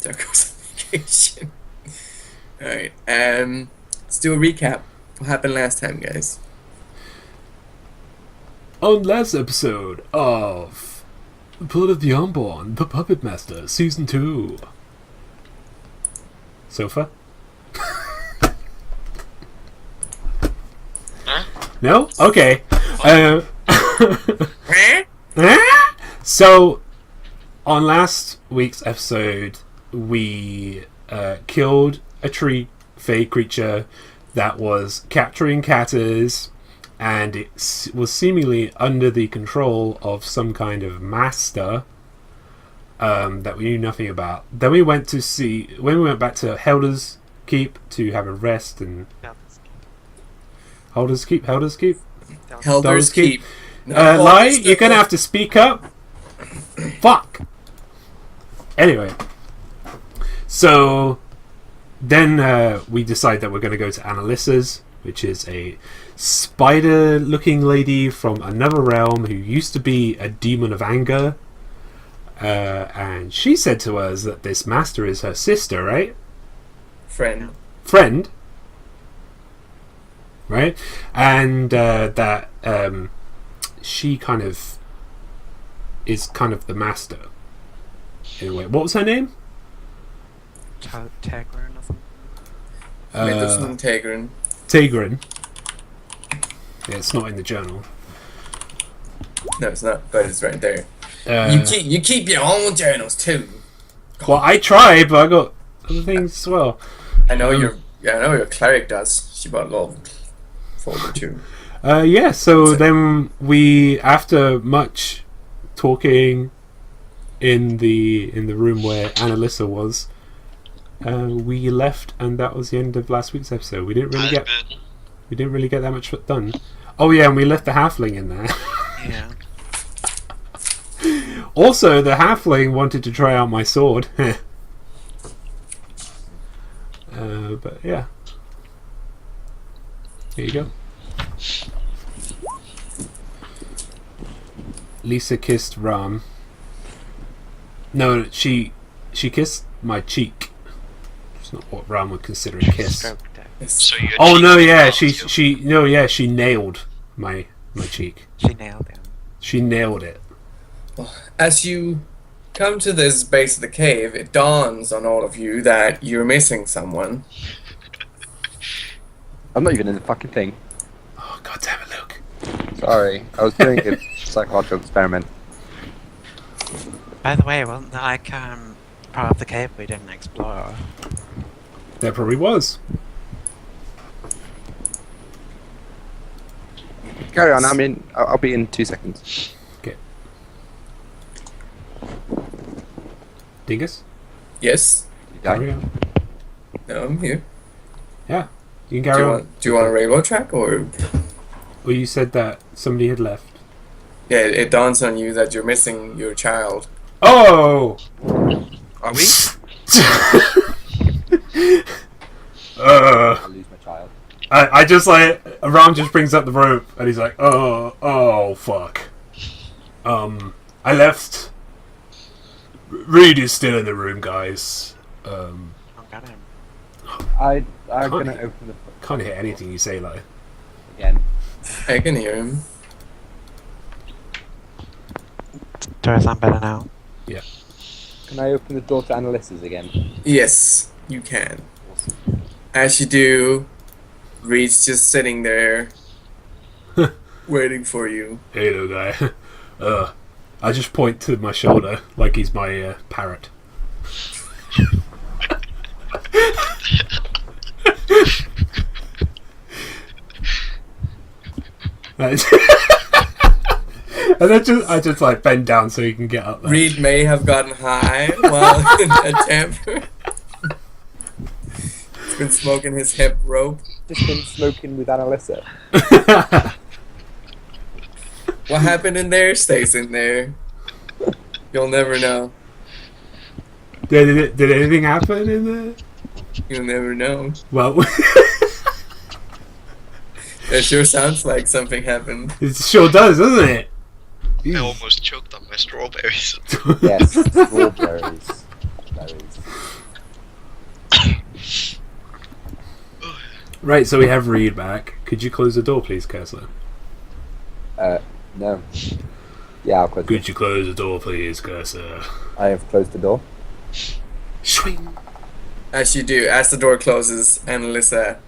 That goes on vacation. Alright, let's do a recap. What happened last time, guys? On last episode of The Blood of the Unborn, The Puppet Master, Season 2. Sofa? Huh? No? Okay. So, on last week's episode, we killed a tree fae creature that was capturing catters, and it was seemingly under the control of some kind of master that we knew nothing about. Then we went to see, when we went back to Helder's Keep to have a rest and... Helder's Keep? Helder's Keep. Lai, you're gonna have to speak up. Fuck. Anyway, so then we decide that we're going to go to Analissa's, which is a spider-looking lady from another realm who used to be a demon of anger. And she said to us that this master is her sister, right? Friend. Right? And that she kind of is kind of the master. Anyway, what was her name? Taegrun or something? Taegrun. Taegrun. Yeah, it's not in the journal. No, it's not, but it's right there. Uh, You keep your own journals too. Well, I tried, but I got other things as well. I know your cleric does. She bought a little folder too. Yeah, so then we, after much talking in the room where Analissa was, we left, and that was the end of last week's episode. We didn't really get that much done. Oh yeah, and we left the halfling in there. Yeah. Also, the halfling wanted to try out my sword. But yeah, here you go. Lisa kissed Ram. No, she kissed my cheek. It's not what Ram would consider a kiss. So Oh no, yeah, she nailed my cheek. She nailed him. She nailed it. As you come to this base of the cave, it dawns on all of you that you're missing someone. I'm not even in the fucking thing. Oh god damn it, Luke. Sorry, I was doing a psychological experiment. By the way, wasn't there like part of the cave we didn't explore? There probably was. Carry on, I'll be in 2 seconds. Okay. Dingus? Yes. You die? Carry on. No, I'm here. Yeah. You can carry on. Do you want a rainbow track or? Well, you said that somebody had left. Yeah, it dawns on you that you're missing your child. Oh! Are we? I'll lose my child. I just like Ram just brings up the rope and he's like, oh fuck. I left. Reed is still in the room, guys. I got him. I'm Can't gonna hear- open the Can't hear anything you say, like. again. I can hear him. Does that better now? Yeah. Can I open the door to Analissa's again? Yes, you can. As you do, Reed's just sitting there, waiting for you. Hey, little guy. I just point to my shoulder like he's my parrot. And then I just like bend down so he can get up there. Reed may have gotten high while in a temper. He's been smoking his hip rope. Just been smoking with Analissa. What happened in there stays in there. You'll never know. Did anything happen in there? You'll never know. Well, It sure sounds like something happened. it sure does, doesn't it? I almost choked on my strawberries. Yes, strawberries. Berries. Right, so we have Reed back. Could you close the door, please, Cursor? No. Yeah, I'll close the door. Could you close the door, please, Cursor? I have closed the door. Swing. As you do, as the door closes, Analissa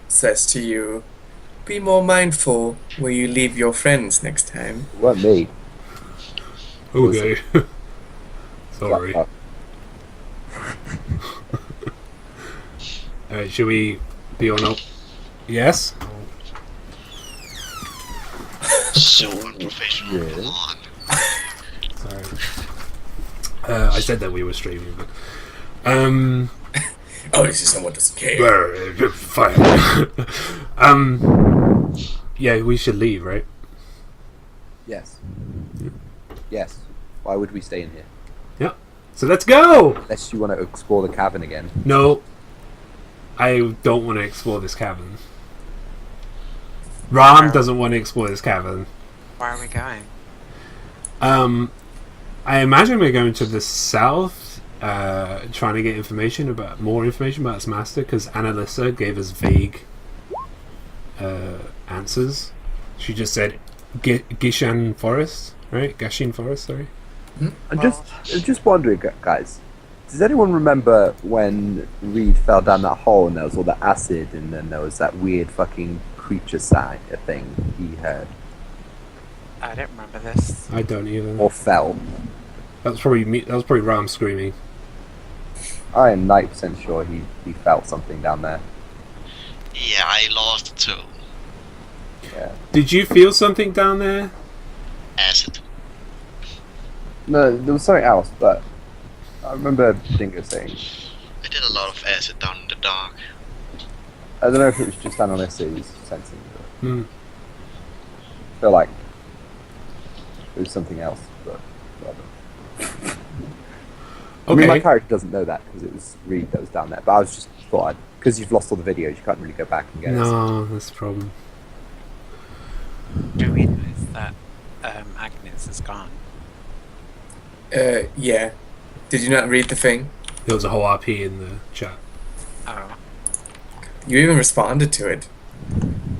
says to you, "Be more mindful where you leave your friends next time." It weren't me. Okay. Sorry. Fuck. Alright, should we be on up? Yes? So unprofessional. Yeah. Come on. Sorry. I said that we were streaming, but... Oh, this is someone doesn't care. Fine. Yeah, we should leave, right? Yes. Yes. Why would we stay in here? Yeah. So let's go! Unless you want to explore the cavern again. No. I don't want to explore this cavern. Ram doesn't want to explore this cavern. Where are we going? I imagine we're going to the south, trying to get more information about its master, because Analissa gave us vague answers. She just said Gashin Forest, right? Gashin Forest, sorry. I'm just wondering, guys. Does anyone remember when Reed fell down that hole and there was all that acid and then there was that weird fucking creature thing he heard? I don't remember this. I don't either. Or fell? That was probably me. That was probably Ram screaming. I am 90% sure he felt something down there. Yeah, I lost too. Yeah. Did you feel something down there? Acid. No, there was something else, but I remember Dingo saying. I did a lot of acid down in the dark. I don't know if it was just Analissa he was sensing, but Hmm. I feel like it was something else, but whatever. I mean, my Okay. character doesn't know that because it was Reed that was down there, but I was just thought because you've lost all the videos, you can't really go back and get it. No, that's the problem. Do we notice that Agnes is gone? Yeah. Did you not read the thing? There was a whole RP in the chat. Oh, You even responded to it.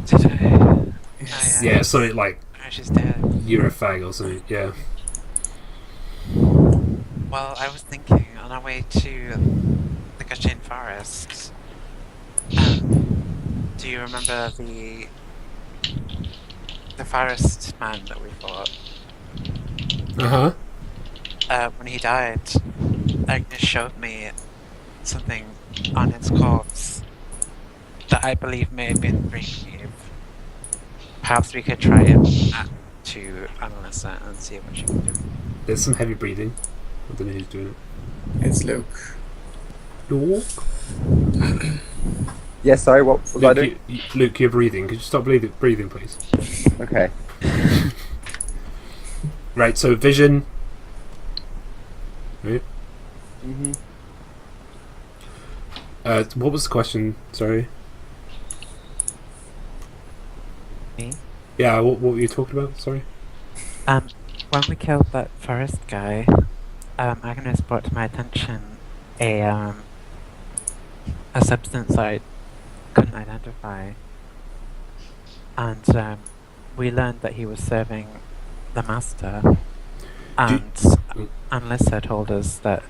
did I? Yes. Oh, Yeah, something like Oh, she's dead. you're a fag or something. Yeah. Well, I was thinking on our way to the Gashin Forest. Do you remember the forest man that we fought? Uh huh. When he died, Agnes showed me something on his corpse that I believe may have been Dreamweave. Perhaps we could try it to Analissa and see what she can do. There's some heavy breathing. I don't know who's doing It's Luke. it. Luke, Yeah, sorry, what was I doing? Luke, you're breathing. Could you stop breathing, please? Okay. Right. So vision. Right. Mm-hmm. What was the question? Sorry. Me? Yeah. What were you talking about? Sorry. When we killed that forest guy, Agnes brought to my attention a substance I couldn't identify, and we learned that he was serving the master. And Analissa told us that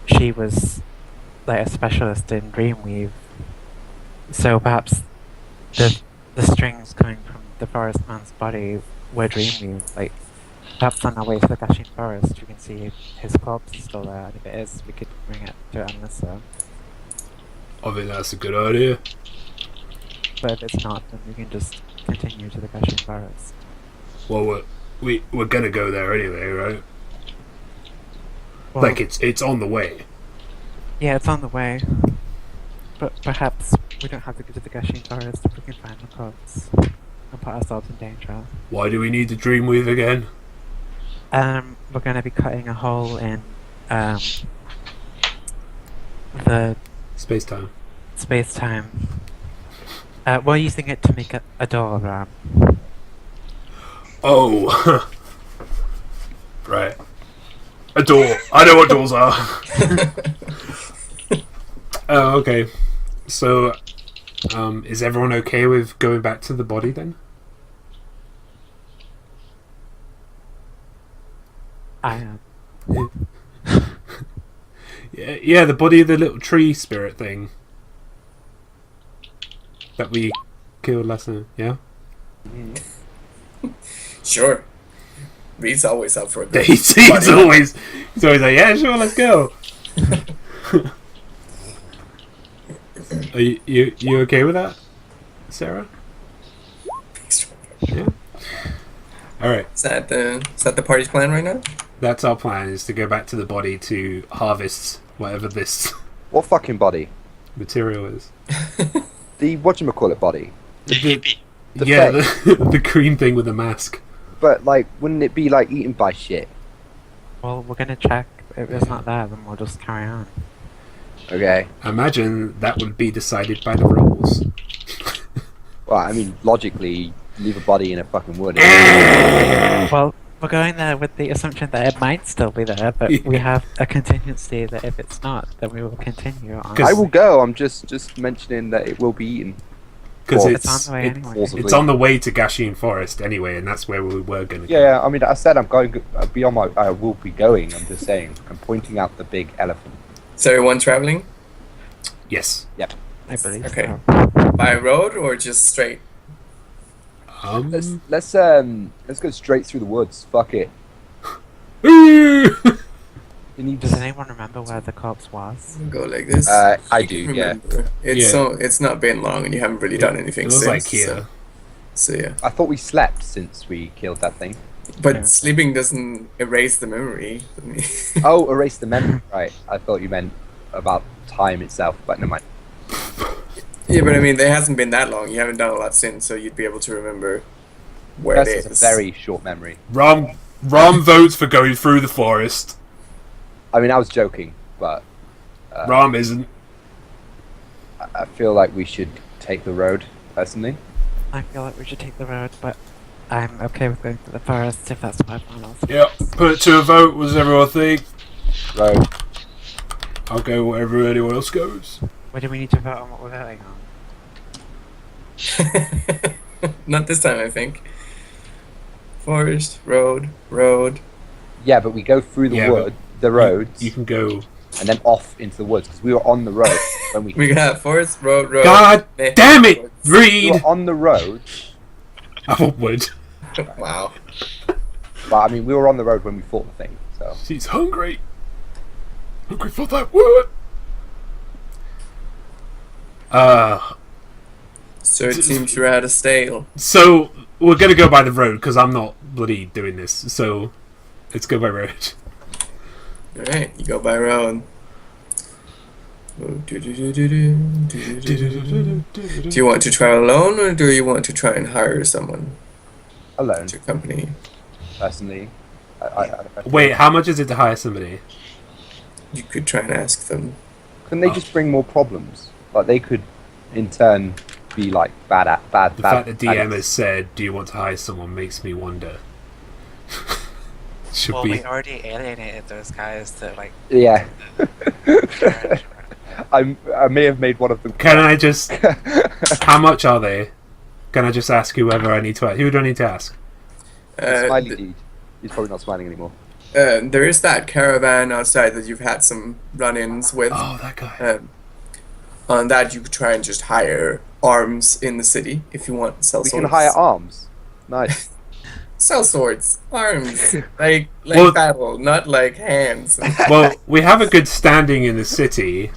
she was like a specialist in Dreamweave, so perhaps the strings coming from the forest man's body were Dreamweave. Like perhaps on our way to the Gashin Forest, you can see his corpse is still there. And if it is, we could bring it to Analissa. I think that's a good idea. But if it's not, then we can just continue to the Gashin Forest. Well, we're gonna go there anyway, right? Well, Like it's on the way. yeah, it's on the way. But perhaps we don't have to go to the Gashin Forest if we can find the corpse and put ourselves in danger. Why do we need the Dreamweave again? We're going to be cutting a hole in the Space time. space-time. We're using it to make a door ram. Oh. Right. A door. I know what doors are. Oh, okay. So, is everyone okay with going back to the body then? I am. Yeah, the body of the little tree spirit thing that we killed last night. Yeah. Sure. Reed's always up for a good He's always like, yeah, sure, let's go. Are you okay with that, Sarah? Yeah. All right. Is that the party's plan right now? That's our plan: is to go back to the body to harvest whatever this What fucking body? material is. The whatchamacallit body. The hippie. The Yeah, the green thing with the mask. But like, wouldn't it be like eaten by shit? Well, we're gonna check. If it's not there, then we'll just carry on. Okay. I imagine that would be decided by the rules. Well, I mean, logically, leave a body in a fucking wood. Well, we're going there with the assumption that it might still be there, but Yeah. we have a contingency that if it's not, then we will continue on. 'Cause- I will go. I'm just mentioning that it will be eaten. Because Well, It's on the way anyway. Forcibly. it's on the way to Gashin Forest anyway, and that's where we were going to go. Yeah, I mean, I said I'm going. I'll be on my. I will be going. I'm just saying. I'm pointing out the big elephant. Is everyone traveling Yes. I believe Okay. so. by road or just straight? Let's go straight through the woods. Fuck it. You need Does anyone remember where the corpse was? Go like this. I You do. can Yeah. remember. It's Yeah. it's not been long and you haven't really done anything It was since. like here. So yeah. I thought we slept since we killed that thing. But Yeah. sleeping doesn't erase the memory. Oh, erase the memory. Right. I thought you meant about time itself, but never mind. Yeah, but I mean, it hasn't been that long. You haven't done a lot since, so you'd be able to remember where That's it just a is. very short memory. Rom votes for going through the forest. I mean, I was joking, but Rom isn't. I feel like we should take the road, personally. I feel like we should take the road, but I'm okay with going to the forest if that's what everyone else wants. Yep. Put it to a vote. What does everyone think? Road. I'll go wherever anyone else goes. What do we need to vote on what we're voting on? Not this time, I think. Forest, road. Yeah, but we go through the Yeah, wood, the roads, You can go. and then off into the woods because we were on the road when we. We got forest, road. God eh, damn it! woods. We Read. were on the road, I would. Wow. but I mean, we were on the road when we fought the thing. So She's hungry. Hungry for that word. So it seems you're out of stale. So we're gonna go by the road because I'm not bloody doing this. So let's go by road. Alright, you go by road. Do you want to try alone or do you want to try and hire someone alone, to accompany? personally, I Wait, how much is it to hire somebody? You could try and ask them. couldn't they just bring more problems? Like they could, in turn, be like bad. The fact that DM has said, "Do you want to hire someone?" makes me wonder. Should Well, we? we already alienated those guys to like. Yeah. I may have made one of them. Can I just? How much are they? Can I just ask whoever I need to ask? Who do I need to ask? Smiley dude. He's probably not smiling anymore. There is that caravan outside that you've had some run-ins with. Oh, that guy. On that, you could try and just hire arms in the city if you want. Sell We swords. can hire arms. Nice. Sell swords, arms, like Well- battle, not like hands. Well, we have a good standing in the city.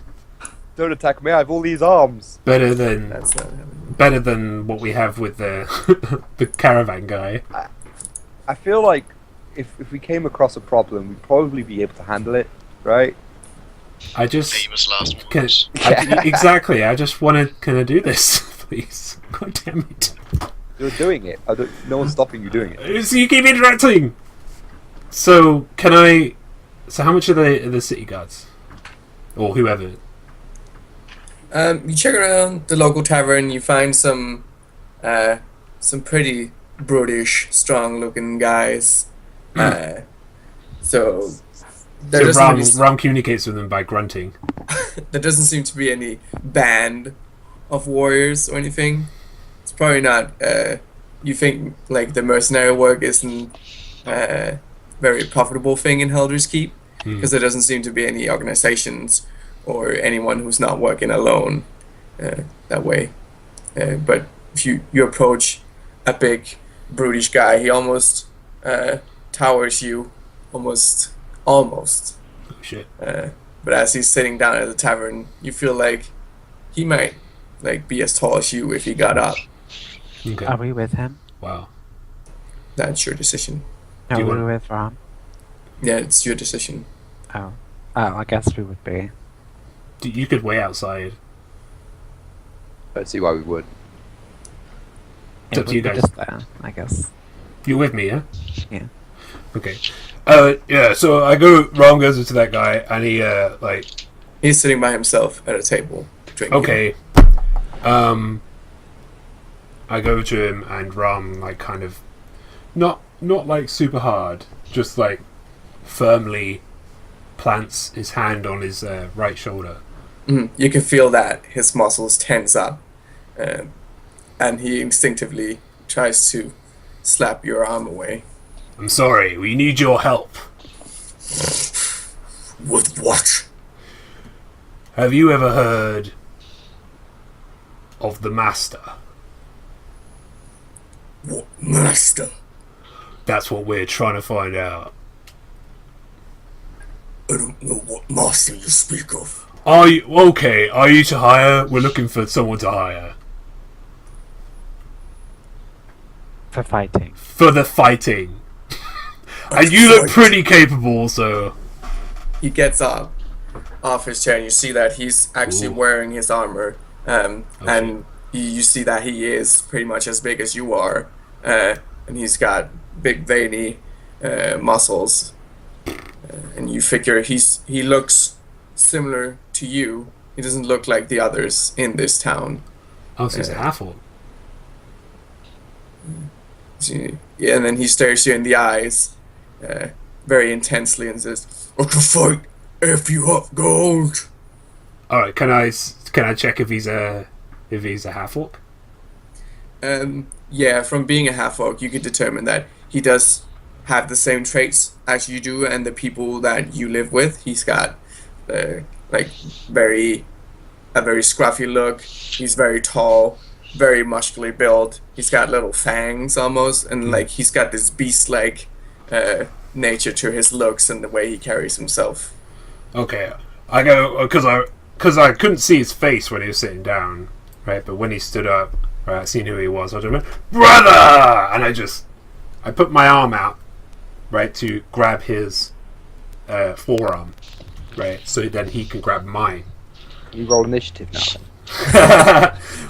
Don't attack me. I have all these arms. Better than That's not happening. better than what we have with the the caravan guy. I feel like if we came across a problem, we'd probably be able to handle it, right? I just Famous last can words. exactly. I just want to. Can I do this, please? God damn it! You're doing it. No one's stopping you doing it. So you keep interrupting. So can I? So how much are the city guards, or whoever? You check around the local tavern. You find some pretty brutish, strong-looking guys. So There So doesn't, Ram, really, Ram communicates with them by grunting. there doesn't seem to be any band of warriors or anything. It's probably not. You think like the mercenary work isn't very profitable thing in Helder's Keep because there doesn't seem to be any organizations or anyone who's not working alone that way. But if you approach a big brutish guy, he almost towers you, almost. Oh, shit. But as he's sitting down at the tavern, you feel like he might like be as tall as you if he got up. Okay. Are we with him? Wow. That's your decision. No, Do you we want- with Ram. Yeah, it's your decision. Oh, I guess we would be. You could wait outside. Don't see why we would. It's up to you we'd be guys. just there, I guess. You're with me, yeah? Yeah. Okay. Yeah, so Ram goes into that guy, and he, He's sitting by himself at a table drinking. okay. I go to him, and Ram, like, kind of, not like super hard, just like firmly plants his hand on his right shoulder. You can feel that his muscles tense up, and he instinctively tries to slap your arm away. I'm sorry, we need your help. With what? Have you ever heard of the Master? What master? That's what we're trying to find out. I don't know what master you speak of. Are you okay? Are you to hire? We're looking for someone to hire For fighting. for the fighting. And you look pretty capable, so He gets up off his chair, and you see that he's actually Ooh. wearing his armor, and you see that he is pretty much as big as you are, and he's got big veiny muscles, and you figure he looks similar to you. He doesn't look like the others in this town. oh, so he's a half-orc. Yeah, and then he stares you in the eyes very intensely and says, "I can fight if you have gold." All right, can I check if he's a half-orc? Yeah, from being a half-orc, you can determine that he does have the same traits as you do and the people that you live with. He's got like a very scruffy look. He's very tall, very muscularly built. He's got little fangs almost, and like he's got this beast-like nature to his looks and the way he carries himself. Okay, I go because I couldn't see his face when he was sitting down, right? But when he stood up, right, I seen who he was. I just went, "Brother!" And I put my arm out, right, to grab his forearm, right, so then he can grab mine. You roll initiative now.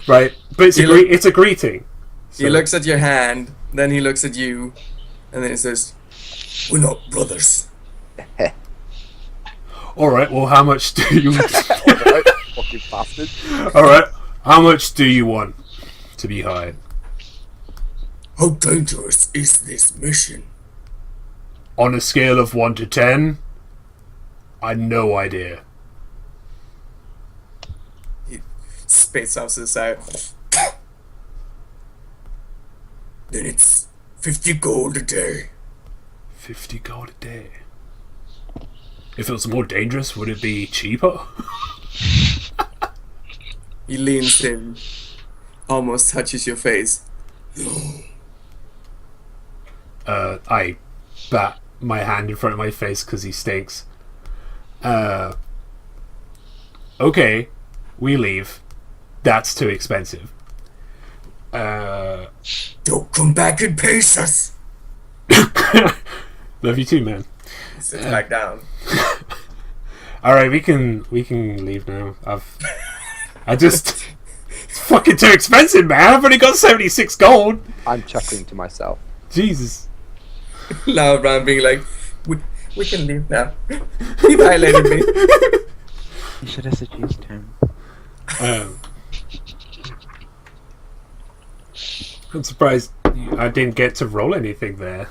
Right, but it's a greeting. So, He looks at your hand, then he looks at you, and then he says, "We're not brothers." all right. Well, how much do you? Alright, fucking bastard. All right, how much do you want to be hired? How dangerous is this mission? On a scale of 1 to 10, I no idea. He spits out to the side. Then it's 50 gold a day. 50 gold a day. If it was more dangerous, would it be cheaper? He leans in, almost touches your face. I bat my hand in front of my face because he stinks. Okay, we leave. That's too expensive. Don't come back and pace us. Love you too, man. He sits back down. All right, we can leave now. It's fucking too expensive, man. I've only got 76 gold. I'm chuckling to myself. Jesus. Loud Ram being like, we can leave now. He violated me. You should have seduced him. I'm surprised I didn't get to roll anything there.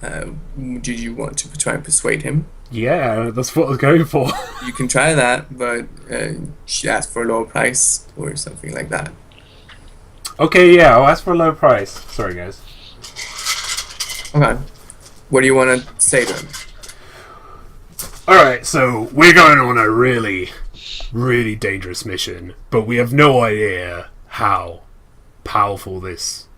Do you want to try and persuade him? Yeah, that's what I was going for. You can try that, but she asked for a lower price or something like that. Okay, yeah, I'll ask for a low price. Sorry, guys. Okay. What do you want to say to him? Alright, so we're going on a really, really dangerous mission, but we have no idea how powerful this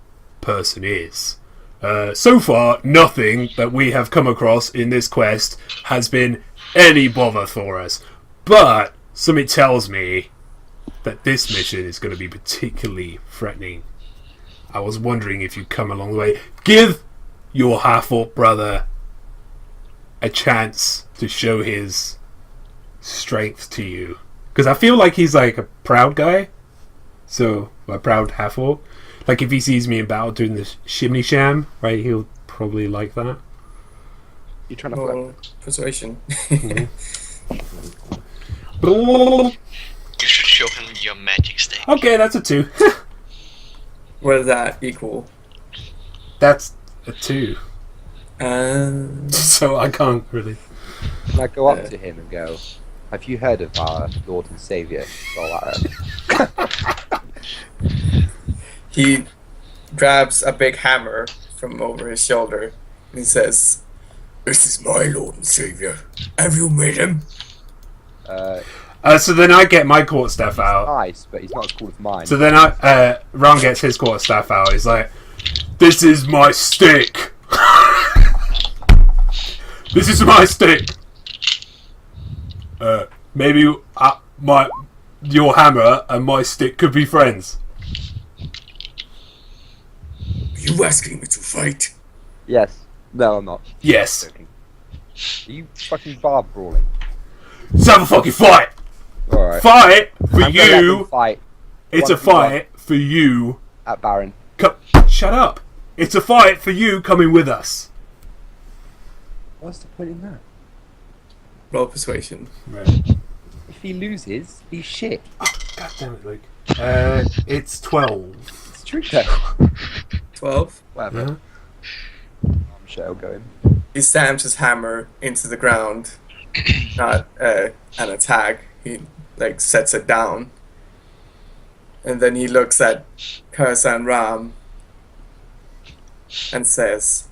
person is. So far, nothing that we have come across in this quest has been any bother for us. But something tells me that this mission is going to be particularly threatening. I was wondering if you'd come along the way. Give your half-orc brother a chance to show his strength to you. Because I feel like he's like a proud guy. So, a proud half-orc. Like if he sees me in battle doing the shimmy sham, right, he'll probably like that. You trying to Well, persuasion. You should show him your magic stick. Okay, that's a 2. What does that equal? That's a 2. Um, So I can't really. Can I go up to him and go, have you heard of our Lord and Saviour, Solara? he grabs a big hammer from over his shoulder and he says, "This is my Lord and Savior. Have you met him?" So then I get my quarterstaff out. Nice, but he's not as cool as mine. So then Ron gets his quarterstaff out. He's like, "This is my stick. This is my stick. Maybe your hammer and my stick could be friends." Are you asking me to fight? Yes. No, I'm not. Yes. Joking. Are you fucking bar brawling? Let's have a fucking fight. Alright. Fight for I'm gonna let them you. fight It's a 1v1 fight for you. at Baron. Shut up. It's a fight for you coming with us. What's the point in that? Roll persuasion. Right. If he loses, he's shit. God damn it, Luke. It's 12. It's true though. 12. Whatever. Uh-huh. I'm sure I'll go in. He stamps his hammer into the ground. Not an attack. He like sets it down. And then he looks at Karsa and Ram and says,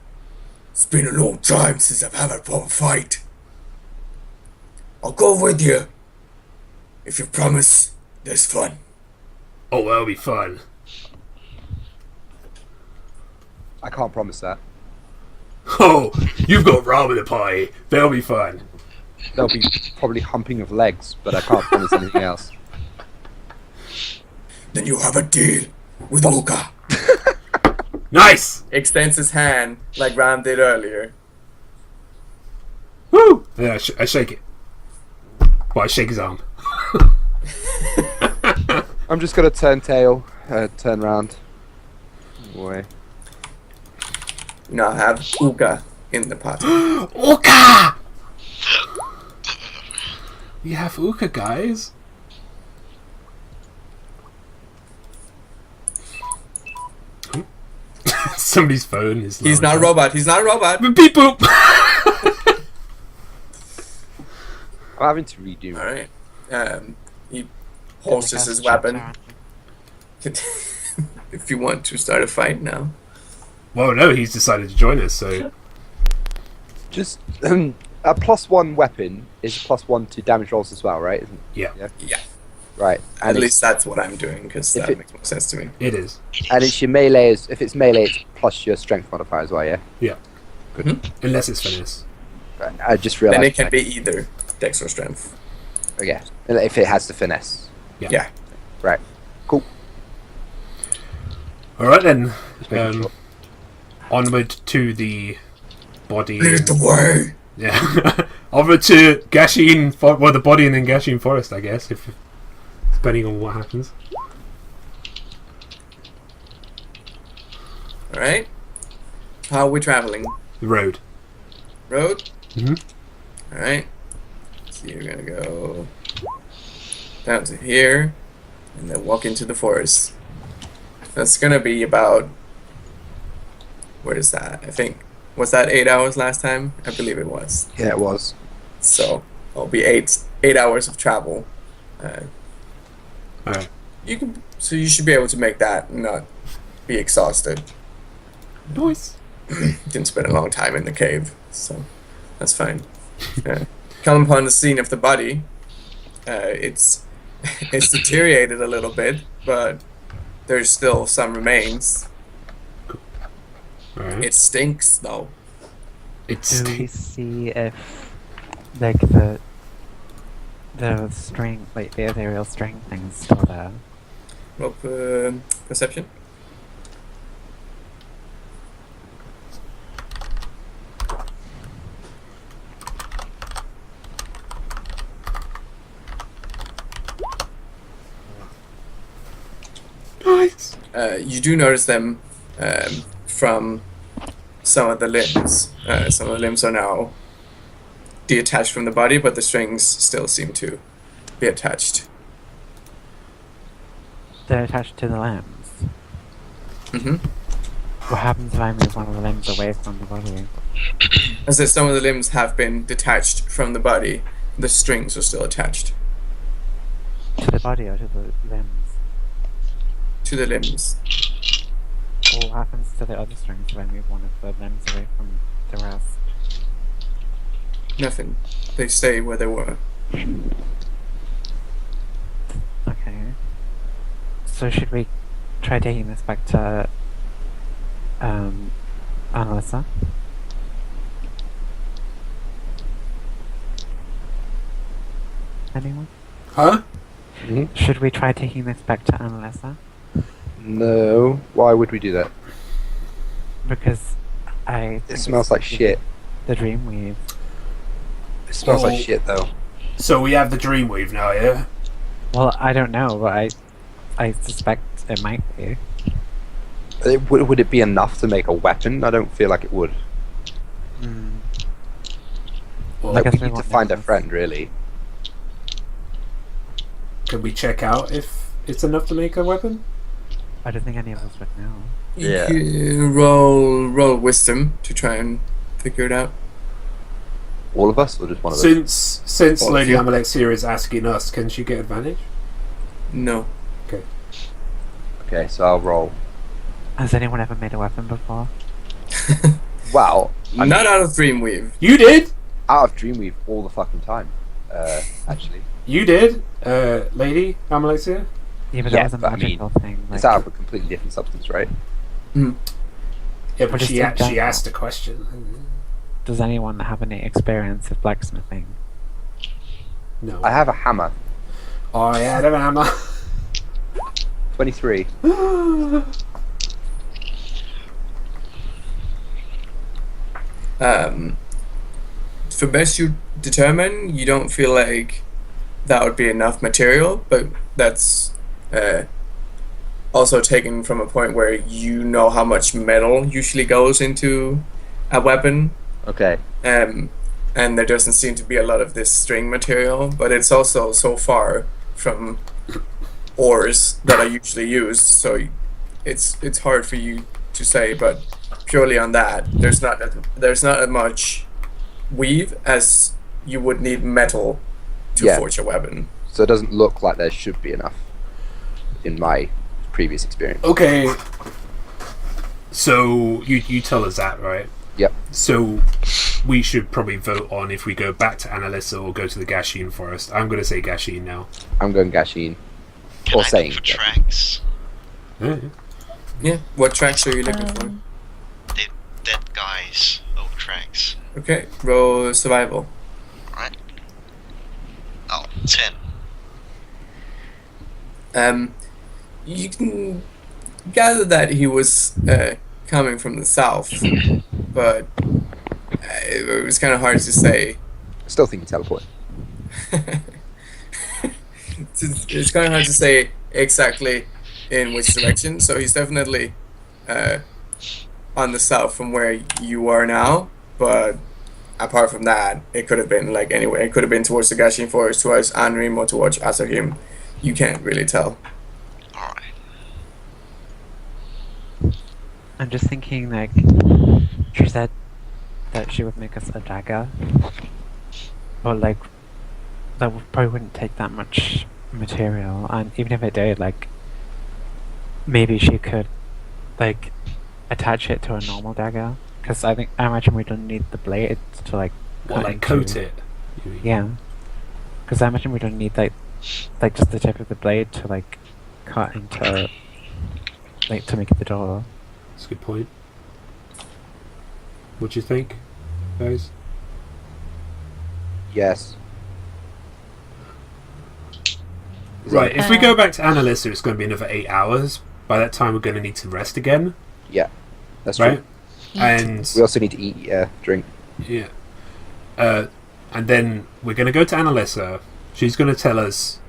"It's been a long time since I've had a proper fight. I'll go with you if you promise there's fun." Oh, that'll be fun. I can't promise that. Oh, you've got ramen pie. That'll be fun. There'll be probably humping of legs, but I can't promise anything else. "Then you have a deal with Luca." Nice! Extends his hand like Ram did earlier. Woo! Yeah, I shake it. Well, I shake his arm. I'm just gonna turn tail, turn round. Away. You now have Uga in the party. Uka! We have Uka, guys. Somebody's phone is. He's not a robot. He's not a robot. Beep boop. I'm having to redo. All right. He holsters his weapon. If you want to start a fight now. Well, no, he's decided to join us, so. Just a +1 weapon is a +1 to damage rolls as well, right? Yeah. Yeah. Right. At least that's what I'm doing because that makes more sense to me. It is. And it's your melee. If it's melee, it's plus your strength modifier as well. Yeah. Yeah. Good. Mm-hmm. Unless it's finesse. Right. I just realized. Then it can be either Dex or Strength. Oh, yeah. If it has the finesse. Yeah. Right. Cool. Alright then. Just making sure. Onward to the body. Lead the way. Yeah. Onward to Gashin well, the body and then Gashin Forest, I guess, if depending on what happens. All right. How are we traveling? The road. Road. Mm-hmm. All right. So you're gonna go down to here, and then walk into the forest. That's gonna be about. Where is that? I think Was that 8 hours last time? I believe it was. Yeah, it was. So it'll be 8 hours of travel. Alright. You should be able to make that and not be exhausted. Nice. Didn't spend a long time in the cave, so that's fine. Come upon the scene of the body. It's deteriorated a little bit, but there's still some remains. Alright. It stinks though. It's Do we see if, like, the string, like the ethereal string thing's still there? Roll perception. nice. You do notice them from some of the limbs. Some of the limbs are now detached from the body, but the strings still seem to be attached. They're attached to the limbs. Mm-hmm. What happens if I move one of the limbs away from the body? As if some of the limbs have been detached from the body, the strings are still attached To the body or to the limbs? to the limbs. Or what happens to the other strings if I move one of the limbs away from the rest? Nothing. They stay where they were. Okay. So should we try taking this back to Analissa? Anyone? Huh? Should we try taking this back to Analissa? No. Why would we do that? Because I It think smells like shit. the Dreamweave. It smells Oh. like shit, though. So we have the Dreamweave now, yeah? Well, I don't know, but I suspect it might be. Would it be enough to make a weapon? I don't feel like it would. Well, Like, guess we we need to want find a Nicholas. friend, really. can we check out if it's enough to make a weapon? I don't think any of us would know. Yeah. You roll wisdom to try and figure it out. All of us, or just one of us? Since All of Lady you. Amalexia is asking us, can she get advantage? No. Okay, so I'll roll. Has anyone ever made a weapon before? Wow. I'm Not out of Dreamweave. You did! out of Dreamweave all the fucking time. Actually. You did, Lady Amalexia? Yeah, but Yeah, that was a but I mean, magical thing. It's like- out of a completely different substance, right? Yeah, Or but just she in general. asked a question. Does anyone have any experience of blacksmithing? No. I have a hammer. I had a hammer. 23. For best you determine, you don't feel like that would be enough material, but that's also taken from a point where you know how much metal usually goes into a weapon, Okay. and there doesn't seem to be a lot of this string material, but it's also so far from ores that are usually used, so it's hard for you to say, but purely on that, there's not as much weave as you would need metal to Yeah. forge a weapon. So it doesn't look like there should be enough in my previous experience. Okay. So you tell us that, right? Yep. So we should probably vote on if we go back to Analissa or go to the Gashin Forest. I'm going to say Gashin now. I'm going Gashin. Can Or I saying. look for tracks? Yeah. What tracks are you looking for? Dead guys. Oh, tracks. Okay. Roll survival. Right. Oh, 10. You can gather that he was coming from the south, but it was kind of hard to say. I still think you teleport. It's kind of hard to say exactly in which direction. So he's definitely on the south from where you are now. But apart from that, it could have been like anywhere. It could have been towards the Gashin Forest, towards Anrim, or towards Asagim. You can't really tell. Alright. I'm just thinking, like, she said that she would make us a dagger. Or like, probably wouldn't take that much material, and even if it did, like, maybe she could, like, attach it to a normal dagger. Because I imagine we don't need the blade to like. Or like coat it. You mean? Yeah. Because I imagine we don't need like just the tip of the blade to like cut into, like, to make the door. That's a good point. What do you think, guys? Yes. Right, if we go back to Analissa, it's going to be another 8 hours. By that time, we're going to need to rest again. Yeah, that's right? true. And We also need to eat, drink. yeah, and then we're going to go to Analissa. She's going to tell us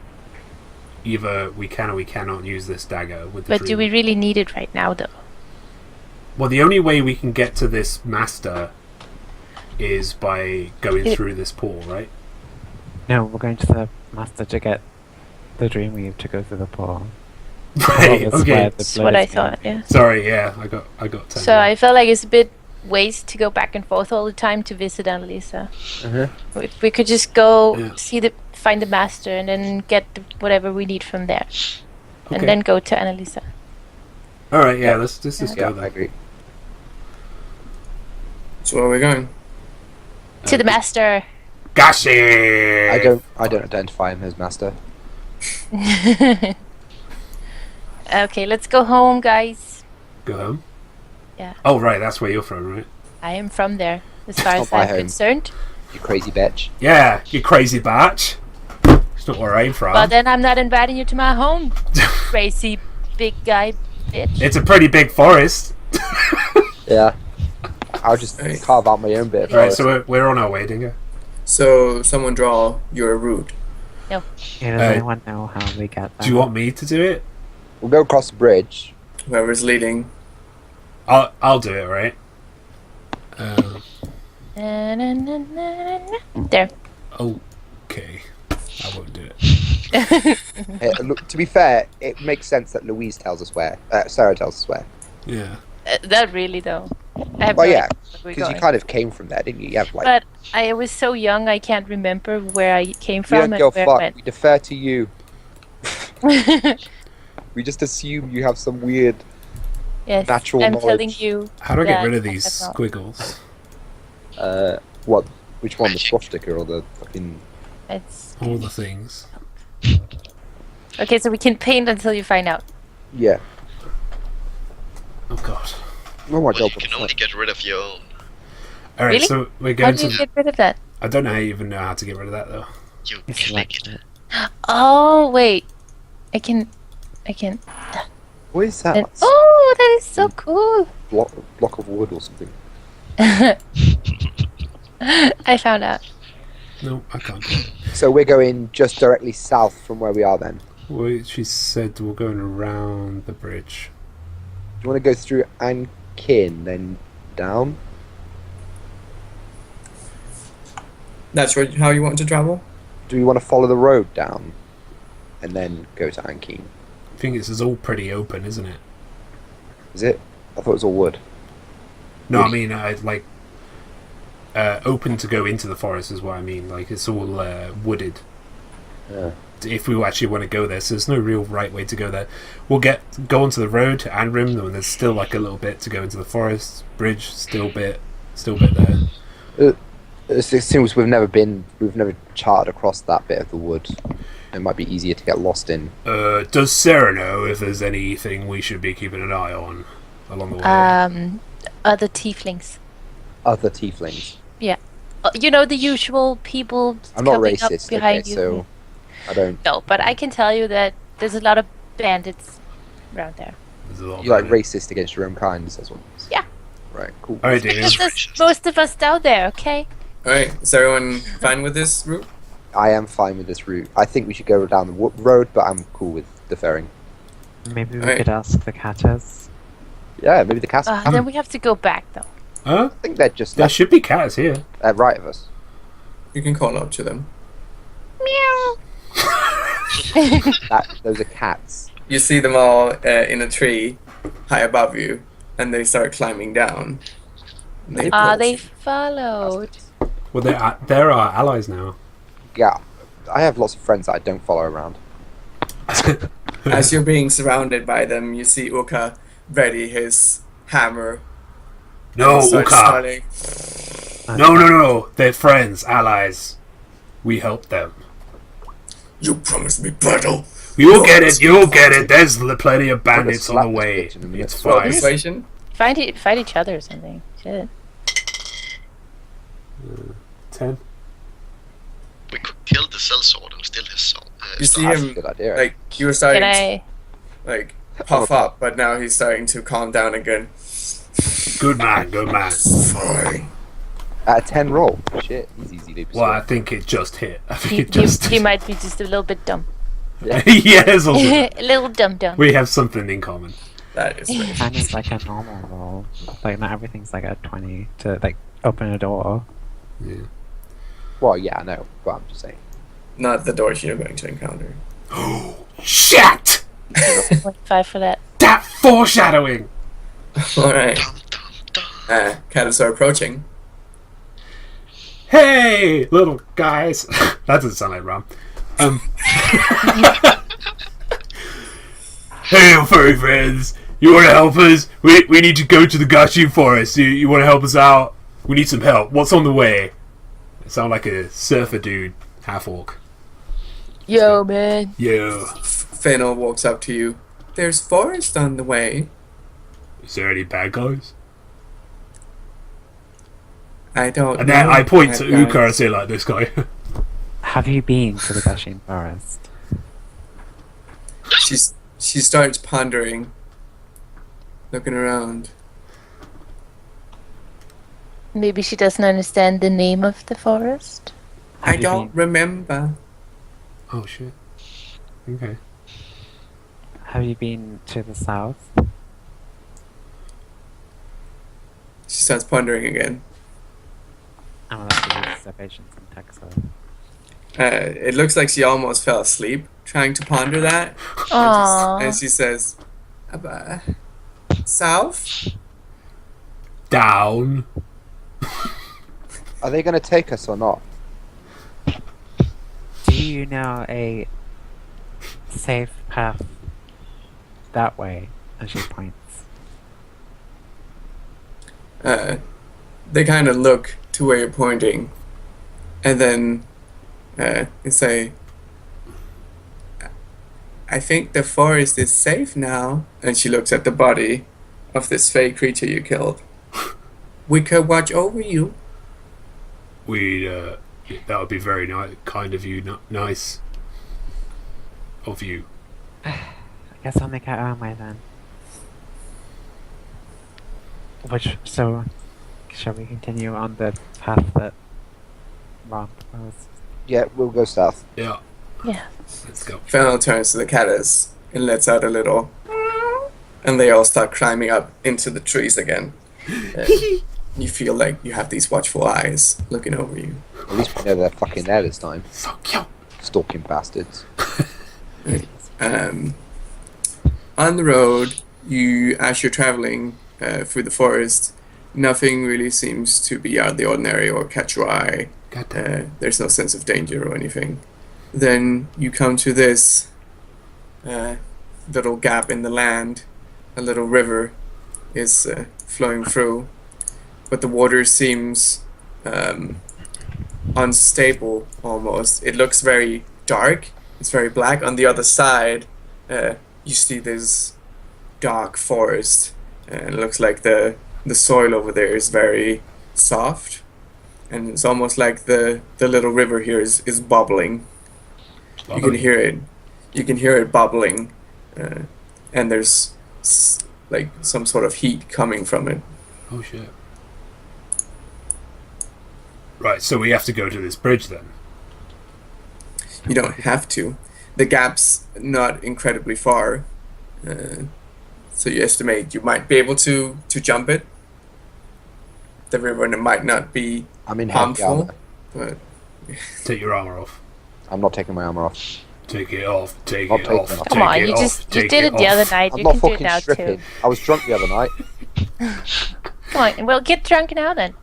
either we can or we cannot use this dagger with the But do dream. we really need it right now, though? Well, the only way we can get to this master is by going It- through this pool, right? No, we're going to the master to get the Dreamweave to go through the portal. Right. That's where Okay. the That's blade what I is going. thought, yeah. Sorry. Yeah, I got. So I felt like it's a bit waste to go back and forth all the time to visit Analissa. If we could just go Yeah. find the master and then get whatever we need from there, Okay. and then go to Analissa. All right. Yeah. Let's just Yeah, go I there. agree. So where are we going? To the master. Gashin. I don't identify him as master. Okay, let's go home, guys. Go home. Yeah. Oh right, that's where you're from, right? I am from there, as far Not as my I'm home. concerned. You crazy bitch. Yeah, you crazy batch. It's not where I'm from. Well, then I'm not inviting you to my home, crazy big guy bitch. It's a pretty big forest. Yeah. I'll just Hey. carve out my own bit. of Right, forest. so we're on our way, Dingo. So someone draw your route. Yeah, does anyone know how we get there? Do you want me to do it? We'll go across the bridge. Whoever's leading. I'll do it, right? There. Okay. I won't do it. Look, to be fair, it makes sense that Louise tells us where. Sarah tells us where. Yeah. Not really, though. I have Well, no yeah, idea where we're because you going. kind of came from there, didn't you? You have like. But I was so young, I can't remember where I came We from don't and give where a fuck. I We defer to you. went. We just assume you have some weird. Yes, Natural I'm knowledge. telling you. How do I get Yeah, rid of I these have not. squiggles? What? Which one? The Magic. swastika or the fucking? It's All the things. okay. So we can paint until you find out. Yeah. Oh god. Oh my Well, god. you can only get rid of your own. Alright, Really? so we're How going do you to. get rid of that? I don't know how you even know how to get rid of that though. You You click select it. it. Oh wait, I can. What is that? And, oh, that is so cool. Block of wood or something. I found out. No, I can't do it. So we're going just directly south from where we are then. Well, she said we're going around the bridge. Do you want to go through Ankin, then down? That's how you want to travel? Do we want to follow the road down? And then go to Ankin? I think this is all pretty open, isn't it? Is it? I thought it was all wood. No, I Wood. mean, like, open to go into the forest is what I mean. Like, it's all wooded. Yeah. If we actually want to go there, so there's no real right way to go there. We'll go onto the road to Anrim, and there's still like a little bit to go into the forest. Bridge, still bit there. It seems we've never charted across that bit of the wood. It might be easier to get lost in. Does Sarah know if there's anything we should be keeping an eye on along the way? Other tieflings. Other tieflings. You know the usual people. I'm not coming up racist, behind okay, you. so I don't. No, but I can tell you that there's a lot of bandits around there. There's a lot You like of it. racist against your own kind, that's what it is. Yeah. Right, cool. Alright, Daniel. Because there's most of us down there, okay? Alright, is everyone fine with this route? I am fine with this route. I think we should go down the road, but I'm cool with deferring. Maybe we Alright. could ask the Catters. Yeah, maybe the castle. Then we have to go back, though. Huh? I think they're just There left, should be cats here. right of us. You can call out to them. Meow. Those are cats. You see them all in a tree high above you, and they start climbing down. They They followed. Well, they're our allies now. Yeah, I have lots of friends that I don't follow around. As you're being surrounded by them, you see Uka ready his hammer. No, and starts Uka. starting, No. They're friends, allies. We help them. You promised me battle. You'll get it. There's plenty of bandits on the slap this way. bitch in the minute. It's Roll fine. persuasion. Fight each other or something. Shit. 10. We could kill the sellsword and steal his soul. You see That's a him good idea. like you were starting Can to I? like puff up, but now he's starting to calm down again. Good man. Fine. At a 10 roll. Shit, he's easy to Well, I persuade. think it just hit. I think it just. He might be just a little bit dumb. Yes, also. A little dumb. We have something in common. That is great. And it's like a normal roll. Like, not everything's like a 20 to, like, open a door. Yeah. Well, yeah, I know, but I'm just saying. Not the doors you're going to encounter. Shit! 5 for that. That foreshadowing. Alright. Dum, dum, dum. Caddies are approaching. Hey, little guys. That doesn't sound like Ram. Hey, furry friends. You want to help us? We need to go to the Gashin Forest. You want to help us out? We need some help. What's on the way? I sound like a surfer dude, half-orc. Yo, man. Yeah. Fennel walks up to you. There's forest on the way. Is there any bad guys? I don't And then know. I point to bad guys. Uka and say, like, this guy. Have you been to the Gashin Forest? She starts pondering, looking around. Maybe she doesn't understand the name of the forest. I Have you don't remember. Oh, shit. Okay. Have you been to the south? She starts pondering again. I'm allowed to use observations in Texas. It looks like she almost fell asleep trying to ponder that. Aww. And she says, south? Down. Are they going to take us or not? Do you know a safe path that way? And she points. They kind of look to where you're pointing. And then they say, I think the forest is safe now. And she looks at the body of this fake creature you killed. We could watch over you. That would be very kind of you. Nice of you. I guess I'll make it our own way then. So, shall we continue on the path that Ron proposed? Yeah, we'll go south. Yeah. Yeah. Let's go. Fennel turns to the caddis and lets out a little. And they all start climbing up into the trees again. You feel like you have these watchful eyes looking over you. At least we know they're fucking there this time. So cute. Stalking bastards. On the road, as you're traveling through the forest, nothing really seems to be out of the ordinary or catch your eye. God damn. There's no sense of danger or anything. Then you come to this little gap in the land. A little river is flowing through, but the water seems unstable almost. It looks very dark. It's very black. On the other side, you see this dark forest, and it looks like the soil over there is very soft, and it's almost like the little river here is bubbling. You can hear it. You can hear it bubbling, and there's like some sort of heat coming from it. Oh shit. Right, so we have to go to this bridge then. You don't have to. The gap's not incredibly far, so you estimate you might be able to jump it. The river might not be I'm in heavy harmful, armor. but Take your armor off. I'm not taking my armor off. Take it off. Take I'll it take it off. off. Come take on, it you off, did take it the off. other night. I'm You not can do it fucking now stripping. too. I was drunk the other night. Come on, well, get drunk now then.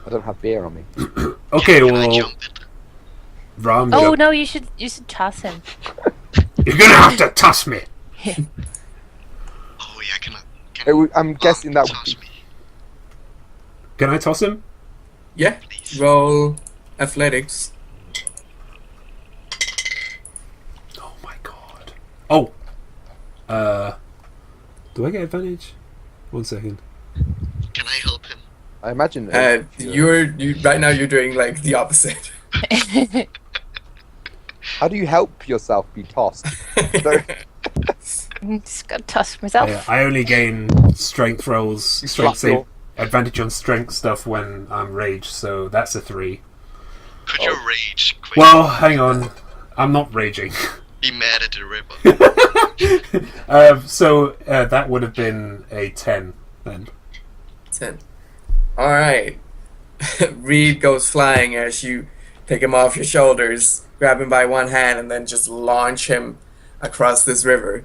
I don't have beer on me. Okay, Can I well, jump it? Ram, Oh no, you should toss him. you're gonna have to toss me. Oh yeah, can I'm guessing that would toss be... me. Can I toss him? Yeah. Please. Roll athletics. Oh my god. Oh. Do I get advantage? 1 second. Can I help him? I imagine... You right now you're doing like the opposite. How do you help yourself be tossed? Just gotta toss myself. Yeah, I only gain strength rolls, strength flop save, your- advantage on strength stuff when I'm raged, so that's a 3. Could you rage quick? Well, hang on. I'm not raging. Be mad at the river. So that would have been a 10 then. 10. All right. Reed goes flying as you pick him off your shoulders, grab him by one hand, and then just launch him across this river.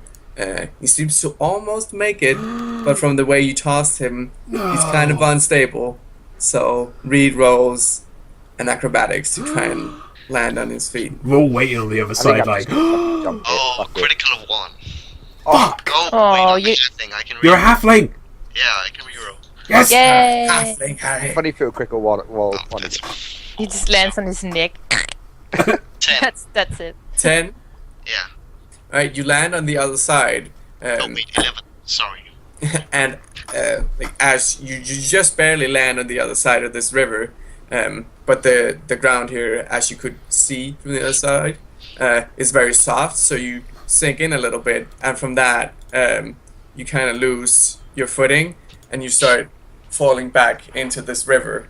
He seems to almost make it, but from the way you tossed him, he's kind of unstable. So Reed rolls an acrobatics to try and land on his feet. We're all waiting on the other I think side I'm like, just gonna jump it. Oh, Fuck it. critical of 1. fuck! Oh, Oh, wait, you- that thing. I can You're a reroll. halfling! Yeah, I can reroll. Yes! Yay! Halfling Harry. Funny if it were critical one. Well, Oh, one that's is- He just lands on his neck. 10. That's it. 10. Yeah. All right, you land on the other side. Oh, wait, 11. Sorry. And like as you just barely land on the other side of this river, but the ground here, as you could see from the other side, is very soft. So you sink in a little bit, and from that, you kind of lose your footing, and you start falling back into this river.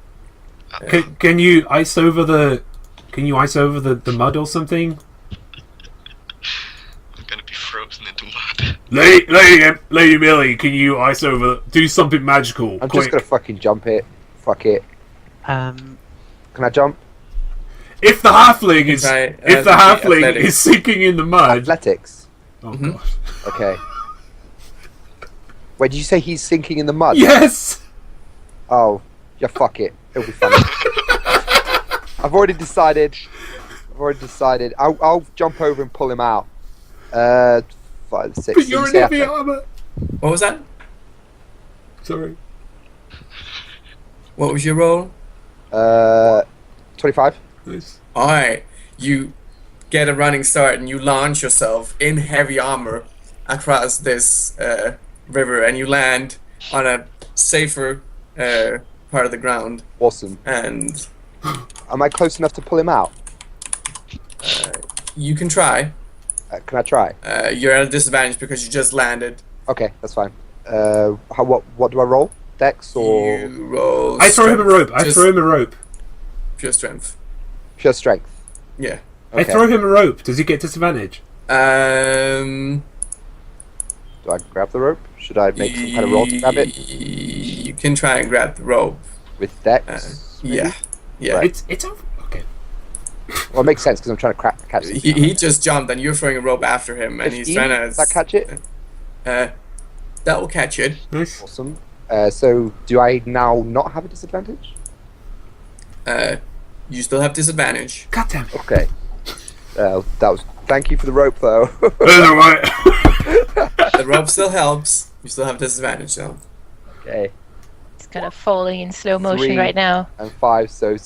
Can you ice over the... Can you ice over the mud or something? I'm gonna be frozen into mud. Lady Millie, can you ice over... Do something magical, I'm quick. just gonna fucking jump it. Fuck it. Um, Can I jump? If the halfling is... Try, if the that'd be halfling athletics. is sinking in the mud... Athletics. Oh, Mhm. God. Okay. Wait, did you say he's sinking in the mud? Yes! Oh, yeah, fuck it. It'll be funny. I've already decided. I'll jump over and pull him out. 5, 6. But Did you're you in say heavy athletics? armor. What was that? Sorry. What was your roll? 25. Nice. All right, you get a running start and you launch yourself in heavy armor across this river, and you land on a safer part of the ground. Awesome. And Am I close enough to pull him out? you can try. Can I try? You're at a disadvantage because you just landed. Okay, that's fine. What do I roll? Dex or You roll. I throw him a rope. Just I throw him a rope. pure strength. pure strength? Yeah. I Okay. throw him a rope. Does he get disadvantage? Um. Do I grab the rope? Should I make some kind of roll to grab it You can try and grab the rope. with Dex? maybe? Yeah. Yeah. Right. It's over. Okay. Well, it makes sense because I'm trying to catch something. He just jumped and you're throwing a rope after him, and he's 15? trying to. Does that catch it? That will catch it. Nice. Awesome. So do I now not have a disadvantage? You still have disadvantage. God damn it. Okay. That was. Thank you for the rope, though. That's alright. The rope still helps. You still have disadvantage though. Okay. It's kind of falling in slow motion 3. right now. And 5, so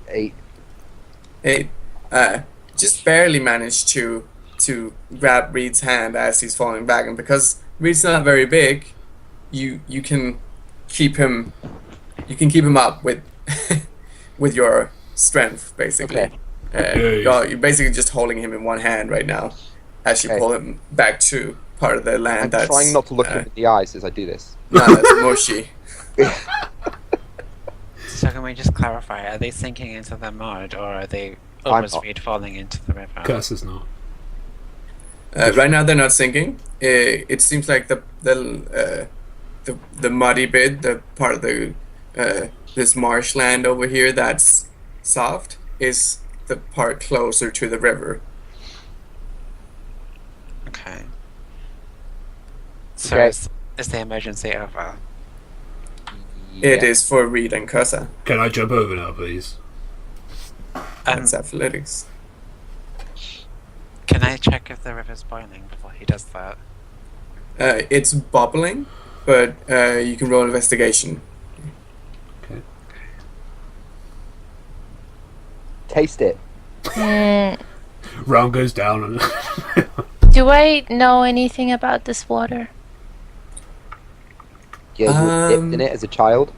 8. It just barely managed to grab Reed's hand as he's falling back, and because Reed's not very big, you can keep him up with with your strength basically. Okay. You're basically just holding him in one hand right now as you Okay. pull him back to part of the I'm land that's trying not to look him in the eyes as I do this. not as mushy. so can we just clarify? Are they sinking into the mud, or are they I'm over not. speed falling into the river? Curse is not. Right now they're not sinking. It seems like the muddy bit, the part of the this marshland over here that's soft, is the part closer to the river. Okay. So Okay. is the emergency over? It is for Reed and Cursa. Can I jump over now, please? That's athletics. Can I check if the river's boiling before he does that? It's bubbling, but you can roll investigation. Okay. Taste it. Ram goes down. And Do I know anything about this water? Yeah, you were dipped in it as a child.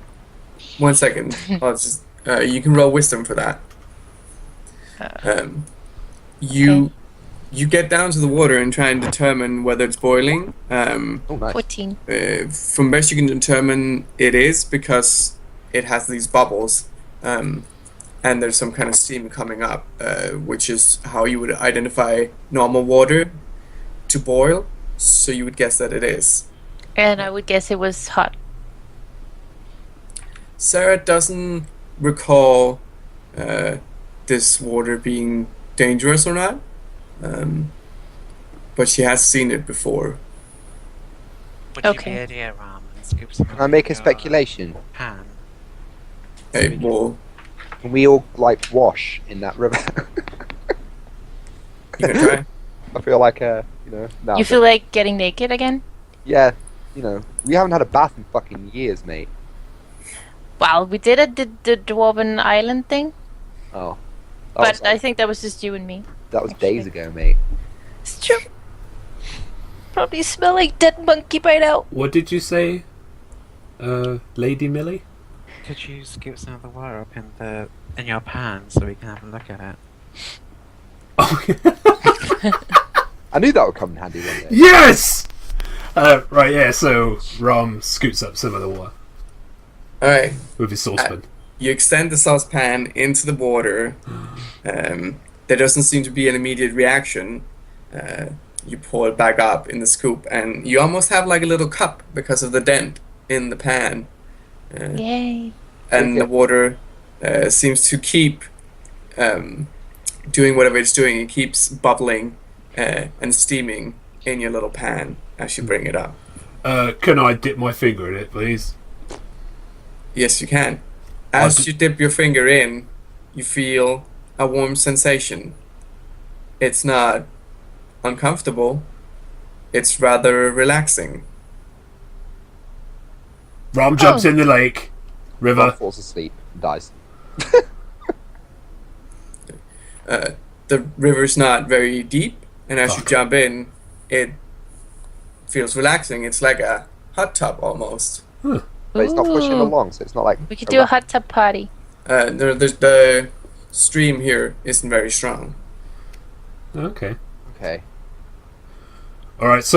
1 second. I'll just, you can roll wisdom for that. You get down to the water and try and determine whether it's boiling. Oh, nice. 14. From best you can determine, it is because it has these bubbles, and there's some kind of steam coming up, which is how you would identify normal water to boil. So you would guess that it is. And I would guess it was hot. Sarah doesn't recall this water being dangerous or not, but she has seen it before. Would you Okay. be idea, Ram, and scoop some Can I make a speculation? pan? Hey, well, Can we all like wash in that river? you can try. I feel like no, You feel like getting naked again? yeah, we haven't had a bath in fucking years, mate. Well, we did it, the Dwarven Island thing, Oh, but I think that was just you and me. that was days ago, mate. It's true. Probably smell like dead monkey by now. what did you say, Lady Millie? Could you scoop some of the water up in your pan so we can have a look at it? Oh, I knew that would come in handy one day. yes! Right, yeah, so Ram scoots up some of the water Alright, with his saucepan. you extend the saucepan into the water. There doesn't seem to be an immediate reaction. You pour it back up in the scoop, and you almost have like a little cup because of the dent in the pan. Yay. And the water seems to keep doing whatever it's doing. It keeps bubbling and steaming in your little pan as you bring it up. Can I dip my finger in it, please? Yes, you can. As you dip your finger in, you feel a warm sensation. It's not uncomfortable. It's rather relaxing. Ram jumps in the lake. River. Ron falls asleep and dies. The river's not very deep, and as you Fuck. jump in, it feels relaxing. It's like a hot tub almost. But it's not pushing Ooh. along, so it's not like We could do a hot tub party. The stream here isn't very strong. Okay. Okay. Alright,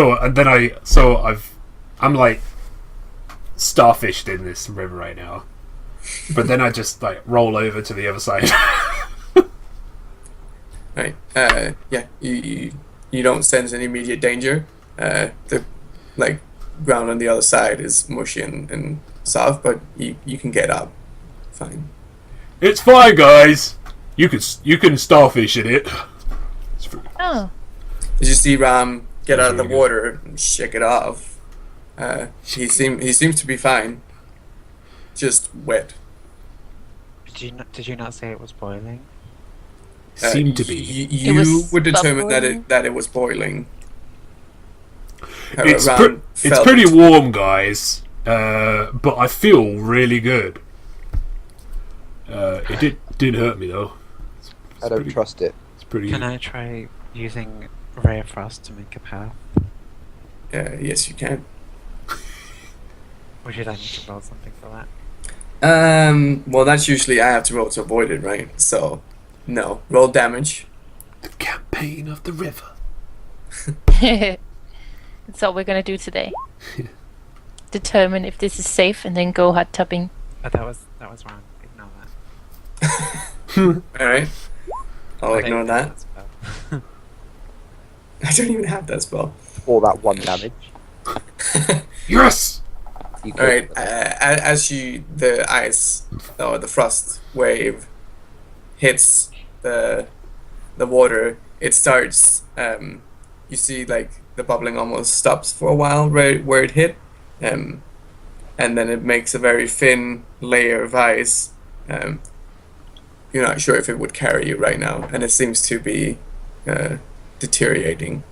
I'm like starfished in this river right now. But then I just like roll over to the other side. Right. Yeah. You don't sense any immediate danger. The ground on the other side is mushy and soft, but you can get up. Fine. It's fine, guys. You can starfish in it. Oh. As you see Ram get out of the Really good. water and shake it off, he seems to be fine. Just wet. Did you not say it was boiling? Seemed to be. You It was would determine bubbling. that it was boiling. It's Ram it's felt pretty it. warm, guys. But I feel really good. It didn't hurt me though. I don't trust it. It's pretty. Can I try using Ray of Frost to make a path? Yes, you can. Would you like me to roll something for that? Well, that's usually I have to roll to avoid it, right? So, no. Roll damage. The campaign of the river. That's all we're gonna do today. Determine if this is safe and then go hot tubbing. Oh, that was wrong. Ignore that. Alright. I'll I ignore don't that. think spell. I don't even have that spell. All that one damage. Yes. Equals Alright, it. as the ice or the frost wave hits the water, it starts. You see, like the bubbling almost stops for a while, right where it hit, and then it makes a very thin layer of ice. You're not sure if it would carry you right now, and it seems to be deteriorating.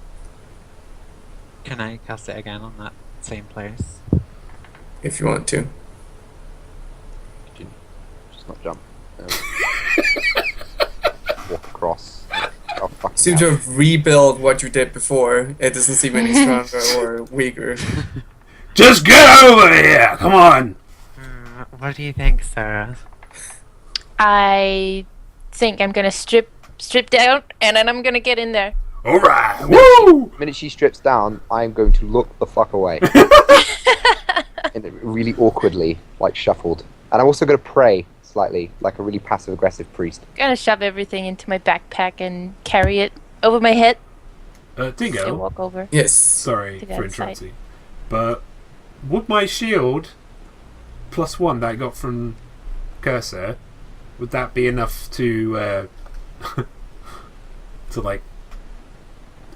Can I cast it again on that same place? If you want to. Just not jump. Walk across. Oh, fucking Seem to have rebuilt what you did before. It doesn't seem any stronger or weaker. Just get over here! Come on! What do you think, Sarah? I think I'm gonna strip down, and then I'm gonna get in there. Alright! Woo! The minute she strips down, I'm going to look the fuck away. And really awkwardly, like shuffled. And I'm also going to pray slightly, like a really passive-aggressive priest. Gonna shove everything into my backpack and carry it over my head. So Dingo, walk over. Yes. sorry To the for other side. interrupting, but would my shield +1 that I got from Cursor, would that be enough to to like,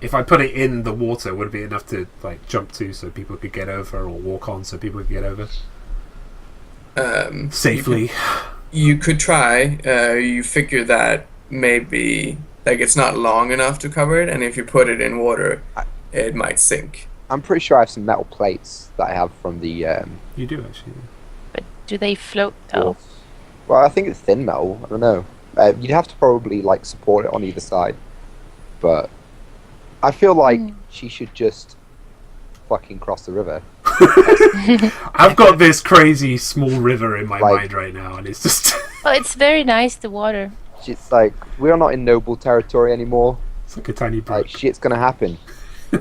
if I put it in the water, would it be enough to like jump to so people could get over, or walk on so people could get over safely? You could try. You figure that maybe like it's not long enough to cover it, and if you put it in water, it might sink. I'm pretty sure I have some metal plates that I have from the... You do actually. But do they float though? dwarf. Well, I think it's thin metal. I don't know. You'd have to probably like support it on either side. But I feel like she should just fucking cross the river. I've got this crazy small river in my Like- mind right now, and it's just Oh, it's very nice, the water. It's like, we're not in noble territory anymore. it's like a tiny brook. Like, shit's gonna happen.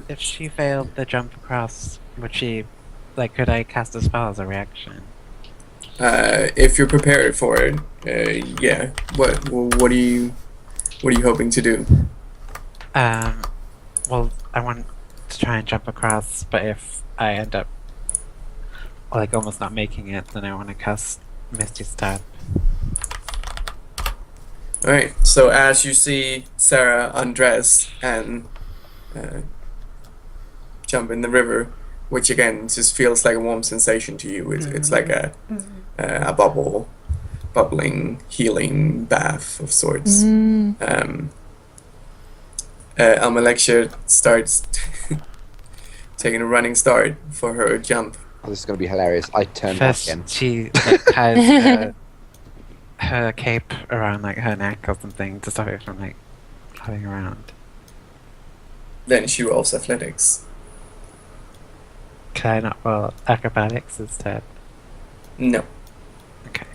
If she failed the jump across, would she, like, could I cast a spell as a reaction? If you're prepared for it, yeah. What are you hoping to do? Well, I want to try and jump across, but if I end up, like, almost not making it, then I want to cast Misty Step. All right. So as you see Sarah undress and jump in the river, which again just feels like a warm sensation to you. It's like a bubbling, healing bath of sorts. Almalexia starts taking a running start for her jump. Oh, this is gonna be hilarious. I turn back First, again. she like, has her cape around like her neck or something to stop it from like flying around. Then she rolls athletics. Can I not roll acrobatics instead? No. Okay.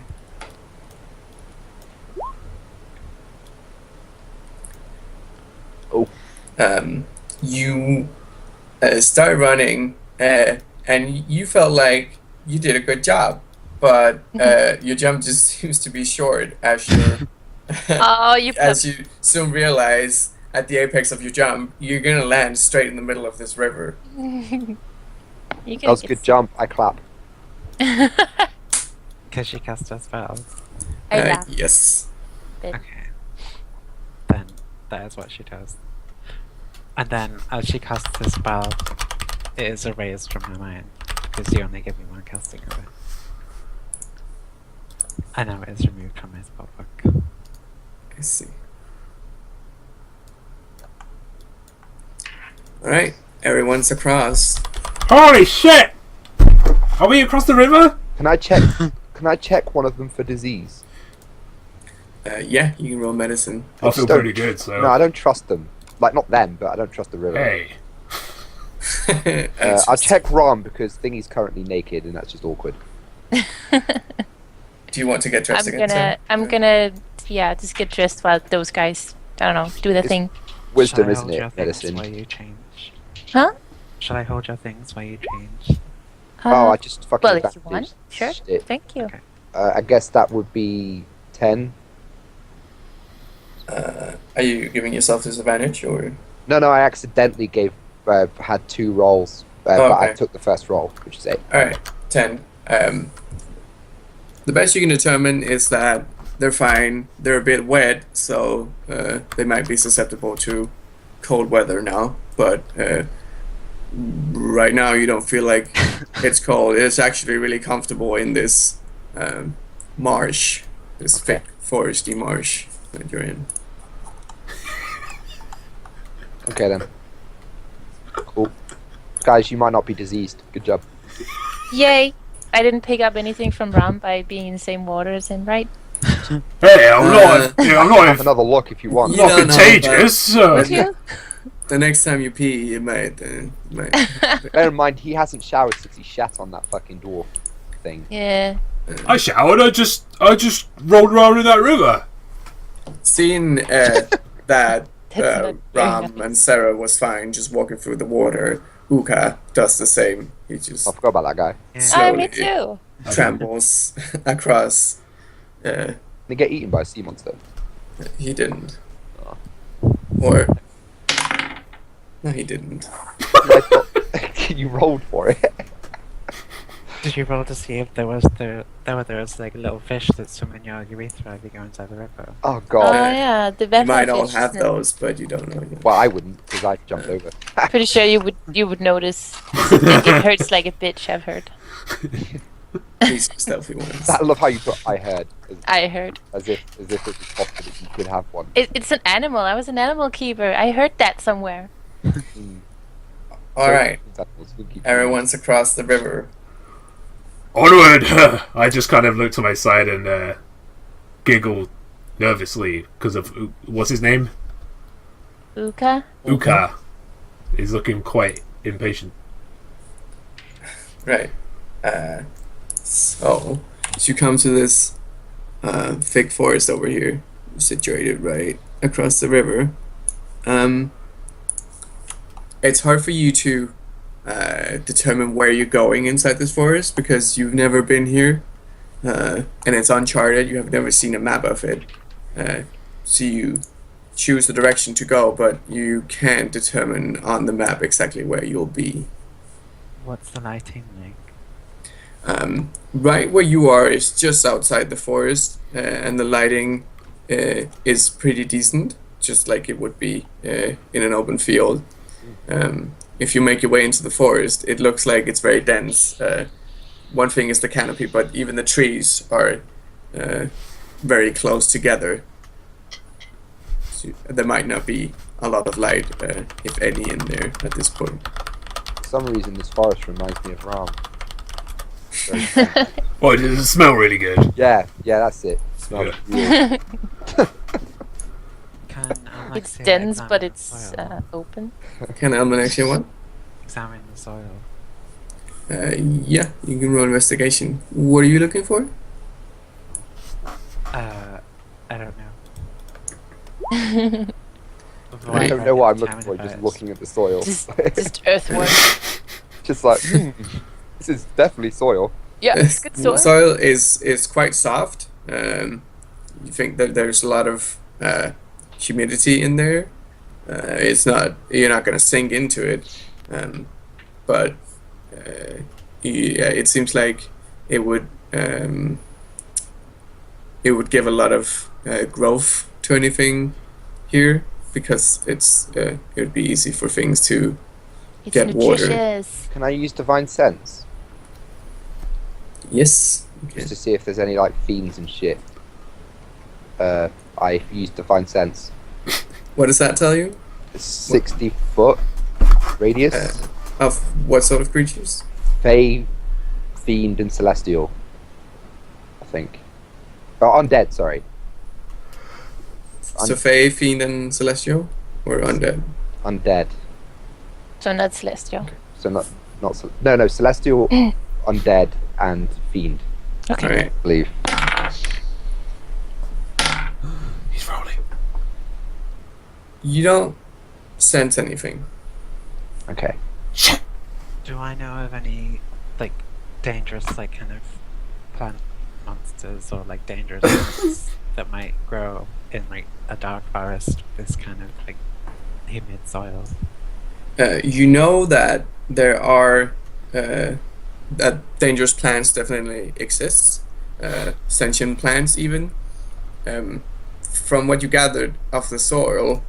You start running, and you felt like you did a good job, but your jump just seems to be short as you Oh, you as you soon realize at the apex of your jump, you're gonna land straight in the middle of this river. You That was a good jump. I clap. Because she cast her spells. I laugh. Yes. Okay. Then that is what she does. And then as she casts the spell, it is erased from her mind. Because you only give me one casting of it. And now it is removed from my spellbook. I see. Alright, everyone's across. Holy shit! Are we across the river? Can I check? Can I check one of them for disease? Yeah, you can roll medicine. I feel just don't- pretty good, so. No, I don't trust them. Like, not them, but I don't trust the river. Hey. I'll check Ron because Thingy's currently naked and that's just awkward. Do you want to get dressed again? Sarah? I'm gonna, yeah, just get dressed while those guys, I don't know, do their It's- thing. Wisdom, Shall I isn't hold your it? things Medicine. while you change? Huh? Shall I hold your things while you change? Oh, I just fucking. well, if you advantage. want, sure. Shit. Thank you. Okay. I guess that would be 10. Are you giving yourself disadvantage or? No, I accidentally had 2 rolls, but I okay. took the first roll, which is 8. Alright, 10. The best you can determine is that they're fine. They're a bit wet, so they might be susceptible to cold weather now, but right now you don't feel like it's cold. It's actually really comfortable in this marsh, this thick foresty marsh that you're in. Okay then. Cool. Guys, you might not be diseased. Good job. Yay! I didn't pick up anything from Ram by being in the same water as him, right? Hey, I'm Have not another look if you want. You not don't know, contagious. Would you? The next time you pee, you might. Bear in mind, he hasn't showered since he shat on that fucking dwarf thing. Yeah. I showered. I just rolled around in that river. Seeing that That's not Ram very and Sarah was fine just walking through the water, Uka does the same. He just I forgot about that guy. Oh, slowly me too. trambles across. They get eaten by a sea monster. He didn't. Or no, he didn't. I thought you rolled for it. Did you roll to see if there was like little fish that swim in your urethra if you go inside the river? Oh Oh god. yeah, the You might vampire all fish, have isn't it? those, but you don't know yet. Well, I wouldn't because I jumped over. Pretty sure you would notice. It hurts like a bitch. I've heard. These stealthy ones. I love how you put "I heard" I heard. as if it was possible that you could have one. It's an animal. I was an animal keeper. I heard that somewhere. All right, Spooky. everyone's across the river. Onward! I just kind of look to my side and giggle nervously because of what's his name? Uka. Uka. He's looking quite impatient. Right. So you come to this thick forest over here, situated right across the river. It's hard for you to determine where you're going inside this forest because you've never been here, and it's uncharted. You have never seen a map of it, so you choose the direction to go, but you can't determine on the map exactly where you'll be. What's the lighting like? Right where you are is just outside the forest, and the lighting is pretty decent, just like it would be in an open field. If you make your way into the forest, it looks like it's very dense. One thing is the canopy, but even the trees are very close together. So there might not be a lot of light, if any, in there at this point. For some reason, this forest reminds me of Ram. Very fun. Oh, does it smell really good? yeah, that's it. Smells Yeah. real. Can It's Alexia dense, examine but the it's soil? open. Can Elman actually what? Examine the soil. Yeah, you can roll investigation. What are you looking for? I don't know. I I don't know what I'm looking for, just looking at the soil. just earthworm. Just like, this is definitely soil. Yeah, it's good soil. Soil is quite soft. You think that there's a lot of humidity in there. You're not going to sink into it, but it seems like it would give a lot of growth to anything here because it would be easy for things to It's get water. nutritious. Can I use Divine Sense? Yes. Okay. Just to see if there's any, like, fiends and shit. I used Divine Sense. What does that tell you? It's 60-foot radius. Of what sort of creatures? Fey, Fiend, and Celestial. I think. Oh, Undead, sorry. So Fae, Fiend, and Celestial? Or Undead? Undead. So not celestial. So no, Celestial, Undead, and Fiend, Okay. Alright. I believe. He's rolling. You don't sense anything. Okay. Do I know of any like dangerous like kind of plant monsters or like dangerous plants that might grow in like a dark forest with this kind of like humid soil? You know that there are that dangerous plants definitely exists, sentient plants even. From what you gathered of the soil,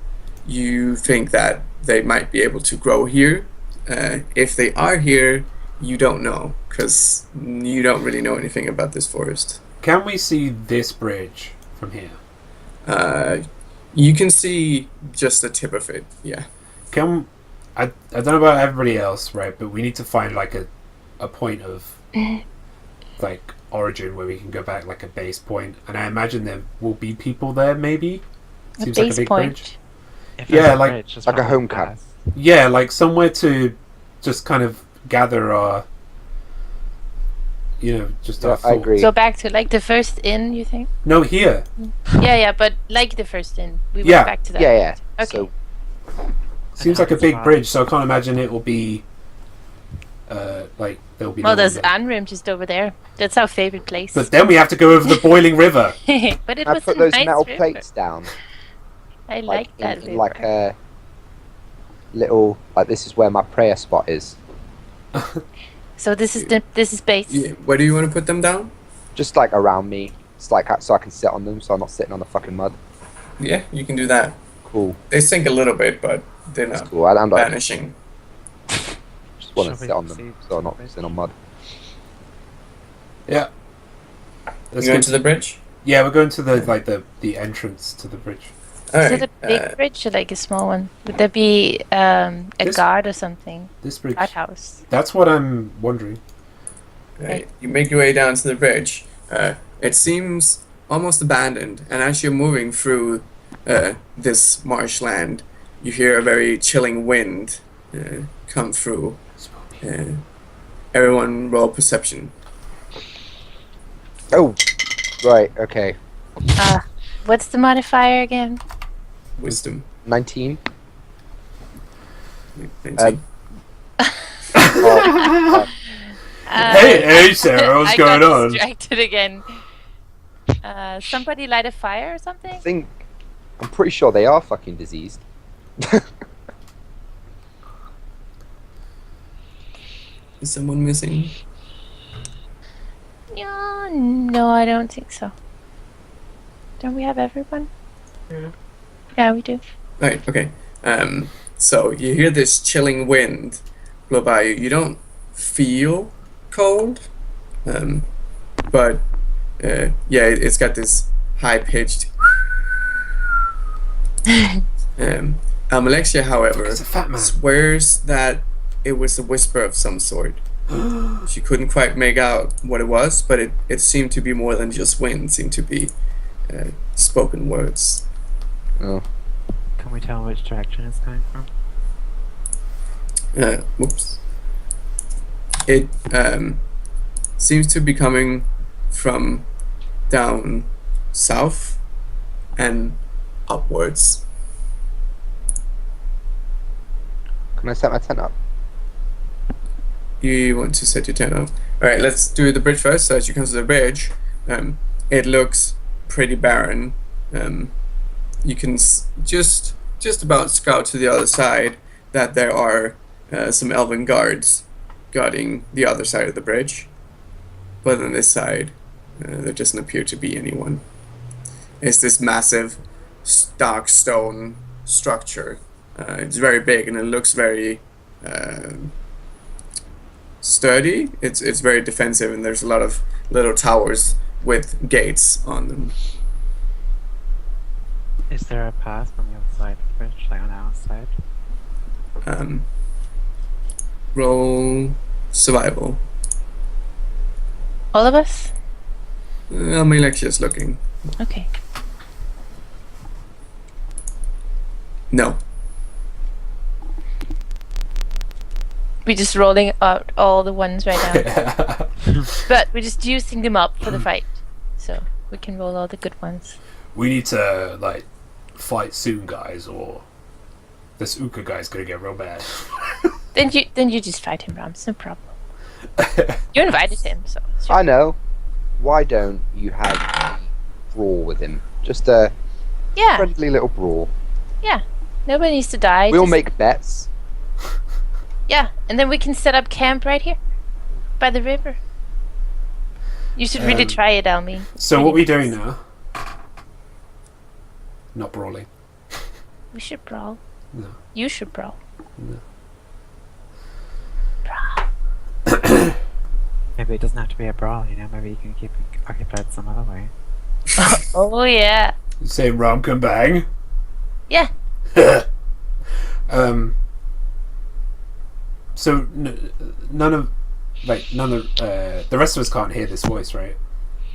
you think that they might be able to grow here, if they are here, you don't know, because you don't really know anything about this forest. Can we see this bridge from here? You can see just the tip of it, yeah. I don't know about everybody else, right? But we need to find like a point of like origin where we can go back, like a base point. And I imagine there will be people there, maybe. Seems like a big bridge. If Yeah, there's a like- bridge, it's like a probably home camp. past. Yeah, like somewhere to just kind of gather our, just our Yeah, I thoughts. agree. Go back to like the first inn, you think? No, here. Yeah, but like the first inn. We Yeah. went back to that. Yeah. Okay. So Seems like a big bridge, so I can't imagine it will be. Like there'll be. Well, no there's one there. Anrim just over there. That's our favorite place. But then we have to go over the boiling river. But it I was put a those nice metal river. plates down, I like that in river. like a little, like this is where my prayer spot is. So this is base. Yeah. Where do you want to put them down? Just like around me. It's like so I can sit on them, so I'm not sitting on the fucking mud. Yeah, you can do that. Cool. They sink a little bit, but they're That's not cool. I'm like, vanishing. just want Shall to we sit on them, proceed? so I'm not sitting on mud. Yeah. You Let's going go to the bridge? Yeah, we're going to the entrance to the bridge. All Is right. it a big bridge or like a small one? Would there be a This- guard or something? This bridge. Guardhouse. That's what I'm wondering. Right. You make your way down to the bridge. It seems almost abandoned, and as you're moving through this marshland, you hear a very chilling wind come through. Everyone roll perception. Oh, right. Okay. What's the modifier again? Wisdom. 19. 19. Hey, Sarah, what's I going got on? distracted again. Somebody light a fire or something? I'm pretty sure they are fucking diseased. Is someone missing? Yeah, no, I don't think so. Don't we have everyone? Yeah, we do. Right. Okay. So you hear this chilling wind blow by you. You don't feel cold, but yeah, it's got this high pitched. Alexia, however, It's a fat man. swears that it was a whisper of some sort. She couldn't quite make out what it was, but it seemed to be more than just wind. It seemed to be spoken words. Oh. Can we tell which direction it's coming from? Whoops. It seems to be coming from down south and upwards. Can I set my tent up? You want to set your tent up. Alright, let's do the bridge first. So as you come to the bridge, it looks pretty barren. You can just about scout to the other side that there are some elven guards guarding the other side of the bridge. But on this side, there doesn't appear to be anyone. It's this massive dark stone structure. It's very big and it looks very sturdy. It's very defensive, and there's a lot of little towers with gates on them. Is there a path on the other side of the bridge, like on our side? Roll survival. All of us? Alexia's looking. Okay. No. We're just rolling out all the ones right now. But we're just using them up for the fight. So we can roll all the good ones. We need to like fight soon, guys, or this Uka guy's gonna get real bad. Then you just fight him, Rams, no problem. You invited him, so it's your- I know. Why don't you have a brawl with him? Just a yeah, friendly little brawl. nobody needs to die. We'll just- make bets. Yeah, and then we can set up camp right here, by the river. You should really try it, Almi. So Really what are we nice. doing now? Not brawling. We should brawl. No. You should brawl. Maybe it doesn't have to be a brawl, you know, maybe you can keep it occupied some other way. Oh yeah. Say Ram can bang. Yeah. So none of the rest of us can't hear this voice, right?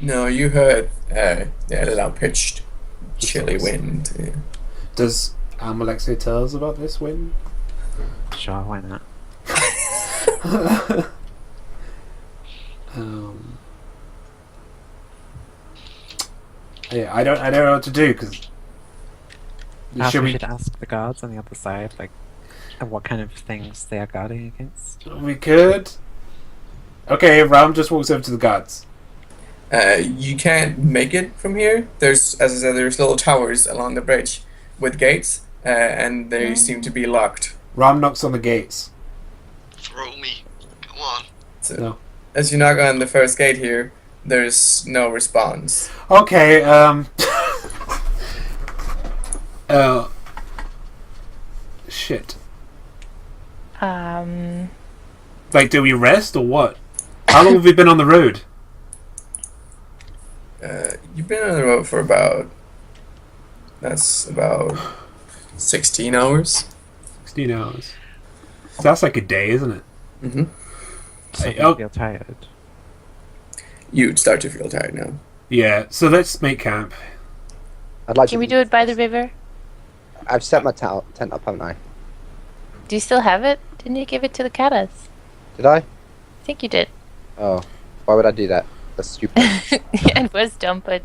No, you heard the loud pitched, chilly wind. Yeah. Does Alexei tell us about this wind? Sure, why not? Yeah, I don't know what to do because Perhaps we should ask the guards on the other side, like, what kind of things they are guarding against. we could. Okay, Ram just walks over to the guards. You can't make it from here. There's, as I said, there's little towers along the bridge with gates, and they seem to be locked. Ram knocks on the gates. Throw me. Come on. So, No. as you knock on the first gate here, there's no response. Okay, shit. Like, do we rest or what? How long have we been on the road? You've been on the road for about 16 hours. 16 hours. So that's like a day, isn't it? Mm-hmm. So you feel tired. You'd start to feel tired now. Yeah, so let's make camp. I'd like Can to. we do it by the river? I've set my tent up, haven't I? Do you still have it? Didn't you give it to the Katas? Did I? I think you did. Oh, why would I do that? That's stupid. Yeah, it was dumb, but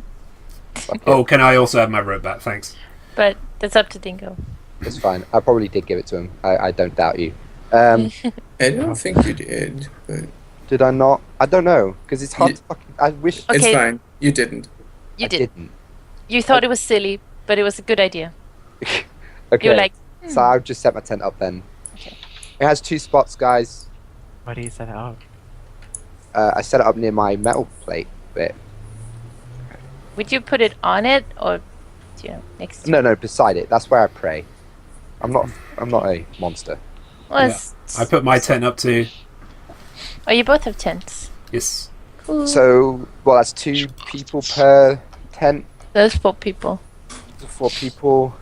Oh, can I also have my rope back? Thanks. that's up to Dingo. It's fine. I probably did give it to him. I don't doubt you. I don't think you did, but Did I not? I don't know because it's hard to fucking. I wish Okay. it's fine. You didn't. You I did. didn't. You thought it was silly, but it was a good idea. Okay. You were like, So I'll just set my tent up then. Okay. It has 2 spots, guys. Where do you set it up? I set it up near my metal plate bit. would you put it on it or, next to it? No, beside it. That's where I pray. I'm not a monster. Well, Yeah. I put my tent up too. Oh, you both have tents. Yes. Cool. So, well, that's 2 people per tent. Those 4 people. 4 people.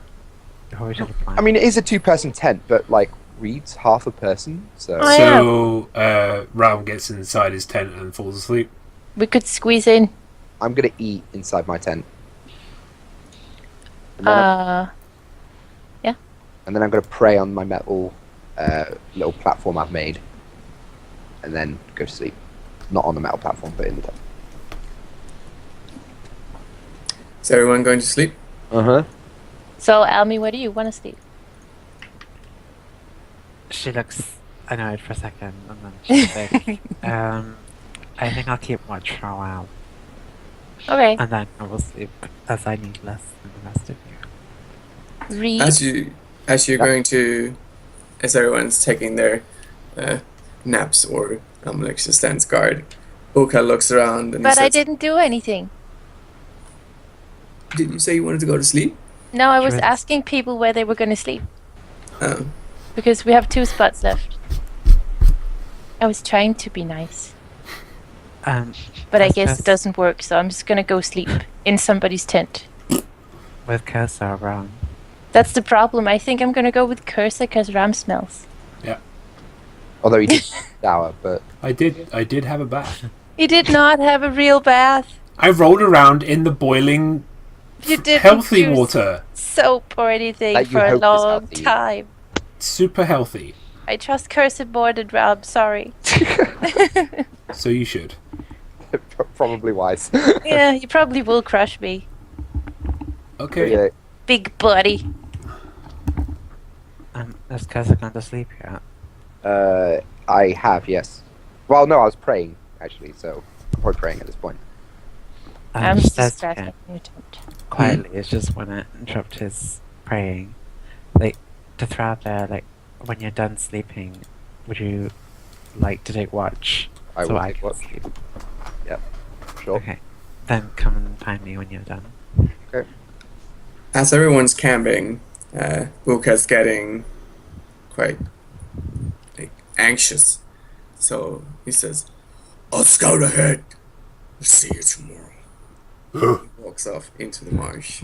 Oh, we should have planned. I mean, it is a 2-person tent, but like Reed's half a person, so. Oh, yeah. So, Ram gets inside his tent and falls asleep. We could squeeze in. I'm gonna eat inside my tent. And then, and then I'm gonna pray on my metal little platform I've made, and then go to sleep. Not on the metal platform, but in the tent. Is everyone going to sleep? So, Almy, where do you want to sleep? She looks annoyed for a second, and then she's like, I think I'll keep watch for a while, Okay. and then I will sleep, as I need less than the rest of you. Read. As you're going to, as everyone's taking their naps or Alexia stands guard, Uka looks around and But he I says, didn't do anything. Did you say you wanted to go to sleep? No, I was Sure. asking people where they were going to sleep. Oh. Because we have 2 spots left. I was trying to be nice. But I That's guess just- it doesn't work, so I'm just going to go sleep in somebody's tent. With Cursor around. That's the problem. I think I'm going to go with Cursor because Ram smells. Although he did shower, but I did have a bath. He did not have a real bath. I rolled around in the boiling, You didn't healthy use water. soap or anything That you for a hope is long healthy. time. Super healthy. I trust Cursor more than Ram, sorry. So you should. probably wise. Yeah, you probably will crush me. Okay. Yeah. Big buddy. Has Cursor gone to sleep yet? I have, yes. Well, no, I was praying actually, so I'm probably praying at this point. I'm she just says distracted. to him from your tent. quietly, it's just when it interrupt his praying. Like, to throw out there, like, when you're done sleeping, would you like to take watch? I so will I take can watch. sleep. Yep. Sure. Okay. Then come and find me when you're done. As everyone's camping, Uka's getting quite anxious. So he says, I'll scout ahead. We'll see you tomorrow. He walks off into the marsh.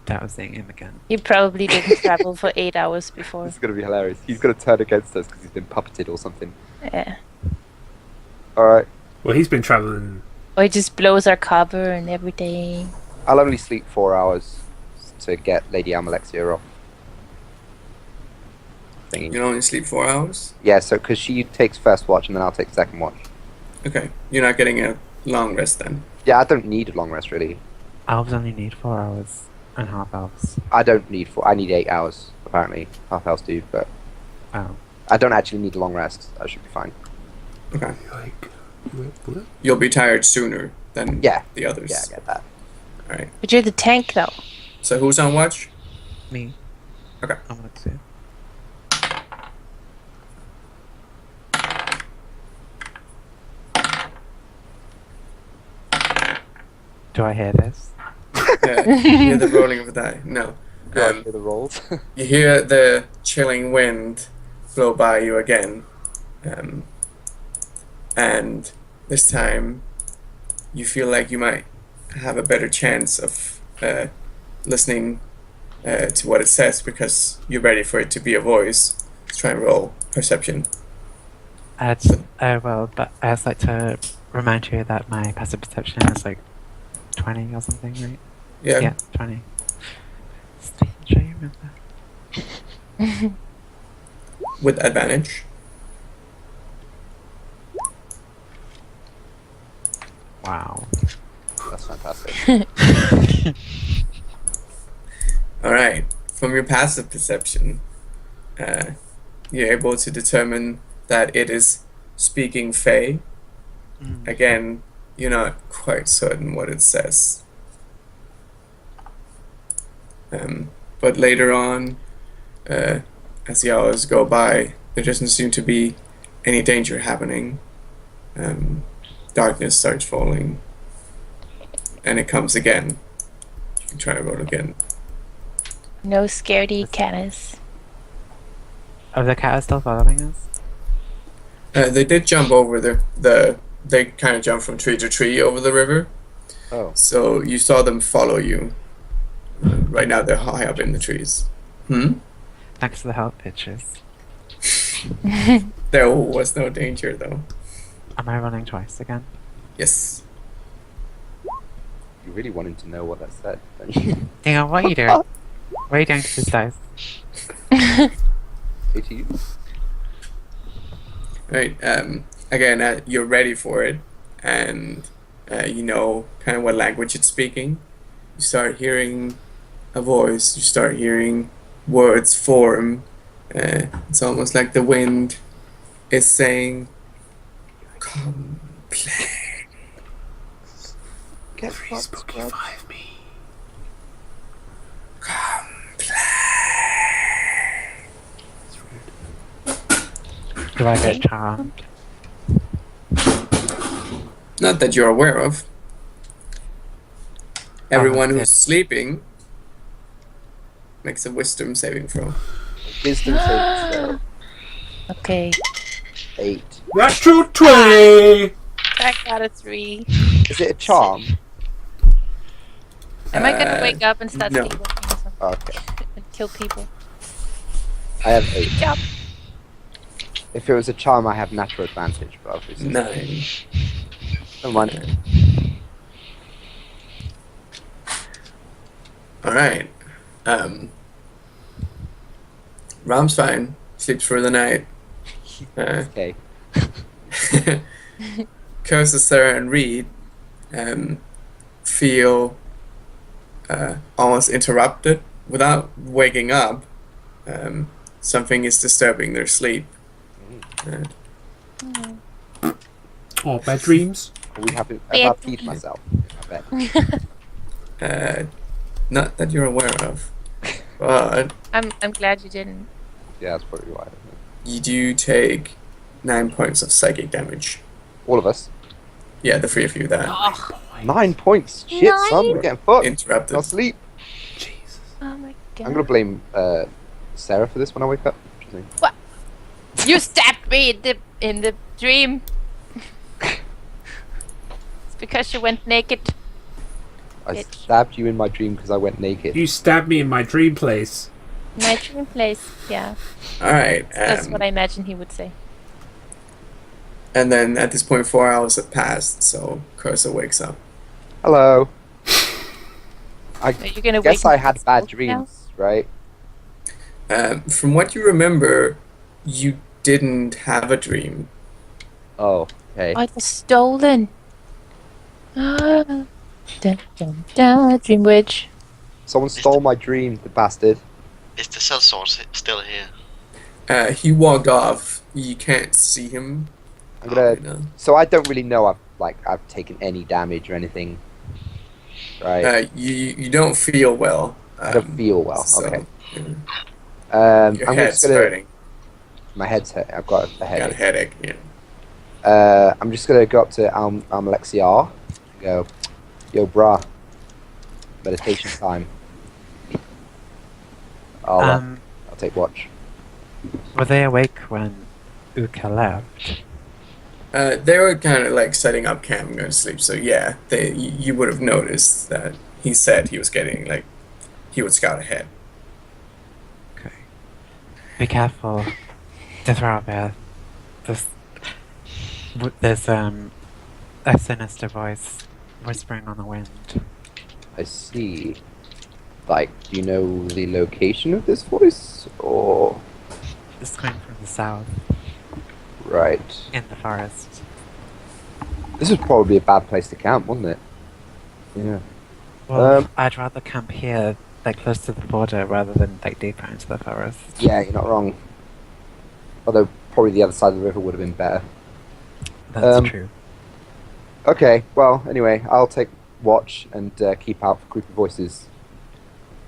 That was saying him again. He probably didn't travel for 8 hours before. This is gonna be hilarious. He's gonna turn against us because he's been puppeted or something. Yeah. Alright. Well, he's been traveling. Or he just blows our cover and everything. I'll only sleep 4 hours to get Lady Amalexia off. You can only sleep 4 hours? Yeah, so because she takes first watch and then I'll take second watch. Okay. You're not getting a long rest then? Yeah, I don't need a long rest really. Elves only need 4 hours, and half elves. I don't need 4. I need 8 hours apparently. Half elves do, but Oh. I don't actually need a long rest. I should be fine. Okay. Like, what? You'll be tired sooner than Yeah. the others. Yeah, I get that. Alright. But you're the tank though. So who's on watch? Me. Okay. I'm gonna see. Do I hear this? You hear the rolling of the die? No. Do I hear the rolls? You hear the chilling wind blow by you again. And this time you feel like you might have a better chance of listening to what it says because you're ready for it to be a voice. Let's try and roll perception. Well, but I'd like to remind you that my passive perception is like 20 or something, right? Yeah. 20. Strange, I remember. With advantage. Wow. That's fantastic. Alright. From your passive perception, you're able to determine that it is speaking Fey. Again, you're not quite certain what it says. But later on, as the hours go by, there doesn't seem to be any danger happening. Darkness starts falling, and it comes again. You can try to roll again. No scaredy canis. Are the cat still following us? They did jump over they kind of jumped from tree to tree over the river. Oh. So you saw them follow you. Right now they're high up in the trees. Thanks for the help, pictures. There was no danger though. Am I running twice again? Yes. You really wanted to know what that said, don't you? Hang on, what are you doing? What are you doing to this dice? Hey to you. Right. Again, you're ready for it, and you know kind of what language it's speaking. You start hearing a voice. You start hearing words form. It's almost like the wind is saying, "Come play." Get Free Spooky 5 me. Come play. Do I get charmed? Not that you're aware of. Everyone yeah. who's sleeping makes a wisdom saving throw. Wisdom saving throw. Okay. 8. That's 220! I got a 3. Is it a charm? Am I gonna wake up and start no. sleepwalking or something? Okay. And kill people? I have 8. Yep. If it was a charm, I have natural advantage, but obviously. 9. Never mind. Alright. Ram's fine. Sleeps for the night. Okay. Curses, Sarah, and Reed feel almost interrupted. Without waking up, something is disturbing their sleep. Oh, bad dreams? We have I peed myself. I bet. Not that you're aware of, but I'm glad you didn't. Yeah, that's probably why. you do take 9 points of psychic damage. All of us. Yeah, the 3 of you that 9 points. Shit, son, we're getting fucked. interrupted. I'll sleep. Jesus. Oh my god. I'm gonna blame Sarah for this when I wake up. What do you think? What? You stabbed me in the dream. because you went naked. I Bitch. stabbed you in my dream because I went naked. You stabbed me in my dream place. My dream place. Yeah, All right. that's what I imagine he would say. And then at this point, 4 hours have passed, so Cursor wakes up. Hello. I Are you gonna guess wake I up had with bad smoke dreams, right? From what you remember, you didn't have a dream. Oh, okay. now? Oh, it was stolen. Dun, dun, dun. Dream witch. Someone stole my dream, the bastard. Is the cell source still here? He walked off. You can't see him. I'm gonna. right now. So I don't really know. I've taken any damage or anything, right? You don't feel well. I don't feel well. so, Okay. yeah. Your I'm head's just gonna. hurting. My head's hurt. I've got a You got a headache. headache. Yeah. I'm just gonna go up to Alexia and go, yo, brah. Meditation time. I'll take watch. Were they awake when Uka left? They were kind of like setting up camp and going to sleep. So yeah, you would have noticed that he said he was getting like he would scout ahead. Okay. Be careful. Disrobert. There's a sinister voice whispering on the wind. I see. Like, do you know the location of this voice? Or. It's coming from the south, Right. in the forest. This would probably be a bad place to camp, wouldn't it? Yeah. Well, I'd rather camp here, like close to the border, rather than like deeper into the forest. Yeah, you're not wrong. Although, probably the other side of the river would have been better. That's true. Okay, well, anyway, I'll take watch and keep out for creepy voices.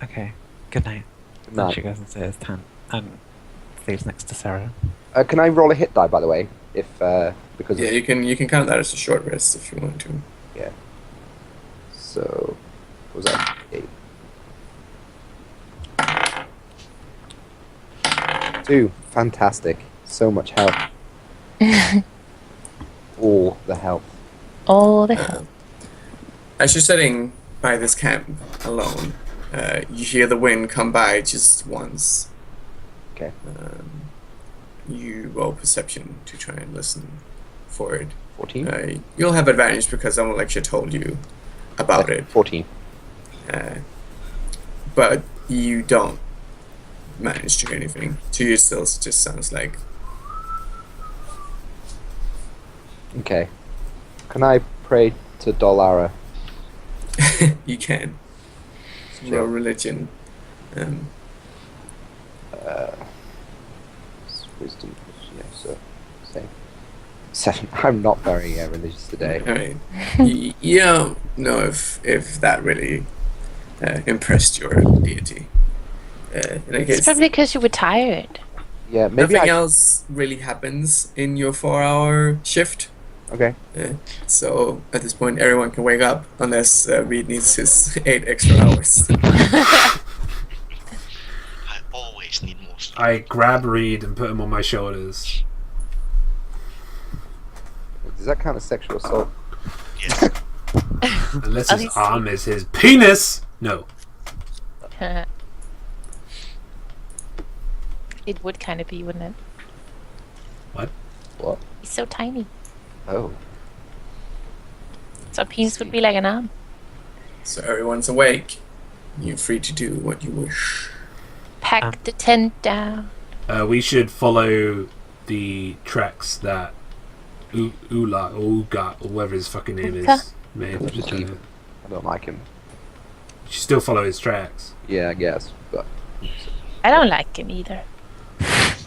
Okay. Good night. Good Then night. she goes into his tent and sleeps next to Sarah. Can I roll a hit die, by the way? If, because Yeah, of, you can count that as a short rest if you want to. yeah. So, what was that? 8. 2. Fantastic. So much health. All the health. All the hell. As you're sitting by this camp alone, you hear the wind come by just once. Okay. You roll perception to try and listen for it. 14? You'll have advantage because someone like you told you about it, 14. but you don't manage to hear anything. To you, still just sounds like Okay. Can I pray to Dollara? you can. Sure. Roll religion. Wisdom. Yeah, so. Same. 7. I'm not very religious today. I mean, you don't know if that really impressed your deity. In any It's case, probably because you were tired. Yeah, maybe nothing I. else really happens in your 4-hour shift. Okay. So at this point, everyone can wake up unless Reed needs his 8 extra hours. I always need more sleep. I grab Reed and put him on my shoulders. Does that count as sexual assault? Yes. Unless At his least- arm is his penis! No. It would kind of be, wouldn't it? What? He's so tiny. Oh. So a penis would be like an arm. So everyone's awake. You're free to do what you wish. Pack the tent down. We should follow the tracks that Uga, or whatever his fucking name Uka? is, made. Just leave him. I don't like him. You should still follow his tracks. Yeah, I guess. But I don't like him either.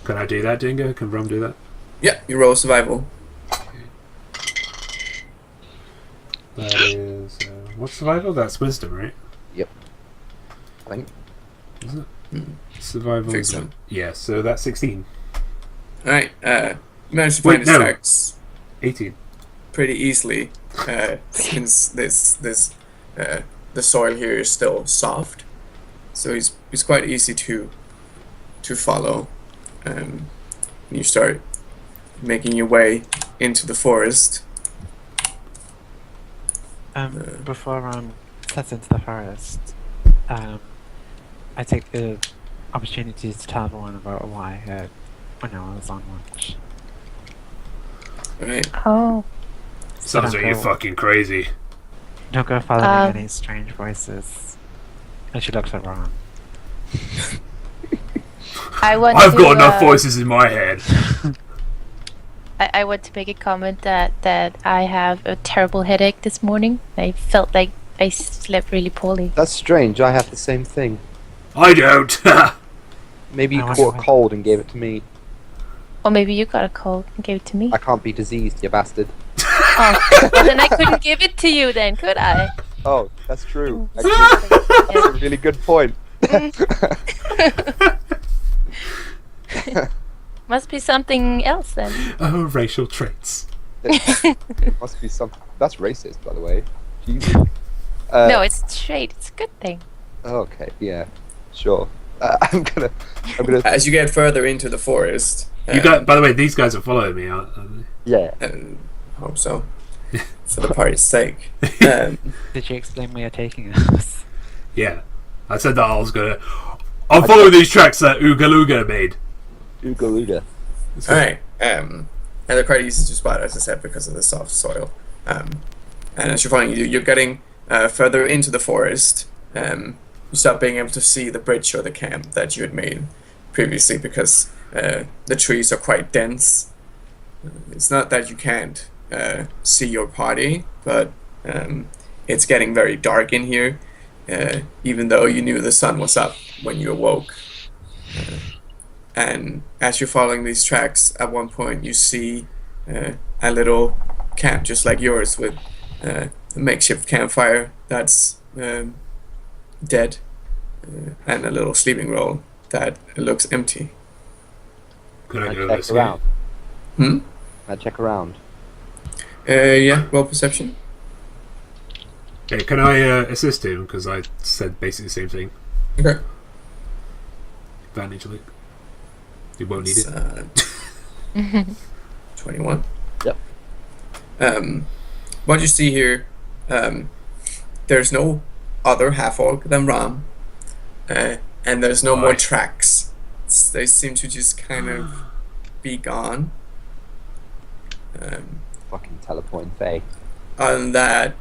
Can I do that, Dingo? Can Rum do that? Yeah, you roll survival. That is... what's survival? That's wisdom, right? I think Is it? Survival Think is... so. Yeah, so that's 16. Alright, you managed to Wait, find his no. tracks 18. pretty easily. Since the soil here is still soft. So he's quite easy to follow. You start making your way into the forest. Before sets into the forest, I take the opportunity to tell everyone about what I heard when I was on watch. Right. Oh. Sounds like you're fucking crazy. Don't go following any strange voices. And she looks at Ron. I've got enough voices in my head. I want to make a comment that I have a terrible headache this morning. I felt like I slept really poorly. That's strange. I have the same thing. I don't. Maybe you I caught wonder a cold and gave it to me. Or maybe you got a cold and gave it to me. I can't be diseased, you bastard. Oh, well, then I couldn't give it to you then, could I? Oh, that's true. Actually, that's a really good point. Must be something else then. Oh, racial traits. Must be something. That's racist, by the way. Jesus. No, it's straight. It's a good thing. Okay, yeah, sure. I'm gonna. As you get further into the forest, You got. By the way, these guys are following me, aren't they? Yeah. hope so, for the party's sake. Did you explain where you're taking us? Yeah, I said that I was gonna. I'll follow these tracks that Ooga Looga made. Ooga Looga. Alright, and they're quite easy to spot, as I said, because of the soft soil. And as you're following, you're getting further into the forest. You start being able to see the bridge or the camp that you had made previously, because the trees are quite dense. It's not that you can't see your party, but it's getting very dark in here, even though you knew the sun was up when you awoke. And as you're following these tracks, at one point you see a little camp just like yours, with a makeshift campfire that's dead, and a little sleeping roll that looks empty. Could I I go check this around. way? I check around. Yeah, roll perception. Hey, can I assist him? Because I said basically the same thing. Okay. Advantage, like. You won't need It's, it. 21. Yep. What you see here, there's no other half-orc than Ram, and there's no more tracks. They seem to just kind of be gone. Fucking teleporting Faye. Other than that,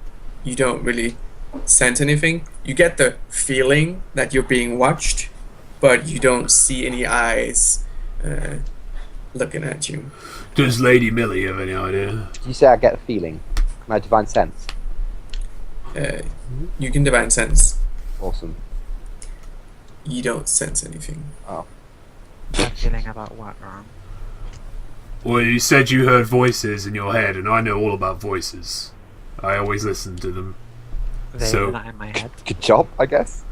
you don't really sense anything. You get the feeling that you're being watched, but you don't see any eyes looking at you. Does Lady Millie have any idea? You say I get a feeling. Can I divine sense? You can divine sense. Awesome. You don't sense anything. Oh. A feeling about what, Ron? Well, you said you heard voices in your head, and I know all about voices. I always listen to them. They're not in my head. Good job, I guess.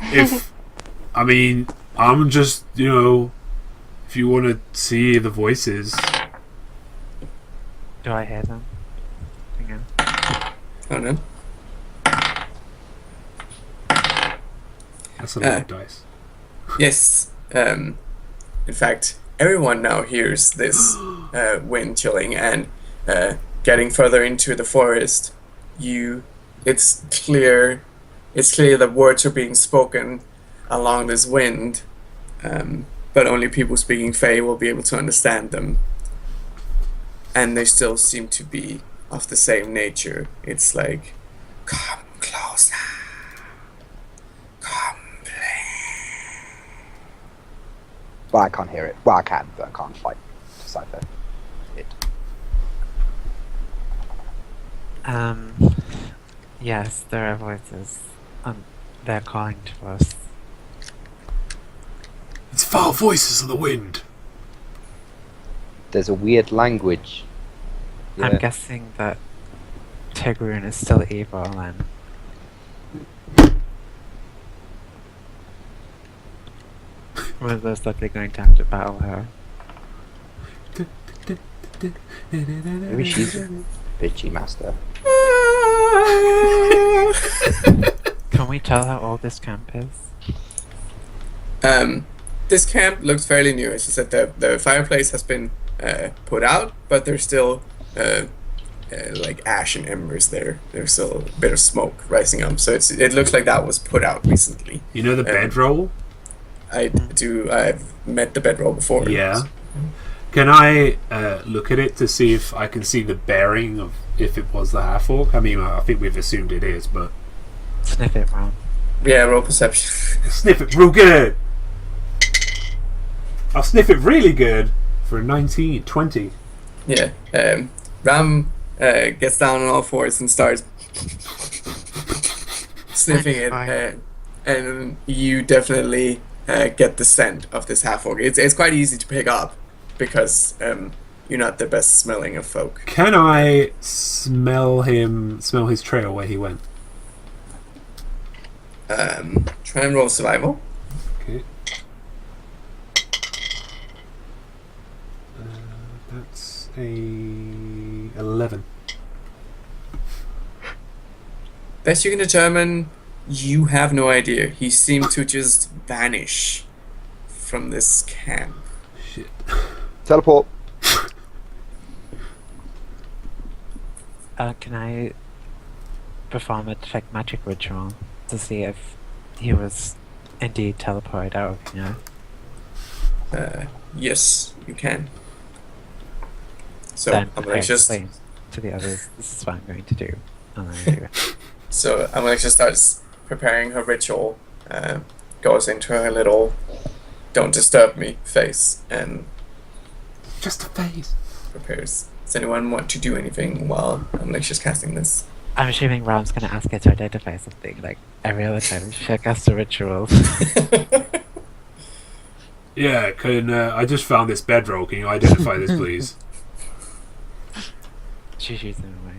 If, I mean, I'm just, you know, if you want to see the voices. Do I hear them? Again. I don't know. That's a lot of dice. Yes. In fact, everyone now hears this wind chilling, and getting further into the forest, it's clear that words are being spoken along this wind, but only people speaking Fae will be able to understand them. And they still seem to be of the same nature. It's like, come closer. Come play. Well, I can't hear it. Well, I can, but I can't, like, decipher it. Yes, there are voices. They're calling to us. It's foul voices of the wind. There's a weird language. I'm guessing that Taegrun is still evil and with us that they're going to have to battle her. Maybe she's a bitchy master. Can we tell how old this camp is? This camp looks fairly new. As I said, the fireplace has been put out, but there's still like ash and embers there. There's still a bit of smoke rising up, so it looks like that was put out recently. You know the bedroll? I do. I've met the bedroll before. Yeah. Can I look at it to see if I can see the bearing of if it was the half orc? I mean, I think we've assumed it is, but Sniff it round. Yeah, roll perception. sniff it real good. I'll sniff it really good for a 19, 20. Yeah. Ram gets down on all fours and starts sniffing it, and you definitely get the scent of this half orc. It's quite easy to pick up because you're not the best smelling of folk. Can I smell his trail where he went? Try and roll survival. Okay. That's a 11. Best you can determine, you have no idea. He seemed to just vanish from this camp. Shit. Teleport. Can I perform a detect magic ritual to see if he was indeed teleported out of here? Yes, you can. So Then I'm I gonna just explain to the others, this is what I'm going to do. And then I do it. start preparing her ritual. Goes into her little "Don't disturb me" face and Just a face. prepares. Does anyone want to do anything while Alicia's casting this? I'm assuming Ram's going to ask her to identify something, like every other time she casts a ritual. Yeah, I just found this bedroll. Can you identify this, please? She shoots him away.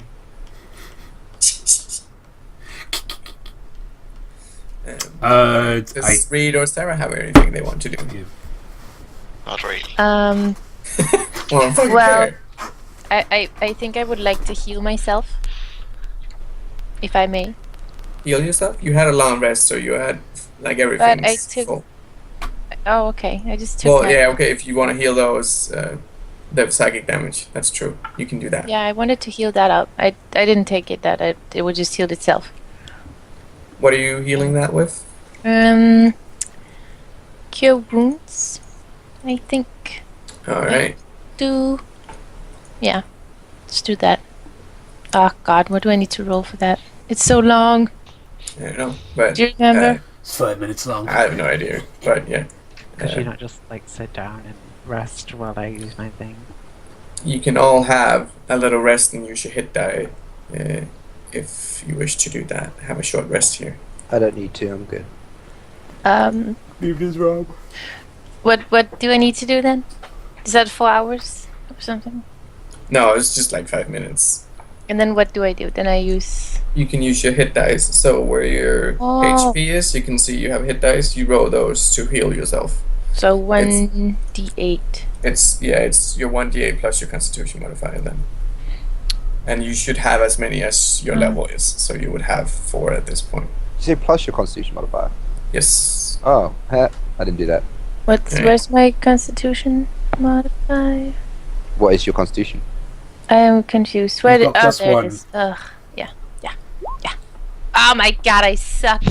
Does Reed or Sarah have anything they want to do? Yeah. Not really. Well, I'm fucking Well- care. I think I would like to heal myself, if I may. Heal yourself? You had a long rest, so you had like everything. But I took- full. Oh, okay. I just took. Well, my- yeah, okay. If you want to heal those, the psychic damage, that's true. You can do that. Yeah, I wanted to heal that up. I didn't take it that it would just heal itself. What are you healing that with? Cure wounds. I think All right. yeah, let's do that. Oh God, what do I need to roll for that? It's so long. I don't know, but Do you remember? It's 5 minutes long. I have no idea. But yeah, Could you not just like sit down and rest while I use my thing? you can all have a little rest and use your hit die if you wish to do that. Have a short rest here. I don't need to. I'm good. Leave this Rob. What do I need to do then? Is that 4 hours or something? No, it's just like 5 minutes. And then what do I do? Then I use. You can use your hit dice. So where your Oh. HP is, you can see you have hit dice. You roll those to heal yourself. So 1d8. It's your 1d8 plus your Constitution modifier then. And you should have as many as your level is. So you would have 4 at this point. Did you say plus your Constitution modifier? Yes. Oh, I didn't do that. Okay. Where's my Constitution modifier? What is your Constitution? I am confused. Where You've did? got Oh, +1. there it is. Ugh. Yeah. Oh my God, I suck.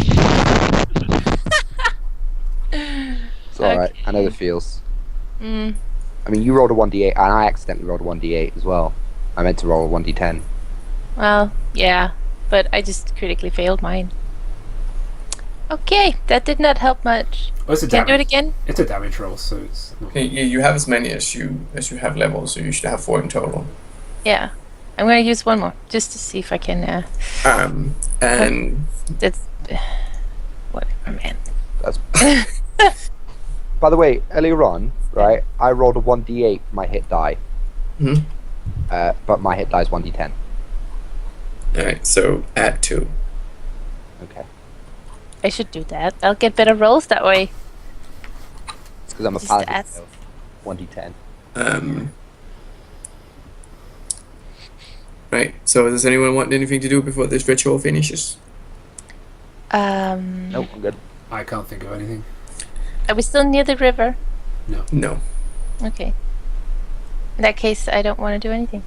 It's alright. I know the feels. Mm. I mean, you rolled a 1d8, and I accidentally rolled a 1d8 as well. I meant to roll a 1d10. Well, yeah, but I just critically failed mine. Okay, that did not help much. Oh, it's a Can I do it damage. again? It's a damage roll, so it's not. Okay, you have as many as you have levels, so you should have 4 in total. Yeah. I'm gonna use one more just to see if I can. And That's whatever, man. That's. By the way, earlier on, right, I rolled a 1d8 for my hit die. Mhm. But my hit die is 1d10. all right, so add 2. Okay. I should do that. I'll get better rolls that way. It's because I'm a Just paladin. add- So 1d10. Right. So does anyone want anything to do before this ritual finishes? Nope, I'm good. I can't think of anything. Are we still near the river? No. Okay. In that case, I don't want to do anything.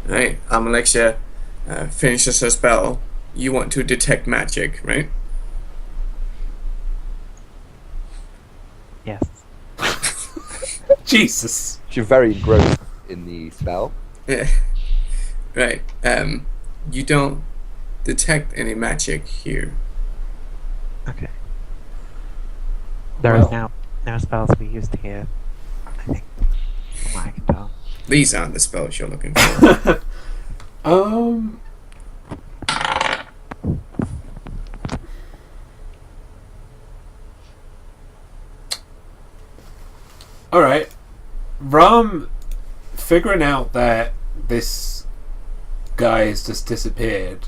Right, Alexia finishes her spell. You want to detect magic, right? Yes. Jesus. She's very engrossed in the spell. Yeah. Right. You don't detect any magic here. Okay. There is no spells we used here. I think, from what I can tell. These aren't the spells you're looking for. Alright. Ram, figuring out that this guy has just disappeared,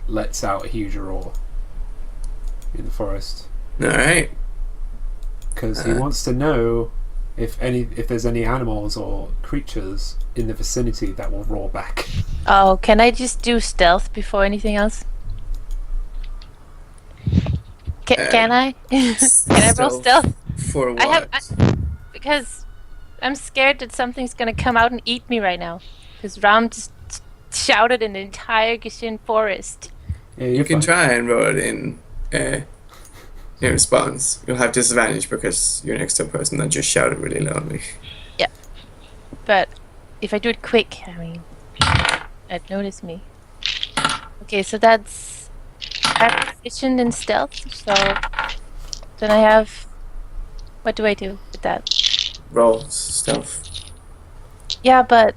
lets out a huge roar in the forest. Alright. Because he wants to know if there's any animals or creatures in the vicinity that will roar back. Oh, can I just do stealth before anything else? Can I? Can I roll stealth? For what? Because I'm scared that something's gonna come out and eat me right now. Because Ram just shouted in the entire Gashin Forest. Yeah, You you're can fine. try and roll it in response. You'll have disadvantage because you're next to a person that just shouted really loudly. But if I do it quick, I mean, I'd notice me. Okay, so that's... I have proficient in stealth, so... Then I have... What do I do with that? Roll stealth. Yeah, but...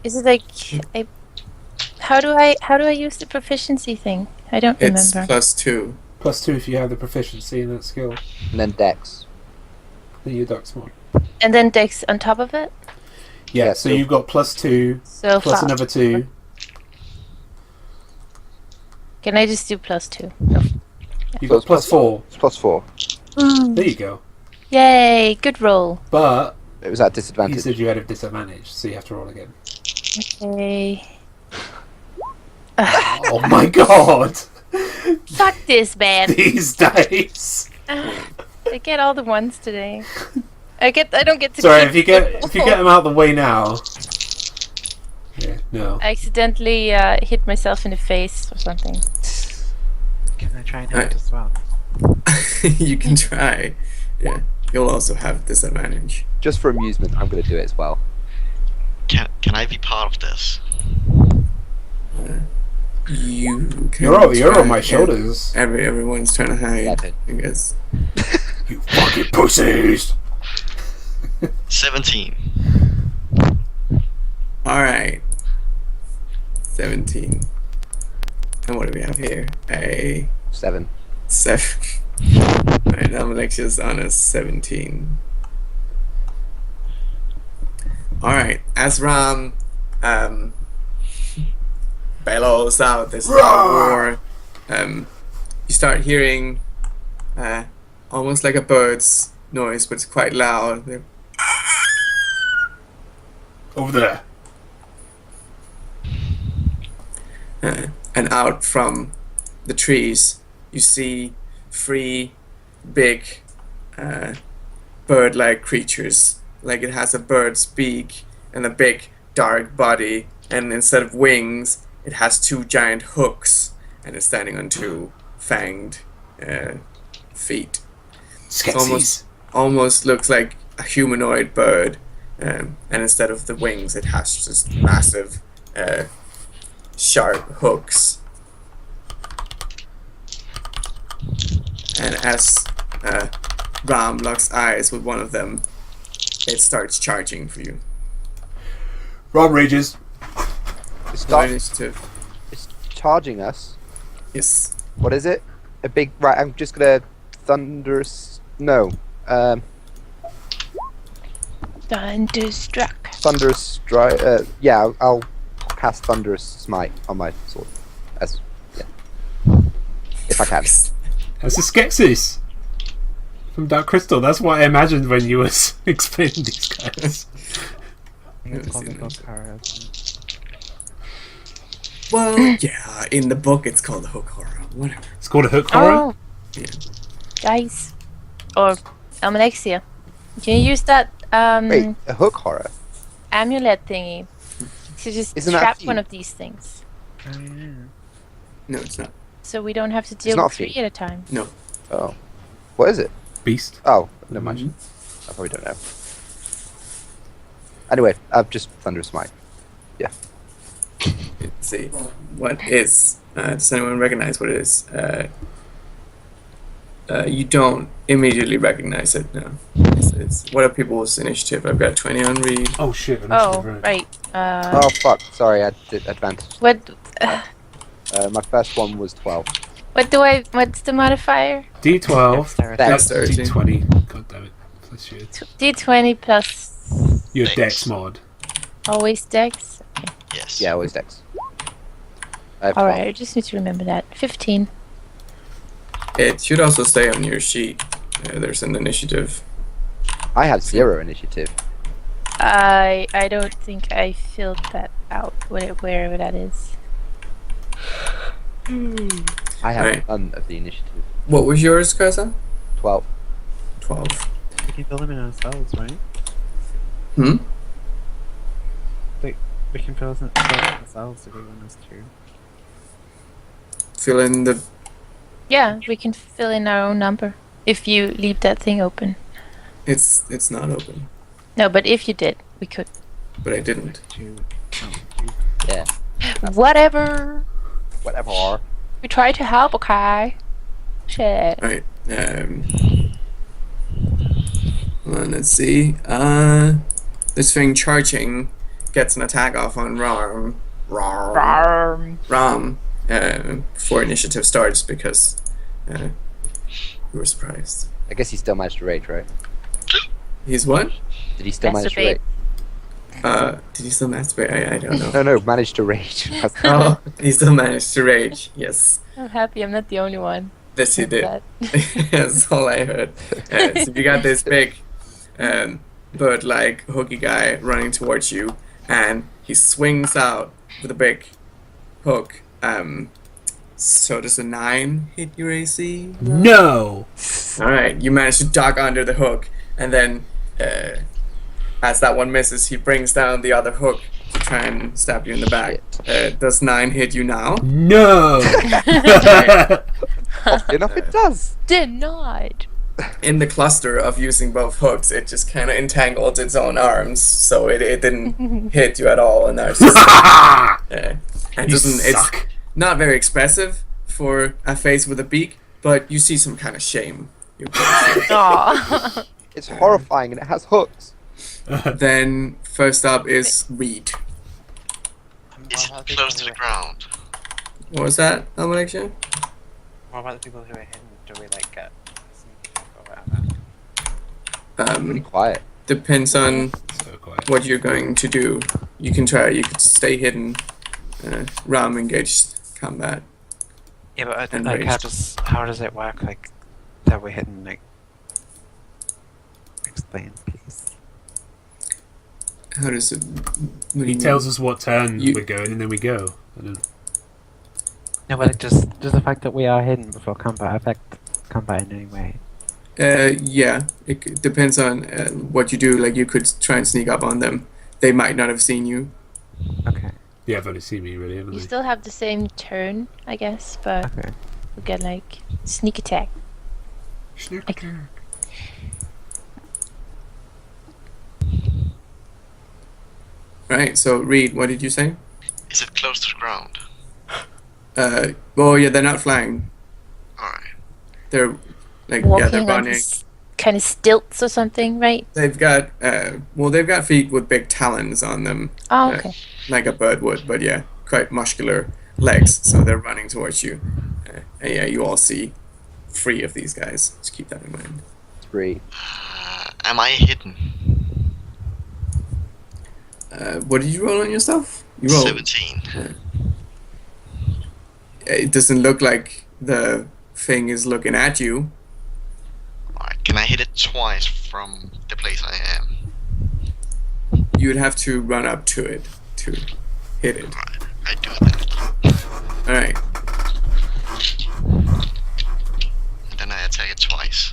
Is it like... How do I use the proficiency thing? I don't It's remember. +2. +2 if you have the proficiency in that skill. And then Dex. Then you duck smart. And then Dex on top of it? Yeah, Yeah, so so- you've got +2, So plus far. another 2. Can I just do +2? No. You've got +4. It's +4. There you go. Yay, good roll. But It was at you disadvantage. said you had a disadvantage, so you have to roll again. Okay. Oh my god! Fuck this, man. These dice! I get all the ones today. I don't get to. Sorry, keep if you get them out of the way now. Yeah, no. I accidentally hit myself in the face or something. Can I try and Alright. hit as well? You can try. Yeah. You'll also have disadvantage. Just for amusement, I'm going to do it as well. Can I be part of this? You can You're try on my and- shoulders. Everyone's trying to hide, 11. I guess. You fucking pussies! 17. Alright. 17. And what do we have here? A 7. 7. Alright, Alexia's on a 17. Alright, as Ram bellows out this roar, you start hearing almost like a bird's noise, but it's quite loud. Over there. And out from the trees, you see 3 big bird-like creatures. Like it has a bird's beak and a big dark body, and instead of wings, it has 2 giant hooks, and it's standing on 2 fanged feet. Skeksis. Almost looks like a humanoid bird, and instead of the wings, it has just massive, sharp hooks. And as Ram locks eyes with one of them, it starts charging for you. Rob rages. It's, Roll not, initiative. it's charging us. Yes. What is it? A big... Right, I'm just going to... Thunderous... No. Thunderstruck. Thunderous strike... yeah, I'll cast Thunderous Smite on my sword. Yeah. If I can. That's the Skeksis from Dark Crystal. That's what I imagined when you was explaining these guys. I think it's called the Never seen Hook Horror. Well, yeah, in the book it's called the Hook Horror. Whatever. It's called a hook horror. Oh, Yeah. guys. Or Alexia. Can you use that Wait, a hook horror? amulet thingy So just Isn't that trap feet? one of these things. Oh, yeah. No, it's not. So we don't have to deal not with 3 feet. at a time. No. Oh. What is it? Beast. Oh, never mind. I probably don't know. Anyway, I've just Thunder Smite. Let's see. What is? Does anyone recognize what it is? You don't immediately recognize it. No. What are people's initiative? I've got 20 on Reed. Oh shit. Oh, right. Oh fuck! Sorry, I did advantage. What? My first one was 12. What's the modifier? D12. Dex. That's 13. D20. God damn it. That's you. D20 plus Your Dex. Dex mod. always Dex. Yes. Yeah, always Dex. I have All 12. right, I just need to remember that. 15. It should also stay on your sheet. There's an initiative. I have 0 initiative. I don't think I filled that out. Wherever that is. I have Right. none of the initiative. What was yours, Kaza? 12. 12. We can fill them in ourselves, right? Hmm? We can fill them ourselves if we want us to. Fill in the. Yeah, we can fill in our own number if you leave that thing open. It's not open, No, but if you did, we could. but I didn't. Yeah. Whatever. Whatever. We try to help, okay? Shit. All right. Hold on, let's see. This thing charging gets an attack off on Ram. Before initiative starts because you were surprised. I guess he still managed to rage, right? He's what? Did he still manage to Masturbate. rage? Did he still masturbate? I don't know. No, managed to rage. Oh, he still managed to rage. Yes. I'm happy I'm not the only one. This he did. That. That's all I heard. So you got this big bird-like hooky guy running towards you, and he swings out with a big hook. So does a 9 hit your AC? No! Alright, you manage to duck under the hook, and then as that one misses, he brings down the other hook to try and stab you in the back. Does 9 hit you now? No! Often enough, it does. Denied. In the cluster of using both hooks, it just kind of entangled its own arms, so it didn't hit you at all, and now it's just and You it's suck. not very expressive for a face with a beak, but you see some kind of shame. Aw. It's horrifying and it has hooks. Then first up is Reed. Is it close to the ground? What was that, Almanac? What about the people who are hidden? Do we like get sneak attack or whatever? Pretty quiet. Depends on So quiet. what you're going to do. You can try. You could stay hidden. Ram engaged combat. Yeah, but And like, ranged. how does it work? Like that we're hidden. Like, explain, please. How does it? He tells us what turn You- we're going and then we go. I don't. No, but does the fact that we are hidden before combat affect combat in any way? Yeah, it depends on what you do. Like you could try and sneak up on them. They might not have seen you. Okay. Yeah, I've only seen me really, haven't You they? still have the same turn, I guess, but Okay. you get like sneak attack. Sneak Okay. attack. Right. So Reed, what did you say? Is it close to the ground? Well, yeah, they're not flying. Alright. They're like Walking they're on running. these kind of stilts or something, right? They've got they've got feet with big talons on them, Oh, okay. like a bird would, but yeah, quite muscular legs. So they're running towards you. And yeah, you all see 3 of these guys. Just keep that in mind. 3. Am I hidden? What did you roll on yourself? You rolled. 17. It doesn't look like the thing is looking at you. Alright, can I hit it twice from the place I am? You would have to run up to it to hit it. Alright, I do that. All right. And then I attack it twice.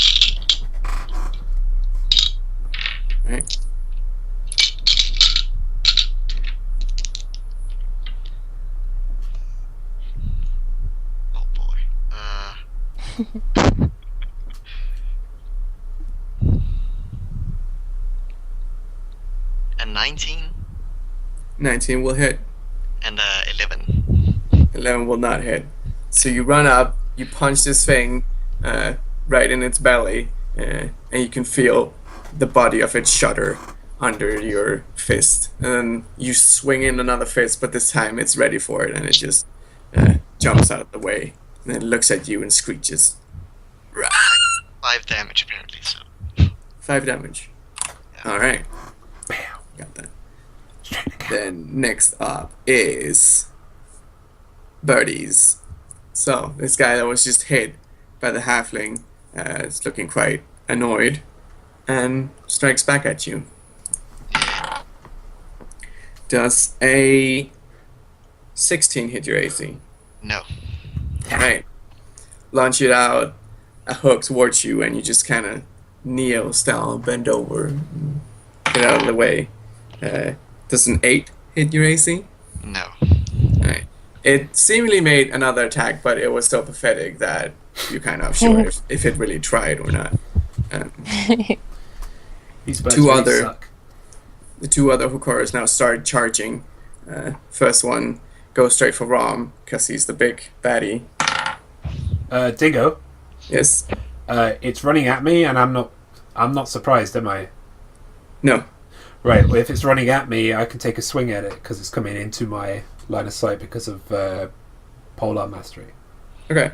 All right. And 19 19 will hit. and 11. 11 will not hit. So you run up, you punch this thing right in its belly, and you can feel the body of it shudder under your fist. And then you swing in another fist, but this time it's ready for it, and it just jumps out of the way. And it looks at you and screeches. 5 damage apparently, so 5 damage. Alright. Got that. Then next up is Birdies. So this guy that was just hit by the halfling is looking quite annoyed and strikes back at you. Does a 16 hit your AC? no. Alright. Launch it out, a hook towards you, and you just kind of Neo style bend over, get out of the way. Does an 8 hit your AC? No. Alright. It seemingly made another attack, but it was so pathetic that you're kind of sure if it really tried or not. These birds Two really other- suck. The two other Hukoras now start charging. First one goes straight for Rom, because he's the big baddie. Dingo. Yes? It's running at me, and I'm not surprised, am I? No. Right. Well, if it's running at me, I can take a swing at it because it's coming into my line of sight because of Polar Mastery. Okay.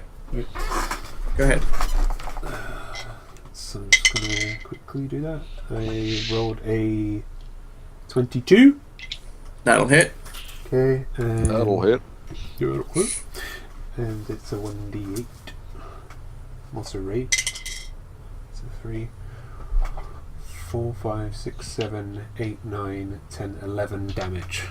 Go ahead. So I'm just gonna quickly do that. I rolled a 22. That'll hit. Okay. And That'll hit. That'll hit. And it's a 1d8. Monster rate. So 3, 4, 5, 6, 7, 8, 9, 10, 11 damage.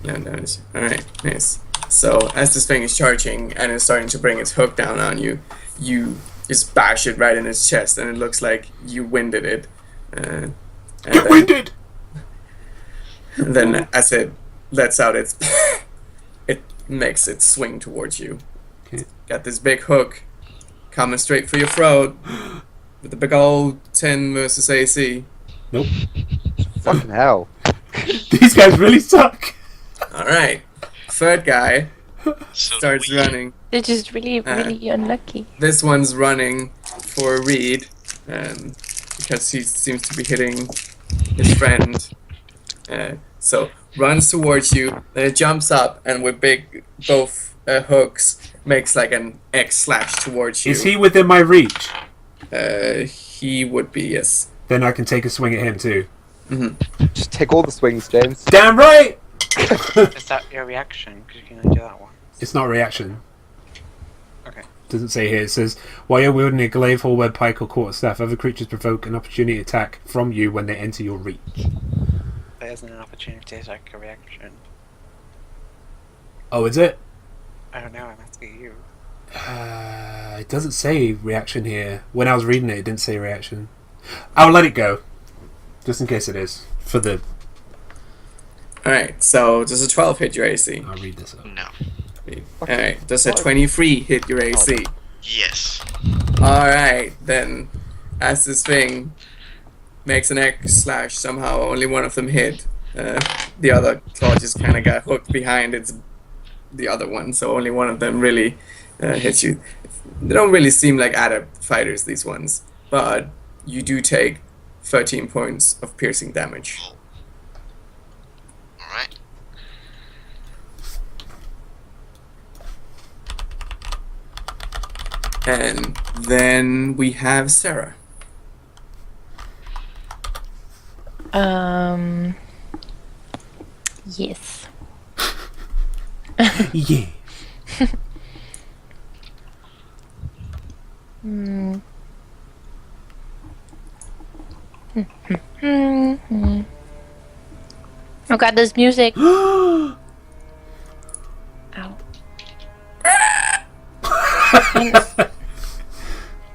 Yeah, nice. Alright, nice. So, as this thing is charging and is starting to bring its hook down on you, you just bash it right in its chest, and it looks like you winded it. Get winded! And then, as it lets out its... it makes it swing towards you. Okay. Got this big hook coming straight for your throat with the big old 10 versus AC. Nope. Fucking hell. These guys really suck. Alright. Third guy So starts we- running. They're just really unlucky. This one's running for Reed, because he seems to be hitting his friend. So runs towards you, then it jumps up, and with both hooks makes like an X slash towards you. Is he within my reach? He would be, yes. Then I can take a swing at him too. Just take all the swings, James. Damn right! Is that your reaction? Because you can only do that one. It's not reaction. Okay. Doesn't say here. It says, while you're wielding a glaive, halberd, pike, or quarterstaff, other creatures provoke an opportunity attack from you when they enter your reach. There isn't an opportunity to take a reaction. Oh, is it? I don't know, I'm asking you. It doesn't say reaction here. When I was reading it, it didn't say reaction. I'll let it go. Just in case it is. For the... Alright, so does a 12 hit your AC? I'll read this up. No. Alright, does a 23 hit your AC? Yes. Alright, then as this thing makes an X slash, somehow only one of them hit. The other claw just kind of got hooked behind the other one, so only one of them really hits you. They don't really seem like adept fighters, these ones, but you do take 13 points of piercing damage. Alright. And then we have Sarah. Yes. Yeah. Oh god, there's music. Ow.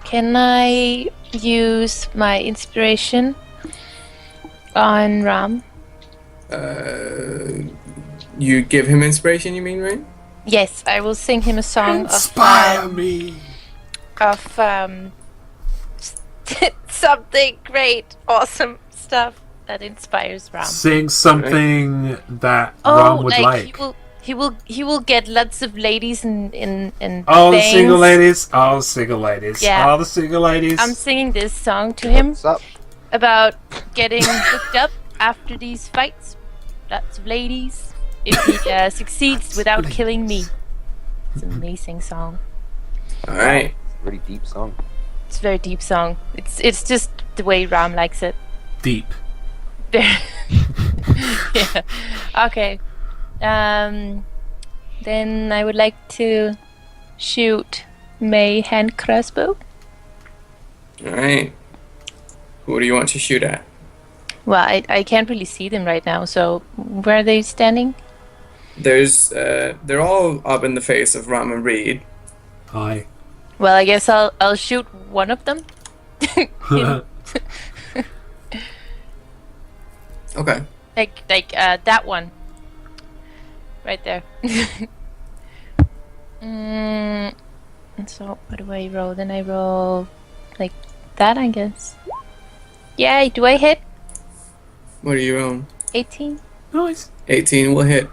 Can I use my inspiration on Ram? You give him inspiration, you mean, right? Yes, I will sing him a song Inspire of me! of something great, awesome stuff that inspires Ram. Sing something that Ram would like. He will get lots of ladies in All the bangs. single ladies. All the single ladies. Yeah. All the single ladies. I'm singing this song to him What's up? about getting hooked up after these fights. Lots of ladies. If he succeeds without killing me. It's an amazing song. All right. Really deep song. It's a very deep song. It's just the way Ram likes it. Deep. Yeah. Okay. Then I would like to shoot my hand crossbow. All right. Who do you want to shoot at? Well, I can't really see them right now, so where are they standing? They're all up in the face of Ram and Reed. Hi. Well, I guess I'll shoot one of them. Okay. Like that one. Right there. So what do I roll? Then I roll like that, I guess. Yeah, do I hit? What are you on? 18? Nice. 18 will hit.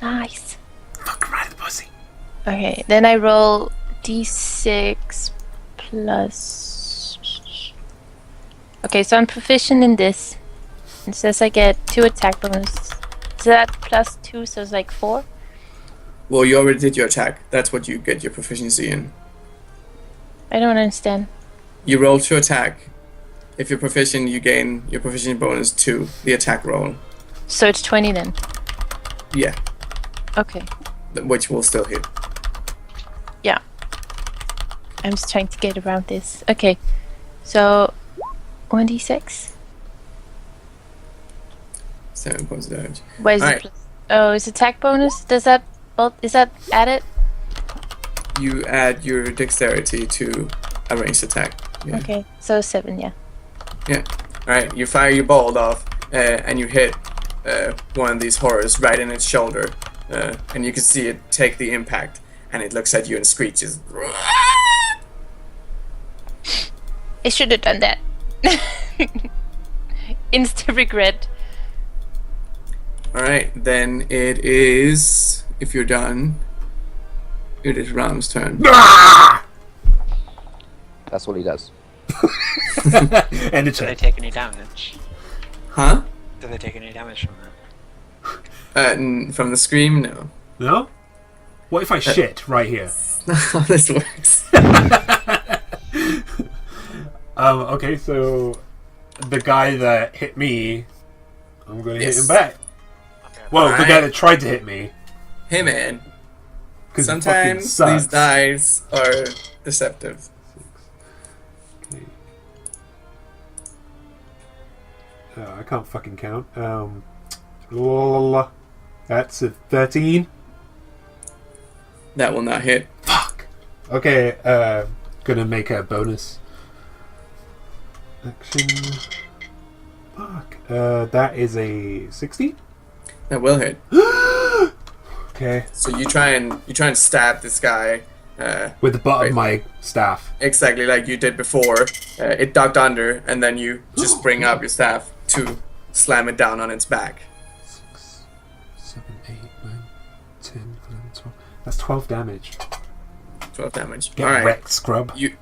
Nice. Fuck right in the pussy. Okay, then I roll d6 plus... Okay, so I'm proficient in this. It says I get 2 attack bonus. Is that plus 2, so it's like 4? Well, you already did your attack. That's what you get your proficiency in. I don't understand. You roll to attack. If you're proficient, you gain your proficiency bonus to the attack roll. So it's 20 then? Yeah, Okay. which will still hit. Yeah. I'm just trying to get around this. Okay. So 1d6. 7 points of damage. Why is Alright. it plus? Oh, is attack bonus? Is that added? You add your dexterity to a ranged attack. Yeah. Okay. So 7, yeah. Yeah. Alright, you fire your bolt off, and you hit one of these horrors right in its shoulder. And you can see it take the impact, and it looks at you and screeches. I should have done that. Instant regret. Alright, then it is, if you're done, it is Ram's turn. That's what he does. And it's Do they take any damage? Huh? Do they take any damage from that? From the scream? No. no. What if I shit right here? That's not how this works. Okay, so the guy that hit me, I'm going to hit Yes. him back. Okay. Well, the guy Alright. that tried to hit me. Hey man, 'Cause it fucking sometimes these sucks. dice are deceptive. Okay. I can't fucking count. That's a 13. That will not hit. Fuck. Okay, gonna make a bonus action. Fuck. That is a 16. That will hit. Okay. So you try and stab this guy. With the butt Right. of my staff. Exactly like you did before. It ducked under, and then you just bring up your staff to slam it down on its back. 6, 7, 8, 9, 10, 11, 12. That's 12 damage. 12 damage. Get Alright. wrecked, scrub. You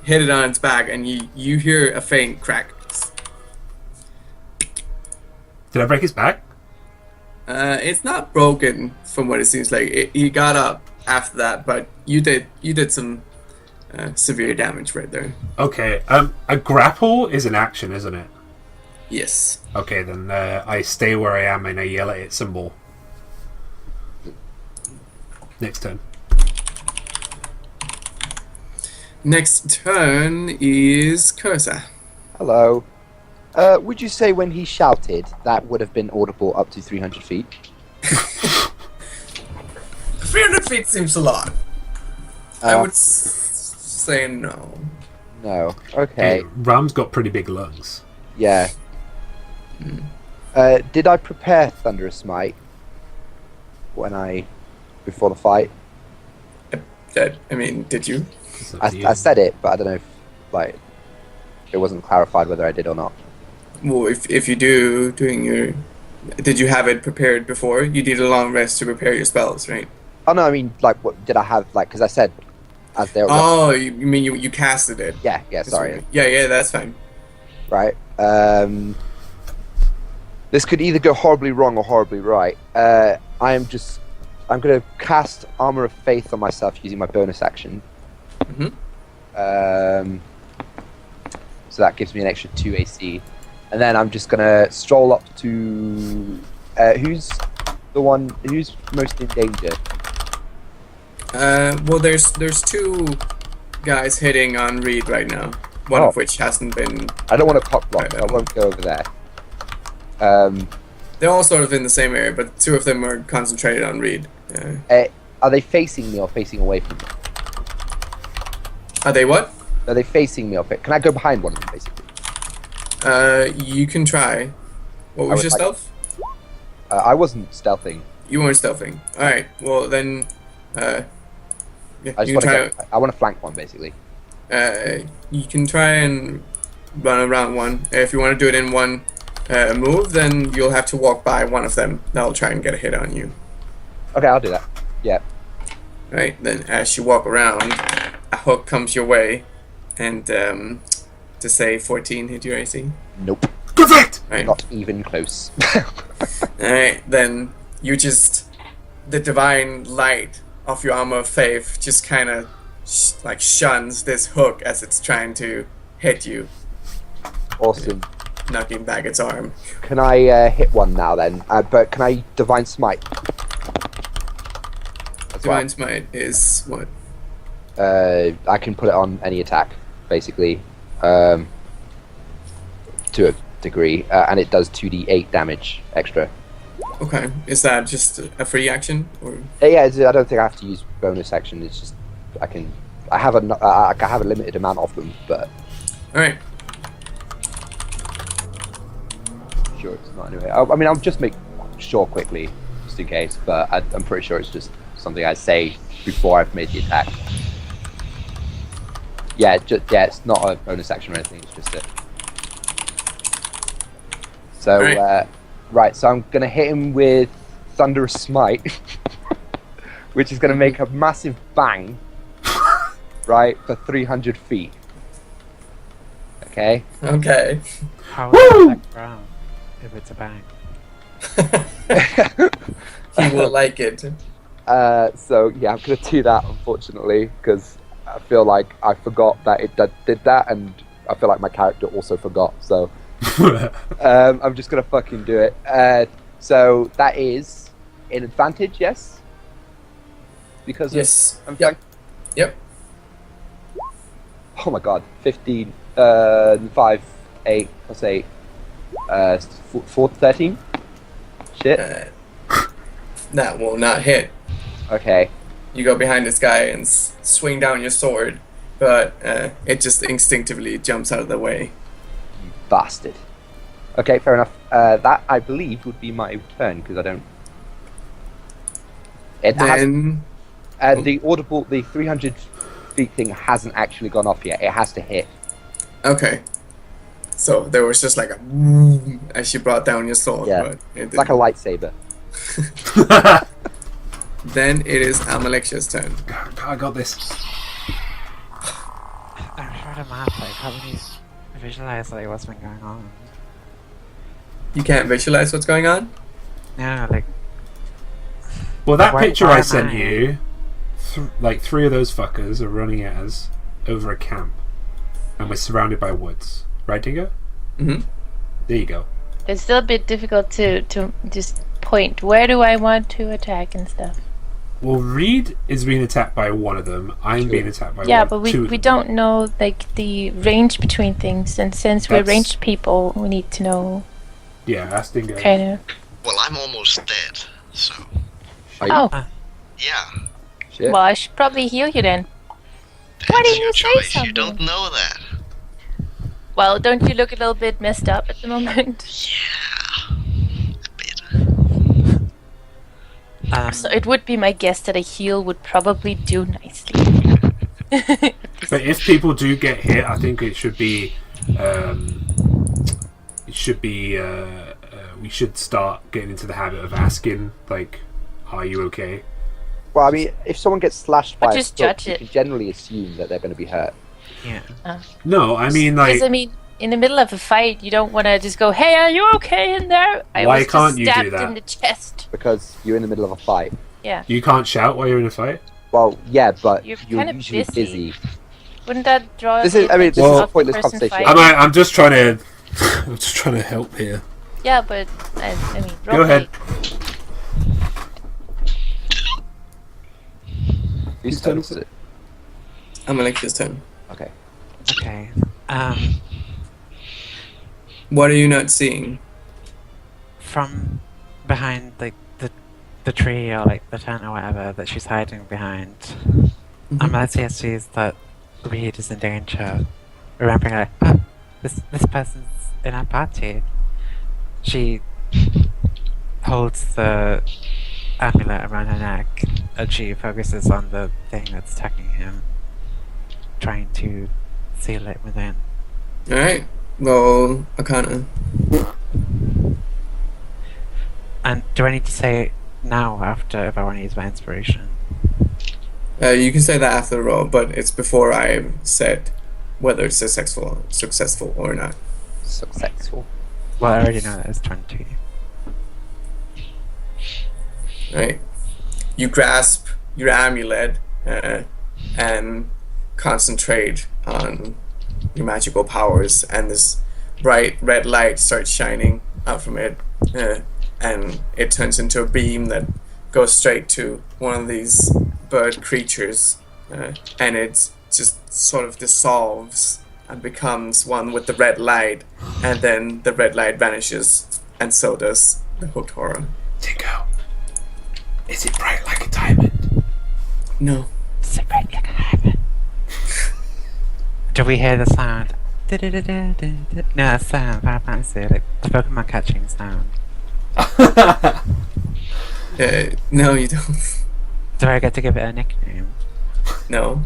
hit it on its back, and you hear a faint crack. Did I break his back? It's not broken from what it seems like. He got up after that, but you did some severe damage right there. Okay, a grapple is an action, isn't it? Yes. Okay, then I stay where I am and I yell at it some more. Next turn. Next turn is Cursa. Hello. Would you say when he shouted that would have been audible up to 300 feet? 300 feet seems a lot. I would say no. No. Okay. Hey, Ram's got pretty big lungs. Yeah. Did I prepare Thunderous Smite before the fight? I mean, did you? It's up to you. I said it, but I don't know if like it wasn't clarified whether I did or not. Well, if you doing your, did you have it prepared before? You did a long rest to prepare your spells, right? Oh no, I mean like what did I have like? Because I said as they were. Oh, you mean you casted it? Yeah. Sorry. Yeah, that's fine. Right. This could either go horribly wrong or horribly right. I'm going to cast Armor of Faith on myself using my bonus action. Mm-hmm. So that gives me an extra 2 AC. And then I'm just going to stroll up to... who's most in danger? Well, there's two guys hitting on Reed right now. One of which hasn't been... I don't want to cock block, so I won't go over there. They're all sort of in the same area, but two of them are concentrated on Reed. Are they facing me or facing away from me? Are they what? Are they facing me or can I go behind one of them, basically? You can try. What was your stealth? I wasn't stealthing. You weren't stealthing. Alright, well then... yeah, I want to flank one, basically. You can try and run around one. If you want to do it in one move, then you'll have to walk by one of them. That'll try and get a hit on you. Okay, I'll do that. Yeah. Right, then as you walk around, a hook comes your way, and to say 14 hit your AC? Nope. Perfect! Right. Not even close. Alright, then you just... The divine light of your Armor of Faith just kind of like shuns this hook as it's trying to hit you, Awesome. knocking back its arm. Can I hit one now then? But can I Divine Smite? That's Divine right. Smite is what? I can put it on any attack, basically, to a degree, and it does 2d8 damage extra. Okay, is that just a free action, or? Yeah, I don't think I have to use bonus action. It's just I have a limited amount of them, but All right. sure it's not anyway. I mean, I'll just make sure quickly, just in case. But I'm pretty sure it's just something I say before I've made the attack. Yeah, it's not a bonus action or anything. It's just it. So right, so I'm gonna hit him with Thunderous Smite, which is gonna make a massive bang, right, for 300 feet. Okay. Okay. How is that ground if it's a bang? He will like it. So yeah, I'm gonna do that, unfortunately, because I feel like I forgot that it did that, and I feel like my character also forgot. So I'm just gonna fucking do it. So that is an advantage, yes? Because Yes. I'm Yep. Yep. Oh my god, 15, 5, 8 plus 8, 4, 13? Shit. That will not hit. Okay. You go behind this guy and swing down your sword, but it just instinctively jumps out of the way. Bastard. Okay, fair enough. That, I believe, would be my turn, because I don't... Then... the 300 feet thing hasn't actually gone off yet. It has to hit. Okay. So there was just like a boom as you brought down your sword. Yeah. But It's like a lightsaber. Then it is Amalek's turn. I got this. I'm trying to map, like, how many visualize, like, what's been going on. You can't visualize what's going on? Yeah, like, Well, that Why- picture why I am sent I- you, like 3 of those fuckers are running at us over a camp, and we're surrounded by woods. Right, Dingo? Mm-hmm. There you go. It's still a bit difficult to just point. Where do I want to attack and stuff? Well, Reed is being attacked by one of them. I'm being attacked by Yeah, one. but two we of them. don't know like the range between things, and since we're That's- ranged people, we need to know Yeah, that's Dingo. kind of. Well, I'm almost dead, so Oh, yeah. Shit. well, I should probably heal you then. That's Why didn't your you say choice. something? You don't know that. Well, don't you look a little bit messed up at the moment? Yeah, a bit. um, So it would be my guess that a heal would probably do nicely. But if people do get hit, I think it should be. We should start getting into the habit of asking, like, "Are you okay?" Well, I mean, if someone gets slashed by Or a just foot, judge you it. can generally assume that they're going to be hurt. Yeah. No, I mean, like, Because I mean, in the middle of a fight, you don't want to just go, "Hey, are you okay in there?" I Why was can't just you do stabbed that? in the chest. Because you're in the middle of a fight. Yeah. you can't shout while you're in a fight. Well, yeah, but You're you're kinda usually busy. busy. Wouldn't that draw? This the is- I mean, attention this is a of the pointless person conversation. fighting? I'm just trying to. I'm just trying to help here. Yeah, but I mean, Go ahead. Whose turn is it? I'm Alexia's turn. Okay. Okay. What are you not seeing? From behind like the tree or like the tent or whatever that she's hiding behind, Analissa sees that Reed is in danger. Remembering like, oh, this person's in our party. She holds the amulet around her neck and she focuses on the thing that's attacking him, trying to seal it within. Alright. Roll Arcana. And do I need to say it now or after if I want to use my inspiration? You can say that after the roll, but it's before I've said whether it's successful or not. Successful. Well, I already know that it's 20. Right. You grasp your amulet and concentrate on your magical powers, and this bright red light starts shining out from it, and it turns into a beam that goes straight to one of these bird creatures, and it just sort of dissolves and becomes one with the red light, and then the red light vanishes, and so does the hooked horror. Tinko, is it bright like a diamond? No. Secret you can have it. Do we hear the sound? No, that sound, Final Fantasy, like the Pokemon catching sound. No, you don't. Do I get to give it a nickname? No.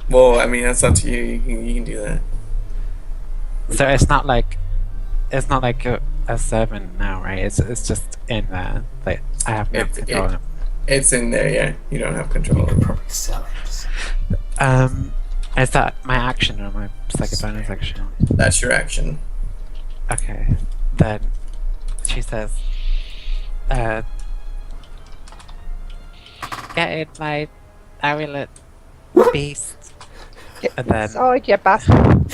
Well, I mean, that's up to you. You can do that. So it's not like a servant now, right? It's just in there. Like I have no control of it. It's in there, yeah. You don't have control over it. Probably sell it. Is that my action or my second bonus action? That's your action. Okay. Then she says, get it, my amulet beast. And then Oh, you bastard.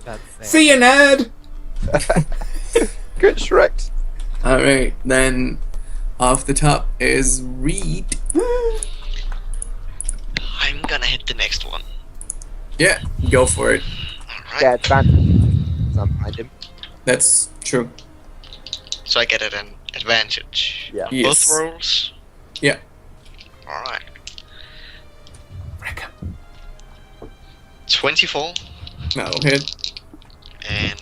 that's it. See you, nerd. Good Shrek. Alright, then off the top is Reed. I'm gonna hit the next one. Yeah, go for it. Alright. Yeah, advantage. I'm behind him. That's true. So I get an advantage. Yeah. Yes. Both rolls? Yeah. Alright. Reckon. 24 That'll hit. and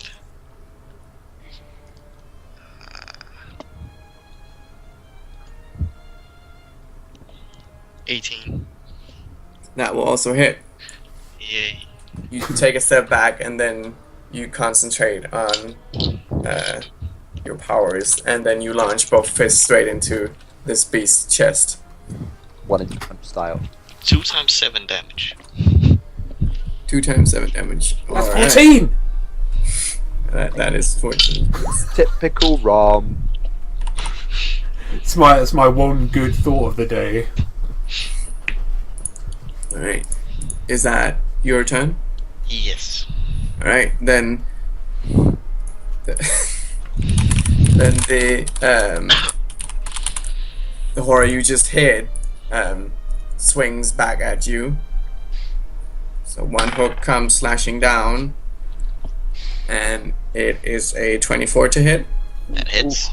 18. That will also hit. Yay. You take a step back and then you concentrate on your powers, and then you launch both fists straight into this beast's chest. 1-inch punch style. 2 times 7 damage. 2 times 7 damage. That's Alright. 14. That is 14. Typical ROM. It's my one good thought of the day. Alright. Is that your turn? Yes. Alright, then then the horror you just hit swings back at you. So one hook comes slashing down, and it is a 24 to hit. That hits.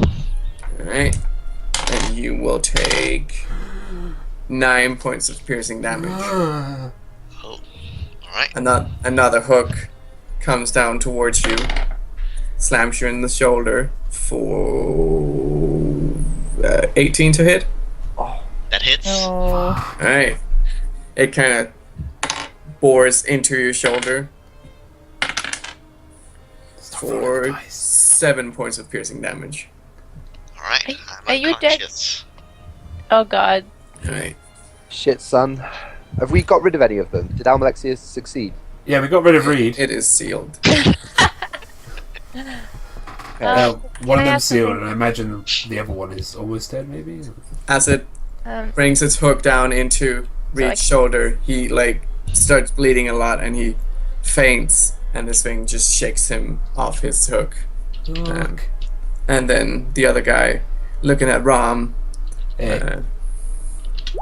Alright. And you will take 9 points of piercing damage. Oh. Alright. Another hook comes down towards you, slams you in the shoulder for 18 to hit. That hits. Oh. Alright. It kind of bores into your shoulder Stop rolling the for dice. 7 points of piercing damage. Alright, Are you dead? unconscious. Oh god. Alright. Shit, son. Have we got rid of any of them? Did Almalexius succeed? Yeah, we got rid of Reed. It is sealed. One of I them ask sealed, something? and I imagine the other one is almost dead, maybe? As it Um, brings its hook down into Reed's shoulder, he like starts bleeding a lot and he faints, and this thing just shakes him off his hook. Fuck. And then the other guy, looking at Rom, Eh.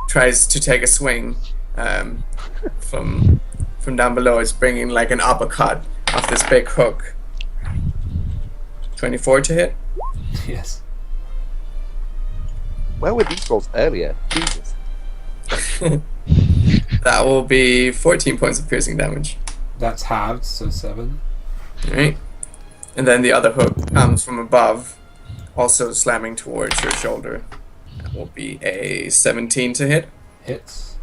tries to take a swing from down below. It's bringing like an uppercut off this big hook. 24 to hit. Yes. Where were these rolls earlier? Jesus. That will be 14 points of piercing damage. That's halved, so 7. Alright. And then the other hook comes from above, also slamming towards your shoulder. That will be a 17 to hit. Hits.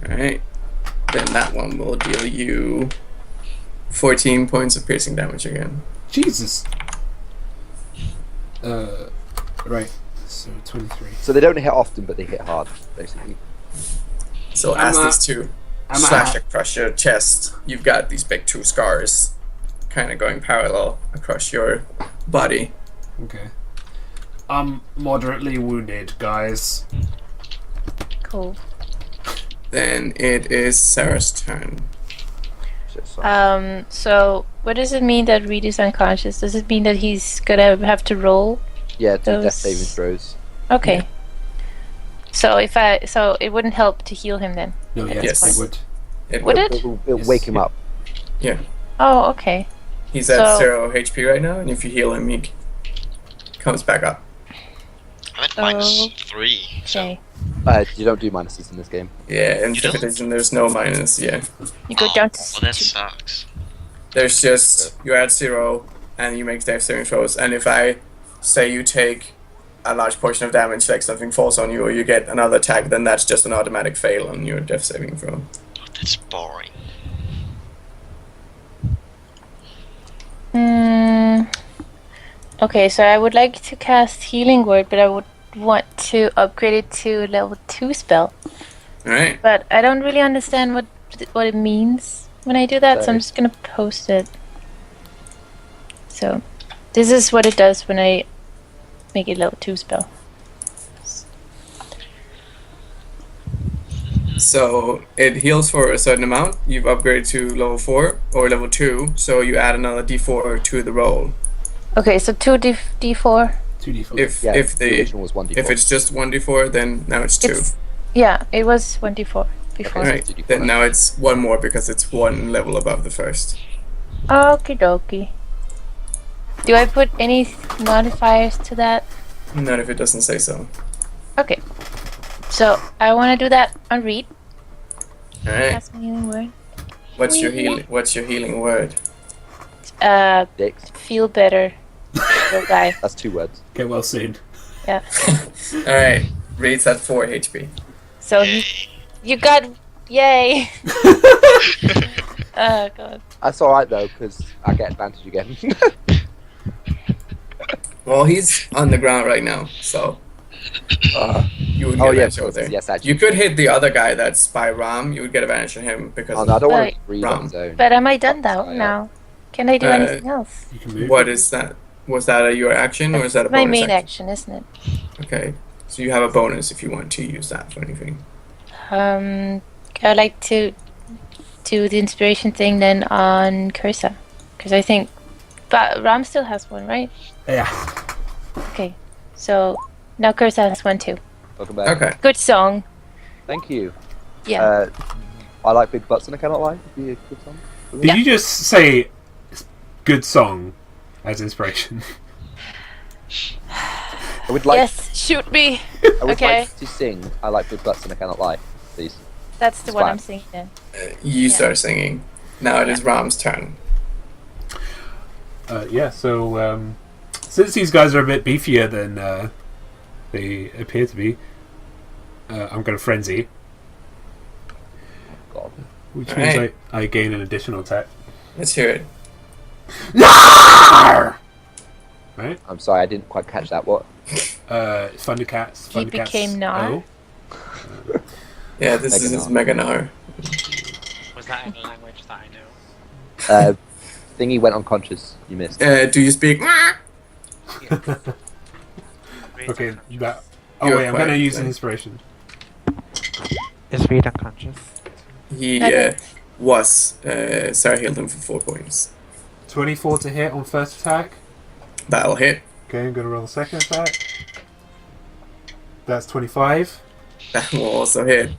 Alright. Then that one will deal you 14 points of piercing damage again. Jesus! Right. So 23. So they don't hit often, but they hit hard, basically. So I'm as a- these two I'm slash a- across your chest, you've got these big 2 scars kind of going parallel across your body. Okay. I'm moderately wounded, guys. cool. Then it is Sarah's turn. Shit, son. So what does it mean that Reed is unconscious? Does it mean that he's gonna have to roll? Yeah, do death those- saving throws. Okay. So it wouldn't help to heal him then. No, yes, Yes. they would. It Would will- it? It'll Yes. wake him up. Yeah. Oh, okay. He's at So- 0 HP right now, and if you heal him, he comes back up. I'm at Oh. -3. So Okay. You don't do minuses in this game. Yeah, in You don't? Division there's no minus, yeah. You go down to well, that sucks. There's just, you're at 0, and you make death saving throws, and if I say you take a large portion of damage, like something falls on you, or you get another attack, then that's just an automatic fail on your death saving throw. Oh, that's boring. Okay, so I would like to cast Healing Word, but I would want to upgrade it to level 2 spell. Alright, But I don't really understand what it means when I do that, so I'm Sorry. just gonna post it. So, this is what it does when I make it level 2 spell. so it heals for a certain amount. You've upgraded to level 4 or level 2, so you add another d4 to the roll. Okay, so 2 d4. 2d4. If Yeah, if the the original was 1d4. if it's just 1d4, then now it's 2. It's- Yeah, it was 1d4 before. Okay. Right, 2d4. then now it's 1 more because it's 1 level above the first. Okie dokie. Do I put any modifiers to that? Not if it doesn't say so. Okay. So, I want to do that on Reed. Alright, Cast my Healing Word. what's your healing word? Dicks. Feel better. Little guy. That's 2 words. Get well soon. Yeah. Alright, Reed's at 4 HP. So Yay. you got yay. Oh god. That's alright though, because I get advantage again. Well, he's on the ground right now, so you would get Oh, yeah, advantage over there. yes, actually. You could hit the other guy that's by Ram. You would get advantage on him because Oh, no, I don't want Right. to read Wrong. on his own. But am I done now? Sorry, Now, can I do Uh, anything else? You can move. what is that? Was that your action or is that a My bonus main action? action, isn't it? Okay, so you have a bonus if you want to use that for anything. I'd like to do the inspiration thing then on Cursa, because I think, but Ram still has one, right? Yeah. Okay, so now Cursa has one too. Welcome back. Okay. Good song. Thank you. Yeah. I like big butts and I cannot lie. It'd be a good song. Did you just say good song as inspiration? I would like. Yes, shoot me. I would okay. like to sing. I like big butts and I cannot lie. Please. That's the It's one fine. I'm singing then. You Yeah. start singing. Now it is Ram's turn. Yeah, so since these guys are a bit beefier than they appear to be, I'm going to frenzy. God. which All means right. I gain an additional attack. Let's hear it. Right? I'm sorry, I didn't quite catch that. What? Thundercats. He became Nar. Oh. Yeah, this is Meganar. Was that in a language that I know? Thingy went unconscious. You missed. Do you speak? Yeah. Okay, Read that. Oh You're wait, I'm gonna quite- use an inspiration. Is Reed unconscious? He Okay. was. Sarah healed him for 4 points. 24 to hit on first attack. That'll hit. Okay, I'm gonna roll the second attack. That's 25. That will also hit.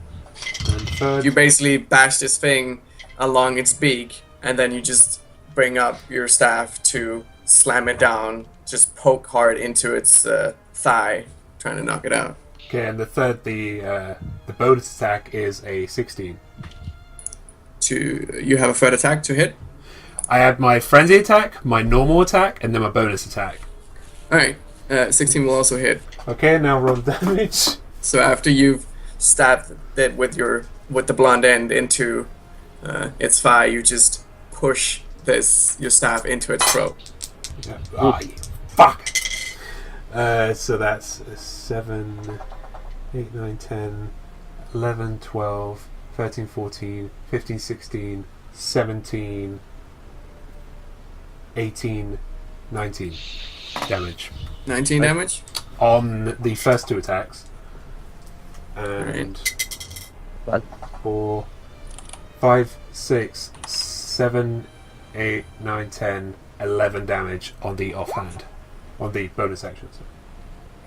And third. You basically bash this thing along its beak, and then you just bring up your staff to slam it down. Just poke hard into its thigh, trying to knock it out. Okay, and the third, the bonus attack is a 16. You have a third attack to hit. I have my frenzy attack, my normal attack, and then my bonus attack. All right, 16 will also hit. Okay, now roll the damage. So after you've stabbed it with the blonde end into its thigh, you just push your staff into its throat. Yeah. Ah, you fuck! So that's 7, 8, 9, 10, 11, 12, 13, 14, 15, 16, 17, 18, 19 damage 19 damage. on the first two attacks. And Right. 4, 5, 6, 7, 8, 9, 10, 11 damage on the offhand. On the bonus actions.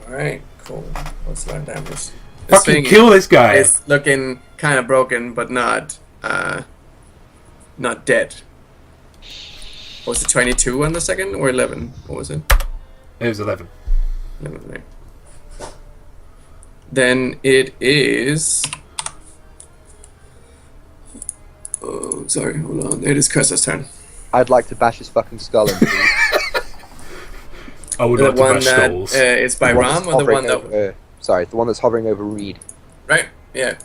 All right, cool. What's that damage? This Fucking thing kill this guy! is looking kind of broken, but not dead. Was it 22 on the second or 11? What was it? It was 11. 11 there. Then it is. Oh, sorry. Hold on. It is Curse's turn. I'd like to bash his fucking skull in. I would The like to one bash that skulls. is by Ram, or the one that. Sorry, the one that's hovering over Reed. Right? Yeah.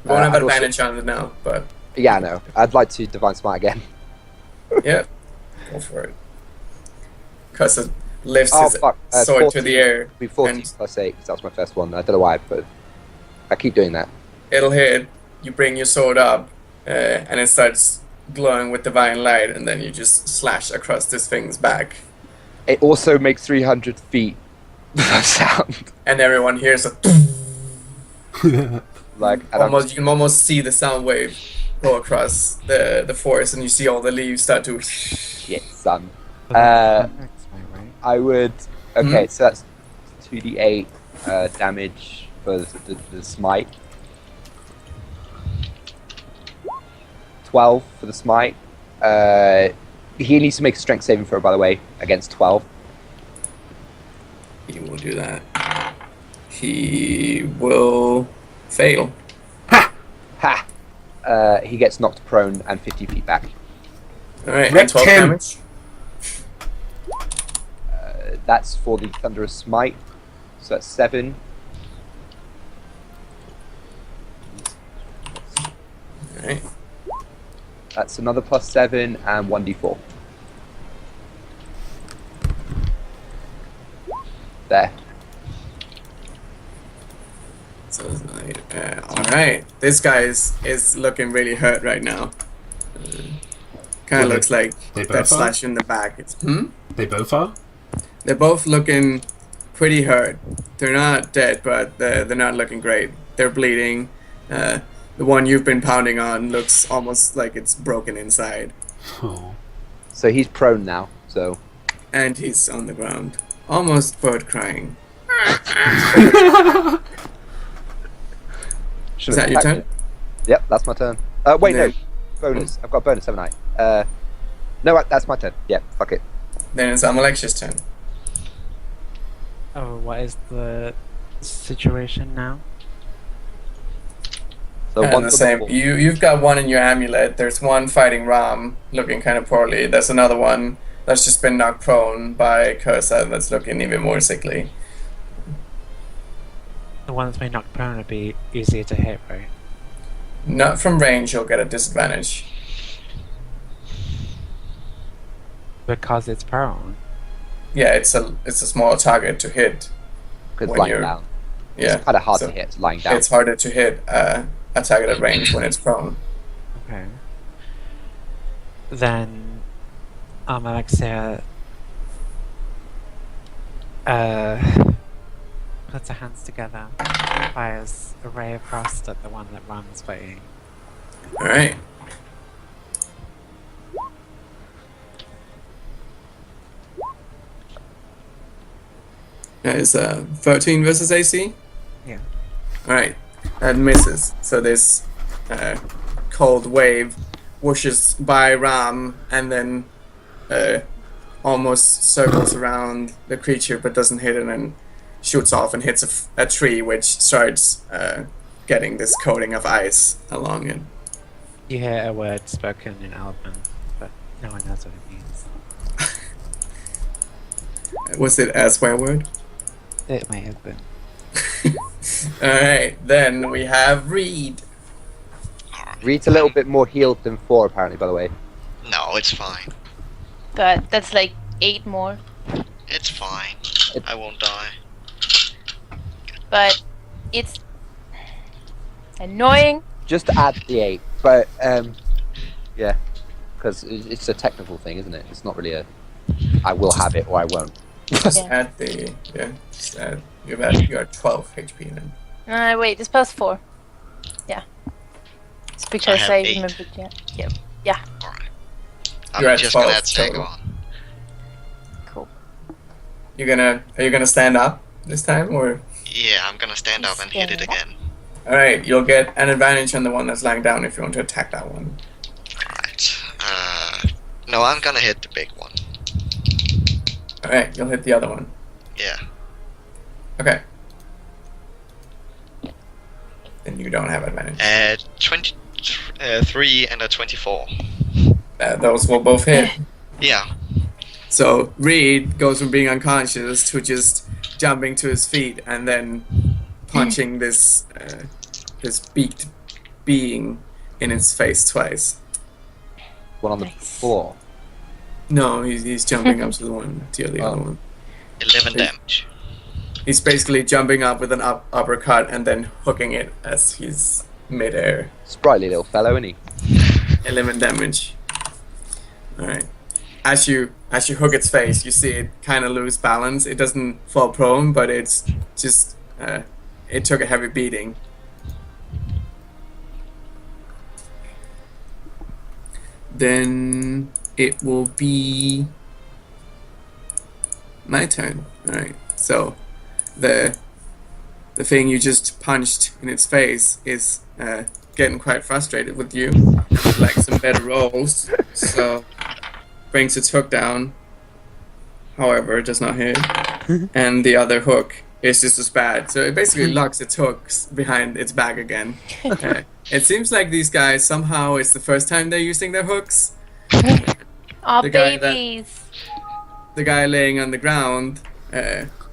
We won't have I'd also- advantage on it now, but Yeah, I know. I'd like to Divine Smite again. yeah. Go for it. Curse lifts Oh, his fuck. sword 14, to the air. It'd be 14 and- plus 8, because that was my first one. I don't know why, but I keep doing that. It'll hit. You bring your sword up, and it starts glowing with divine light, and then you just slash across this thing's back, It also makes 300 feet sound. and everyone hears a Like, and almost. You can almost see the sound wave go across the forest, and you see all the leaves start to. shit, son. That's right. I would. Okay, so that's 2d8 damage for the smite. 12 for the smite. He needs to make a strength saving throw, by the way, against 12. He will do that. He will fail. Ha! He gets knocked prone and 50 feet back. All right, Rep and 12 10. damage. That's for the thunderous smite. So that's 7. All right. That's another plus 7 and 1d4. There. So it's like, all right. This guy is looking really hurt right now. Kind of They- looks like they that both are? slash in the back. They both are? They're both looking pretty hurt. They're not dead, but they're not looking great. They're bleeding. The one you've been pounding on looks almost like it's broken inside. Oh. So he's prone now, so... And he's on the ground. Almost bird crying. Is that your turn? Yep, that's my turn. Wait, No. no. Bonus. I've got a bonus, haven't I? No, that's my turn. Yeah, fuck it. Then it's Amalexia's turn. Oh, what is the situation now? So And one the for same. normal. You've got one in your amulet. There's one fighting Ram, looking kind of poorly. There's another one that's just been knocked prone by Cursa that's looking even more sickly. The one that's been knocked prone would be easier to hit, right? Not from range, you'll get a disadvantage. Because it's prone. Yeah, it's a small target to hit. Because When lying you're- down. Yeah, It's kind of hard so to hit lying down. it's harder to hit a target at range when it's prone. Okay. Then, Alexia puts her hands together, fires a ray of frost at the one that runs by. All right. That is 13 versus AC. Yeah. All right, that misses. So this cold wave whooshes by Ram and then almost circles around the creature, but doesn't hit it, and shoots off and hits a tree, which starts getting this coating of ice along it. You hear a word spoken in Elven, but no one knows what it means. Was it a swear word? It may have been. Alright, then we have Reed. Reed's a little bit more healed than 4, apparently, by the way. No, it's fine. God, that's like 8 more. It's fine. I won't die. But it's annoying. Just add the 8. But, yeah. Because it's a technical thing, isn't it? It's not really a I will have it or I won't. Just Yeah. add the, just add, you're 12 HP then. Wait, it's plus 4. Yeah. It's because have I 8. remembered. Yeah. Alright. You're I'm at just gonna 12 add total. Taegrun. Cool. Are you gonna stand up this time, or? Yeah, I'm gonna stand up and hit it again. Alright, you'll get an advantage on the one that's lying down if you want to attack that one. Alright. No, I'm gonna hit the big one. Alright, you'll hit the other one. Yeah. Okay. Then you don't have advantage. 23 and a 24. Those will both hit. Yeah. So Reed goes from being unconscious to just jumping to his feet and then punching this beaked being in its face twice. One on the Nice. floor. No, he's jumping up to the other one. 11 damage. He's basically jumping up with an uppercut and then hooking it as he's midair. Sprightly little fellow, isn't he? 11 damage. Alright. As you hook its face, you see it kind of lose balance. It doesn't fall prone, but it's just it took a heavy beating. Then it will be my turn. Alright. So the thing you just punched in its face is getting quite frustrated with you. Would like some better rolls. So brings its hook down. However, it does not hit. And the other hook is just as bad. So it basically locks its hooks behind its back again. It seems like these guys, somehow it's the first time they're using their hooks. Aw, The guy that- babies. The guy laying on the ground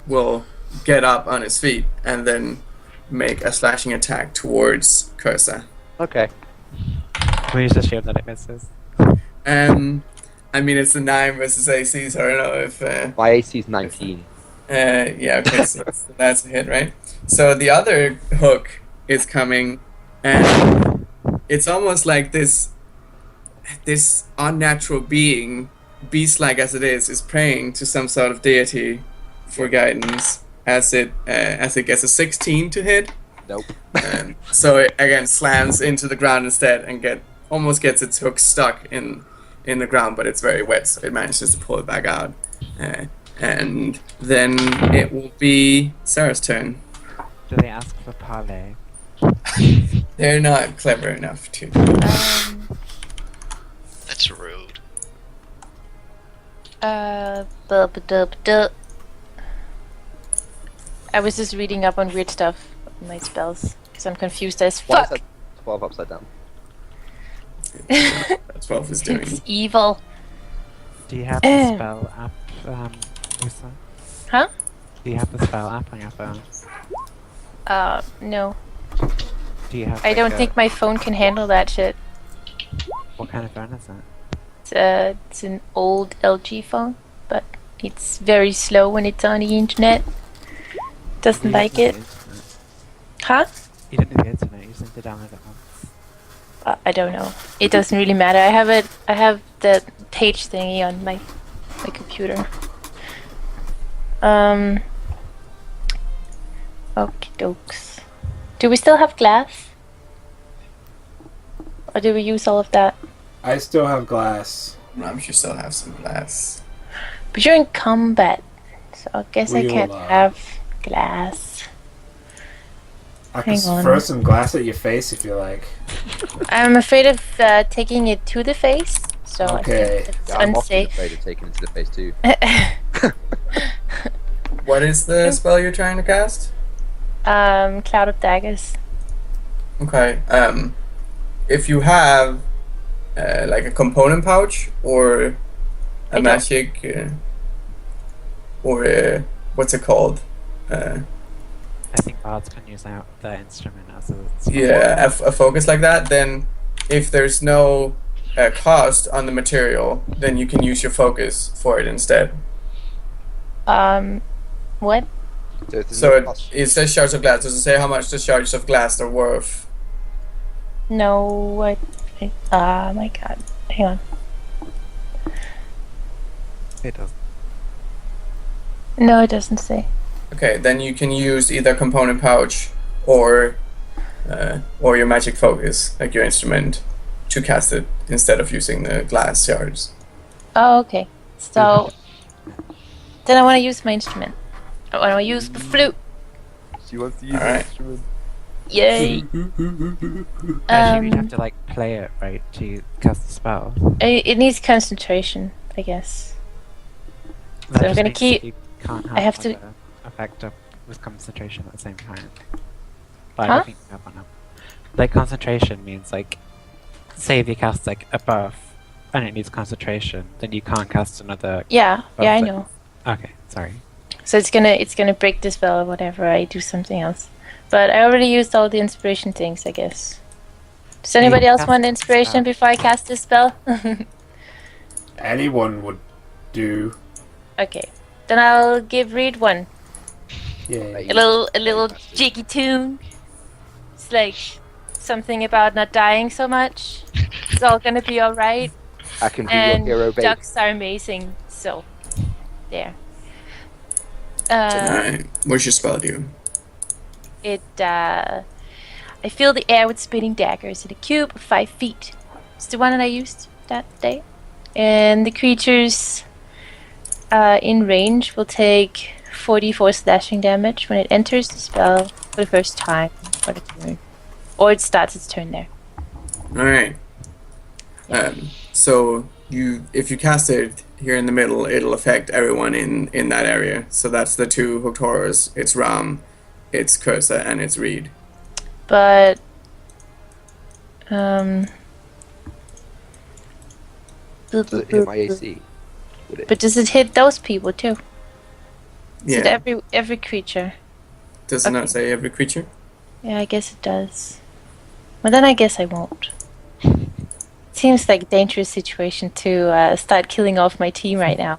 will get up on his feet and then make a slashing attack towards Cursa. Okay. We just assume that it misses. I mean, it's a 9 versus AC, so I don't know if... My AC's 19. yeah, okay, so that's a hit, right? So the other hook is coming, and it's almost like this unnatural being, beast-like as it is praying to some sort of deity for guidance as it gets a 16 to hit. Nope. So it again slams into the ground instead and almost gets its hook stuck in the ground, but it's very wet, so it manages to pull it back out. And then it will be Sarah's turn. Do they ask for parley? They're not clever enough to. That's rude. Duh. I was just reading up on weird stuff on my spells, because I'm confused as Why is fuck. that 12 upside down? That's what I was doing. It's evil. Do you have the spell app, Lisa? Huh? Do you have the spell app on your phone? No. Do you have? I like, don't think my phone can handle that shit. What kind of phone is that? It's an old LG phone, but it's very slow when it's on the internet. Doesn't You like didn't it. need the internet. Huh? You didn't need the internet. You just need to download it once. I don't know. It doesn't really matter. I have the page thingy on my computer. Okie dokes. Do we still have glass? Or do we use all of that? I still have glass. I'm sure still have some glass. But you're in combat, so I guess I We can't will, have glass. I can Hang on. throw some glass at your face if you like. I'm afraid of taking it to the face, so Okay. I think it's Yeah, I'm often unsafe. afraid of taking it to the face too. What is the spell you're trying to cast? Cloud of daggers. Okay. If you have like a component pouch or I a don't. magic or what's it called? I think bards can use the instrument as a spell. Yeah, a focus like that. Then, if there's no cost on the material, then you can use your focus for it instead. What? So, if there's So no cost- it says shards of glass. Does it say how much the shards of glass are worth? No, my god. Hang on. It does. No, it doesn't say. Okay, then you can use either component pouch or your magic focus, like your instrument, to cast it instead of using the glass shards. Oh, okay. So, then I want to use my instrument. I want to use the flute. She wants to use Alright. the instrument. Yay! Actually, we'd have to like play it right to cast the spell. It needs concentration, I guess. That I'm just gonna means keep- that you can't have I have like, to- a effect with concentration at the same time. But I Huh? don't think you have one now. Like concentration means like, say if you cast like a buff and it needs concentration, then you can't cast another. Yeah, yeah, I Buff it. know. Okay, sorry. So it's gonna break the spell or whatever. I do something else. But I already used all the inspiration things, I guess. Does anybody else cast want the inspiration spell. before I cast this spell? Anyone would do. Okay. Then I'll give Reed one. Yeah. A little jiggy tune. It's like something about not dying so much. It's all gonna be alright. I can be And your hero, babe. ducks are amazing. So, there. Alright, what's your spell do? I fill the air with spinning daggers in a cube of 5 feet. It's the one that I used that day. And the creatures in range will take 44 slashing damage when it enters the spell for the first time for the turn. Or it starts its turn there. Alright. So if you cast it here in the middle, it'll affect everyone in that area. So that's the two hooked horrors. It's Ram, it's Cursa, and it's Reed. But Does it hit my AC? Would it? But does it hit those people too? Is it Yeah. every creature? Does it Okay. not say every creature? Yeah, I guess it does. Well, then I guess I won't. Seems like a dangerous situation to start killing off my team right now.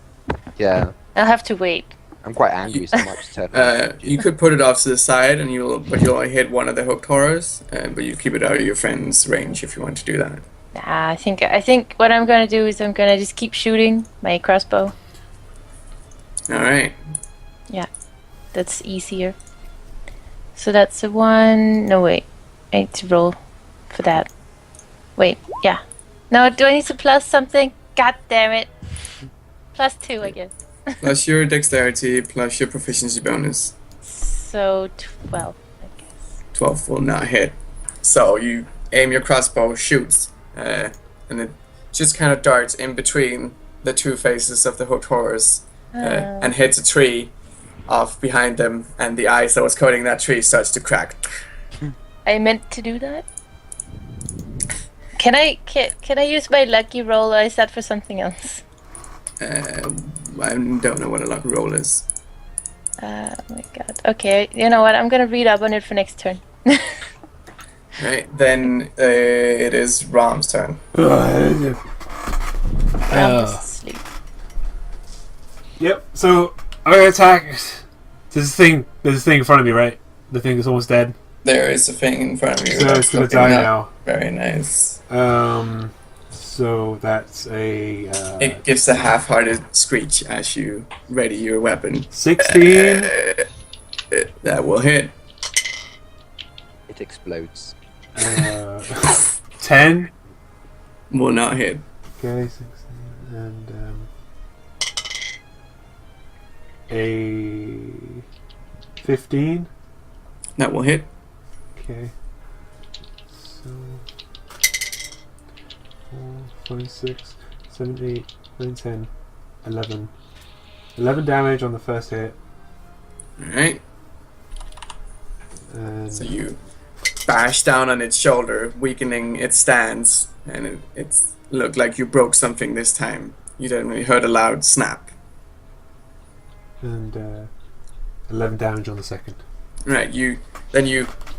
Yeah, I'll have to wait. I'm quite angry so much. To You could put it off to the side, and you'll only hit one of the hooked horrors, but you keep it out of your friend's range if you want to do that. Nah, I think what I'm gonna do is I'm gonna just keep shooting my crossbow. All right. That's easier. So that's a 1. No, wait. I need to roll for that. Wait, yeah. No, do I need to plus something? God damn it. +2, I guess. Plus your dexterity, plus your proficiency bonus. So 12, I guess. 12 will not hit. So you aim your crossbow, shoots, and it just kind of darts in between the two faces of the hooked horrors and hits a tree off behind them, and the ice that was coating that tree starts to crack. I meant to do that. Can I use my lucky roll, or is that for something else? I don't know what a lucky roll is. Oh my god. Okay, you know what? I'm gonna read up on it for next turn. Right, then it is Rom's turn. I'm just asleep. Yep. So I'm gonna attack. There's a thing in front of me, right? The thing is almost dead. There is a thing in front of you. So that's it's gonna looking die not now. Very nice. So that's a It gives a half-hearted screech as you ready your weapon. 16. That will hit. It explodes. 10. Will not hit. Okay, 16 and a 15. That will hit. Okay. So 4, 5, 6, 7, 8, 9, 10, 11. 11 damage on the first hit. Alright. And So you bash down on its shoulder, weakening its stance, and it's looked like you broke something this time. You definitely heard a loud snap. and 11 damage on the second. Right, you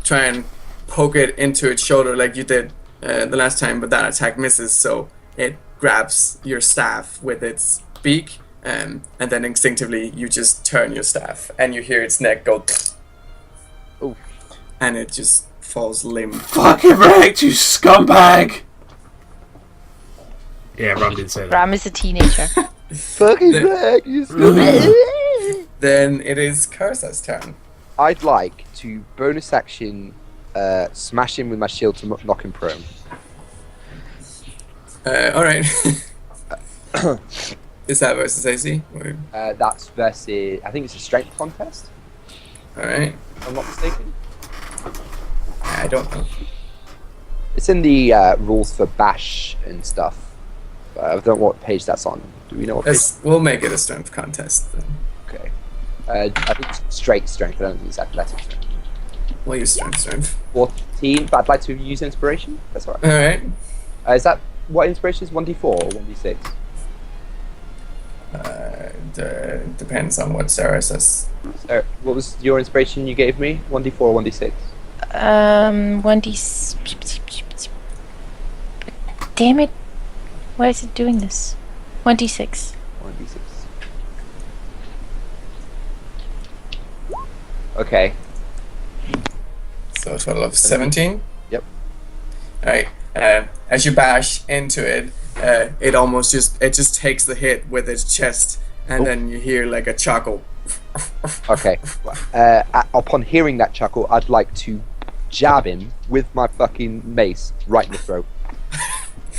try and poke it into its shoulder like you did the last time, but that attack misses, so it grabs your staff with its beak, and then instinctively you just turn your staff, and you hear its neck go, Oof. and it just falls limp. Fucking wrecked, you scumbag! Yeah, Ram didn't say that. Ram is a teenager. Fucking The- black, you Then it is Karsa's turn. I'd like to bonus action smash him with my shield to knock him prone. Alright. Is that versus AC? Or... That's versus, I think it's a strength contest, Alright. if I'm not mistaken. I don't know. It's in the rules for bash and stuff. I don't know what page that's on. Do we know what page? We'll make it a strength contest then. Okay. I think it's straight strength, I don't think it's athletic strength. We'll use strength. 14, but I'd like to use inspiration. That's alright. Alright. Is that what inspiration is? 1d4 or 1d6? Depends on what Sarah says. What was your inspiration you gave me? 1d4 or 1d6? 1d. Damn it! Why is it doing this? 1d6. 1d6. Okay. So a total of 17. Yep. Alright. As you bash into it, it almost just takes the hit with its chest, and then you hear like a chuckle. Okay. Upon hearing that chuckle, I'd like to jab him with my fucking mace right in the throat.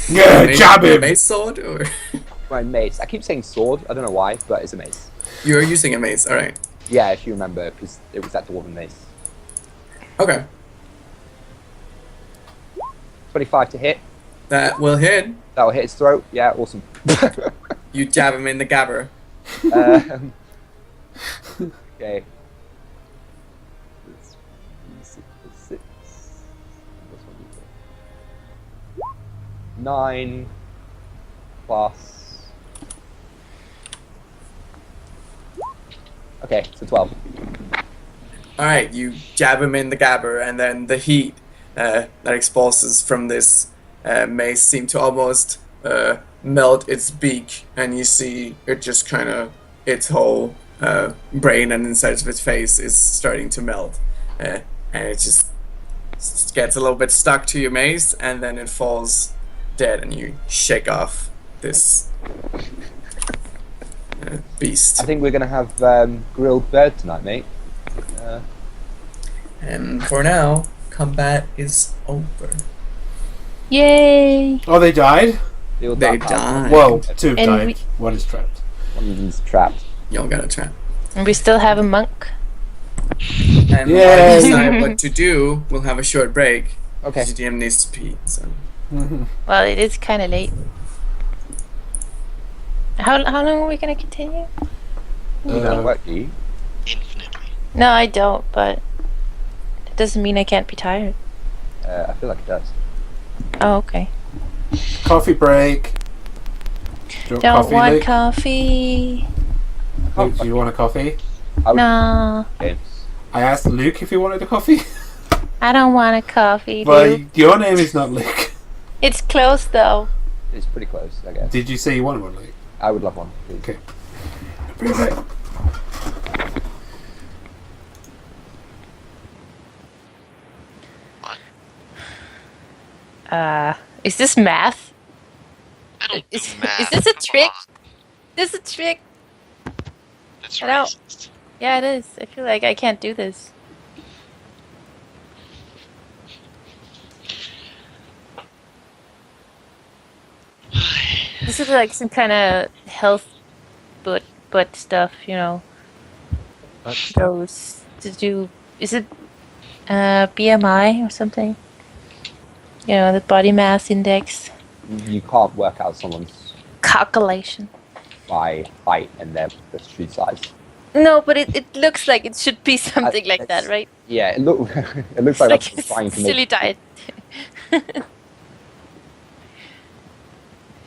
Yeah, jab him! Mace sword, or My mace. I keep saying sword. I don't know why, but it's a mace. you're using a mace. Alright. Yeah, if you remember, because it was that dwarven mace. Okay. 25 to hit. That will hit. That'll hit his throat. Yeah, awesome. You jab him in the gabber. Okay. 9 plus. Okay, so 12. Alright, you jab him in the gabber, and then the heat that expulses from this mace seem to almost melt its beak, and you see it just kind of, its whole brain and inside of its face is starting to melt. And it just gets a little bit stuck to your mace, and then it falls dead, and you shake off this beast. I think we're gonna have grilled bird tonight, mate. And for now, combat is over. Yay! Oh, they died? All They died. died. Well, two And died. we- One is trapped. One of them's trapped. Y'all got a trap. And we still have a monk. And Yay. while you decide what to do, we'll have a short break. Okay. The GM needs to pee, so. Well, it is kind of late. How long are we gonna continue? You don't work, do you? Infinitely. No, I don't. But it doesn't mean I can't be tired. I feel like it does. Oh, okay. Coffee break. Do you Don't coffee, want Luke? coffee. Luke, do you want a coffee? No. Okay. I asked Luke if he wanted a coffee. I don't want a coffee, Well, dude. your name is not Luke. It's close though. It's pretty close, I guess. Did you say you wanted one, Luke? I would love one, please. Okay. Bring it back. Is this math? I don't do Is math. this a come trick? on. This is a trick. That's I don't- racist. Yeah, it is. I feel like I can't do this. This is like some kind of health butt stuff, you know. But Those to do. Is it BMI or something? You know, the body mass index You can't work out someone's calculation. by height and their shoe size. No, but it looks like it should be something like that, it's- right? Yeah, it looks It's like like that's a trying to silly make. diet.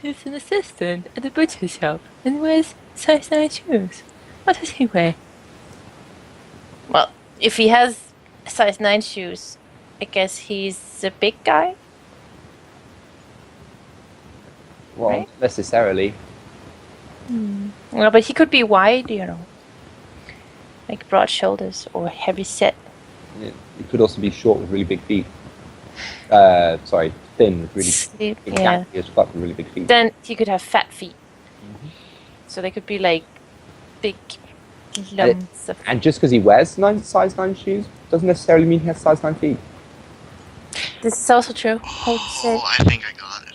He's an assistant at the butcher shop and wears size 9 shoes. What does he weigh? Well, if he has size 9 shoes, I guess he's a big guy. Well, right? necessarily. Well, but he could be wide, you know. Like broad shoulders or heavy set. It could also be short with really big feet. Sorry, thin with really Sleep, big yeah. gangly as fuck with really big feet. Then he could have fat feet. So they could be like big lumps of. And just because he wears size 9 shoes doesn't necessarily mean he has size 9 feet. This is also true. Holy shit. Oh, I think I got it.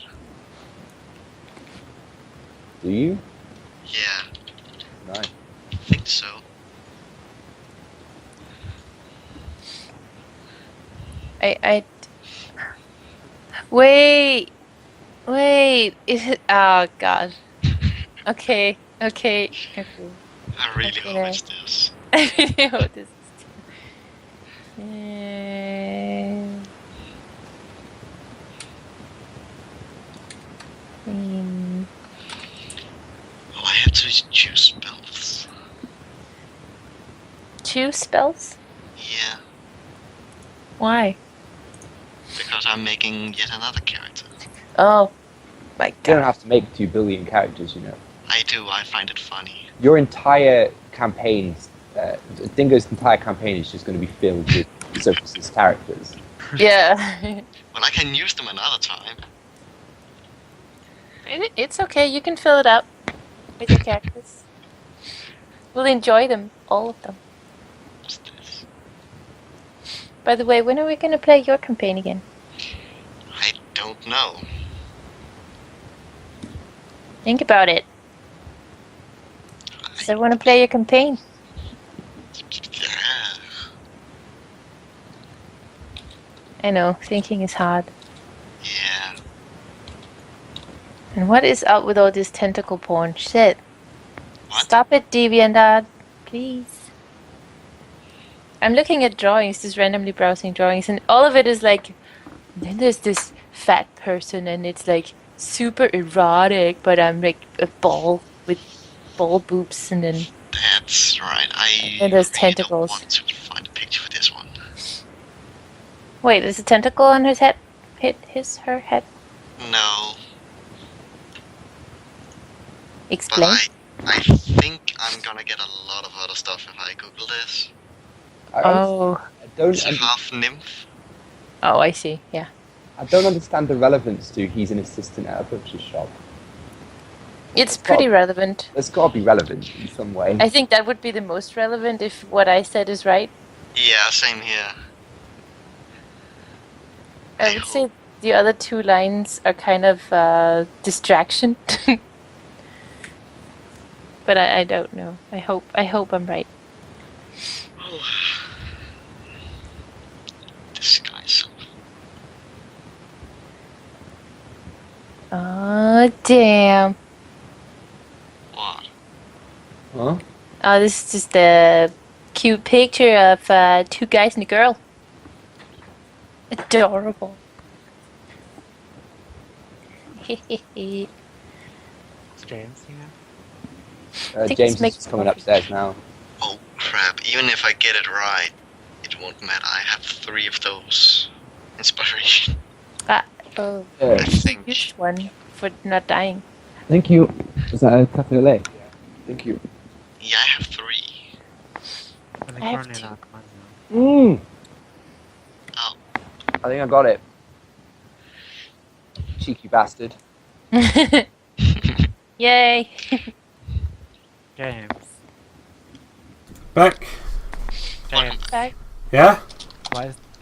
Do you? Yeah, No. I think so. I wait, is it? Oh god. Okay. I really Okay. hope it's this. I really hope this is. Oh, I had to choose spells. Choose spells? Yeah, Why? because I'm making yet another character. Oh my You don't god. have to make 2 billion characters, you know. I do, I find it funny. Your entire campaign, Dingo's entire campaign is just going to be filled with Sophus's characters. Yeah. Well, I can use them another time. It's okay. You can fill it up with your characters. We'll enjoy them, all of them. What's this? By the way, when are we going to play your campaign again? I don't know. Think about it. Does everyone want to play your campaign? Yeah. I know, thinking is hard. Yeah. And what is up with all this tentacle porn? Shit. What? Stop it, DeviantArt. Please. I'm looking at drawings, just randomly browsing drawings, and all of it is like, then there's this fat person, and it's like super erotic, but I'm like a ball with ball boobs, and then That's right. I And there's really tentacles. don't want to find a picture for this one. wait, there's a tentacle on his head. Her head. No, but Explain. I think I'm gonna get a lot of other stuff if I Google this. Oh, It's a half nymph. oh, I see. Yeah. I don't understand the relevance to he's an assistant at a butcher's shop. It's pretty relevant. There's got to be relevant in some way. I think that would be the most relevant if what I said is right. Yeah, same here. I would say the other 2 lines are kind of distraction. But I don't know. I hope I'm right. This guy's so. Oh damn. What? Huh? Oh, this is just a cute picture of 2 guys and a girl. Adorable. it's James, you know? think James it's make- is coming upstairs now. Oh crap, even if I get it right, it won't matter. I have 3 of those. inspiration. Oh, I think. use one for not dying. Thank you. Is that a cafe au lait? Thank you. Yeah, I have 3. Well, I have currently two. not money. Oh, I think I got it. Cheeky bastard. Yay! James. Back. Welcome James. back. Yeah?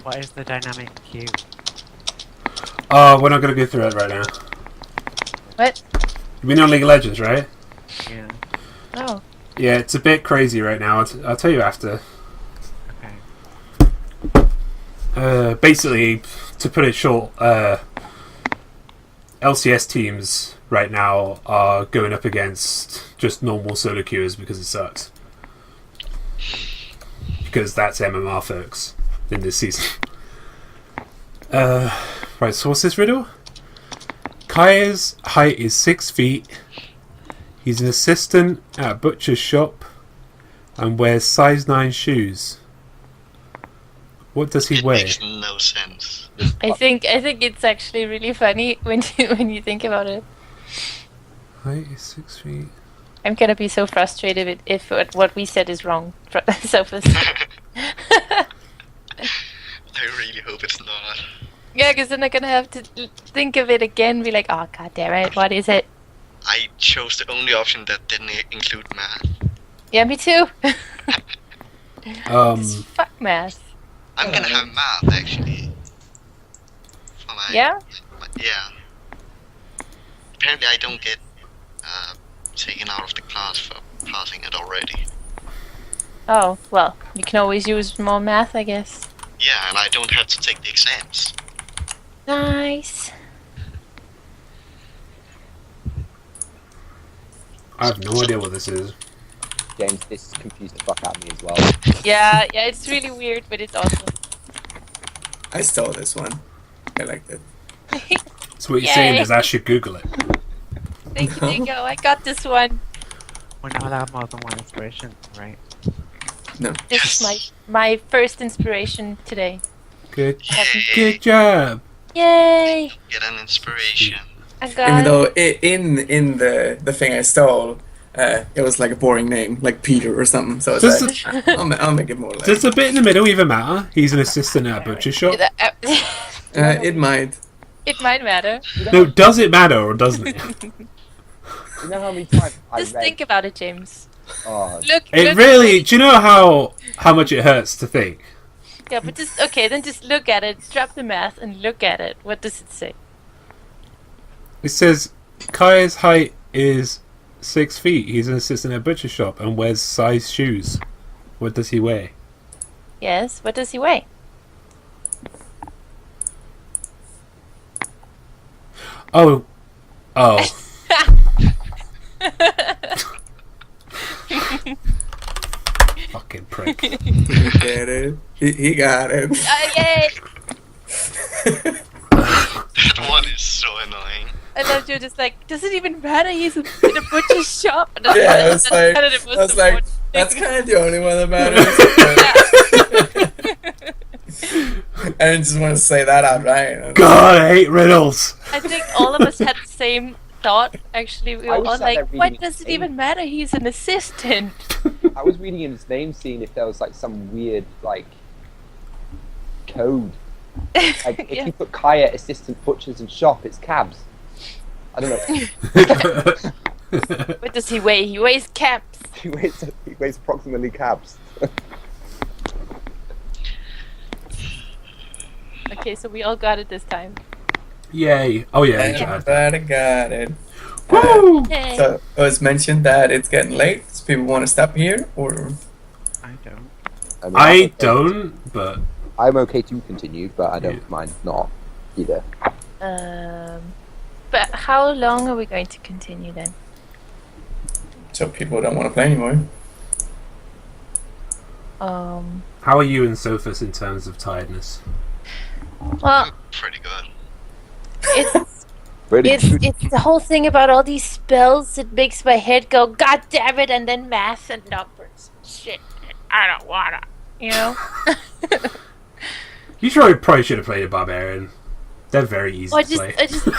What is the dynamic queue? Oh, we're not going to go through it right now. What? You mean on League of Legends, right? Yeah. Oh. Yeah, it's a bit crazy right now. I'll tell you after. Okay. Basically, to put it short, LCS teams right now are going up against just normal solo queuers because it sucks. Because that's MMR, folks, in this season. Right, so what's this riddle? Kaya's height is 6 feet. He's an assistant at a butcher's shop and wears size 9 shoes. What does he it wear? makes no sense. I think it's actually really funny when you think about it. Height is 6 feet. I'm gonna be so frustrated if what we said is wrong. Sophus. I really hope it's not. Yeah, because then I'm gonna have to think of it again. Be like, oh god damn it, what is it? I chose the only option that didn't include math. Yeah, me too. Just fuck math. I'm gonna have math actually. For my, Yeah. Yeah. Apparently, I don't get taken out of the class for passing it already. Oh well, you can always use more math, I guess. Yeah, and I don't have to take the exams. Nice. I have no idea what this is. James, this confused the fuck out of me as well. Yeah, it's really weird, but it's awesome. I stole this one. I liked it. So what you're saying Yay. is I should Google it. Thank you, Dingo. I got this one. We're not allowed more than one inspiration, right? No. This is my first inspiration today. Good, Yay! good job. Yay! Get an inspiration. I got Even it. though in the thing I stole, it was like a boring name, like Peter or something. So it's Just like, I'll make it more like. Does the bit in the middle even matter? He's an assistant at a butcher shop. It might. It might matter. No, does it matter or doesn't it? You know how many times I Just read? think about it, James. Oh, Look. It really. Do you know how much it hurts to think? Yeah, but just look at it. Drop the math and look at it. What does it say? It says Kaya's height is 6 feet. He's an assistant at a butcher shop and wears size shoes. What does he wear? Yes. What does he weigh? Oh. Fucking prick. He get it. He got it. Yay! That one is so annoying. I loved you. Just like, does it even matter? He's in a butcher's shop. And Yeah, it's like, kind of the most I was like, important that's thing. kind of the only one that matters. I didn't just want to say that outright. God, I hate riddles. I think all of us had the same thought. Actually, we were I was all sat there like, reading "What it does it same. even matter? He's an assistant." I was reading in his name, seeing if there was like some weird like code. Like if Yeah. you put Kaya assistant butchers and shop, it's cabs. I don't know. What does he weigh? He weighs caps. he weighs approximately cabs. Okay, so we all got it this time. Yay. Oh yeah, you tried. Everybody got it. Woo! Yay! So it was mentioned that it's getting late. So people want to stop here, or I don't. mean, I I'm okay- don't, but I'm okay to continue, but I don't Yeah. mind not either. But how long are we going to continue then? so people don't want to play anymore. how are you and Sophus in terms of tiredness? Well, Pretty good. it's Really? it's the whole thing about all these spells. It makes my head go, God damn it, and then math and numbers. Shit, I don't wanna, you know. You probably should have played a barbarian. They're very easy to play.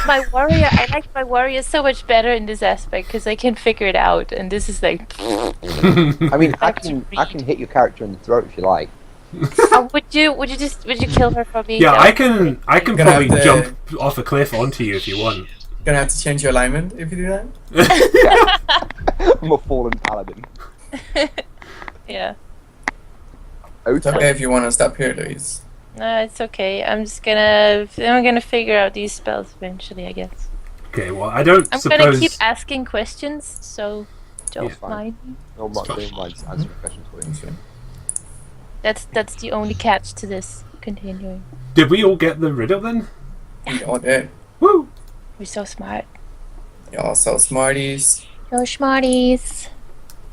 My warrior. I like my warrior so much better in this aspect because I can figure it out, and this is like. I mean, I Back to can hit your character in the throat if you like. Would you kill her for me? Yeah, No. I can Gonna probably have to- jump off a cliff onto you if you want. Gonna have to change your alignment if you do that. I'm a fallen paladin. Yeah. It's okay if you want to stop here, Louise. No, it's okay. I'm gonna figure out these spells eventually, I guess. Okay, well, I don't I'm suppose... gonna keep asking questions, so don't Yeah. mind. No, I'm not doing mine answering questions for you. That's the only catch to this continuing. Did we all get the riddle then? We all did. Woo! We're so smart. Y'all so smarties. No smarties.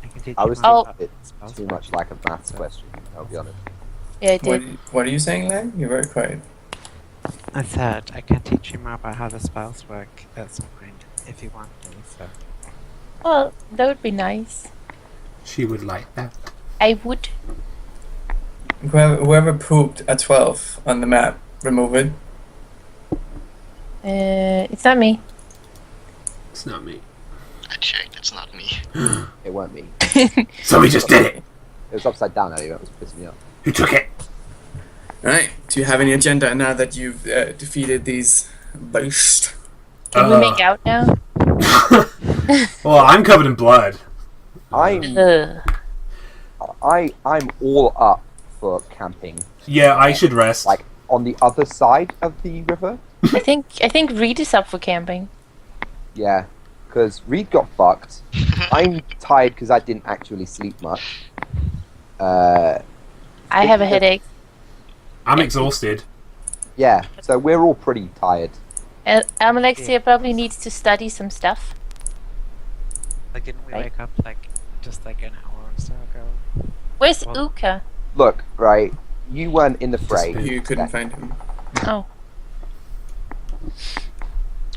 I can teach I you was more thinking about it's spells. too much like a maths question, I'll be honest. Yeah, I did. What are you saying, Lang? You're very quiet. I said I can teach you more about how the spells work at some point if you want me. So Well, that would be nice. She would like that. I would. Whoever pooped a 12 on the map, remove it. It's not me. It's not me. I checked, it's not me. It weren't me. So we just did it! It was upside down earlier, that was pissing me off. Who took it? Alright, do you have any agenda now that you've defeated these beasts? Can we make out now? Well, I'm covered in blood. I'm all up for camping. Yeah, I should rest. Like on the other side of the river. I think Reed is up for camping. Yeah, because Reed got fucked. I'm tired because I didn't actually sleep much. I have a headache. I'm exhausted. Yeah, so we're all pretty tired. Alexia probably needs to study some stuff. like, didn't we Right. wake up just an hour or so ago? Where's Well- Uka? Look, right, you weren't in the fray. You couldn't find him. Oh,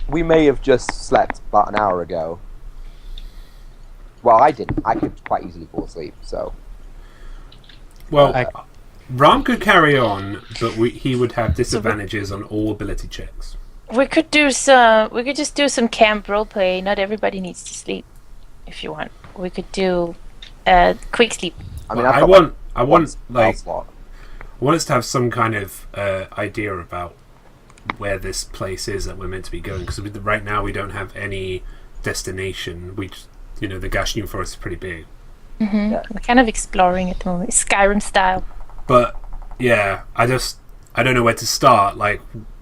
We may have just slept about an hour ago. Well, I didn't. I could quite easily fall asleep, so... Well, I- Ram could carry on, but he would have disadvantages on all ability checks. we could just do some camp roleplay. Not everybody needs to sleep, if you want. We could do quick sleep. I mean, Well, I've got I one want spell slot. I want us to have some kind of idea about where this place is that we're meant to be going. Because right now we don't have any destination. We just, the Gashin Forest is pretty big. Yeah. We're kind of exploring at the moment, Skyrim style. But yeah, I don't know where to start. Like,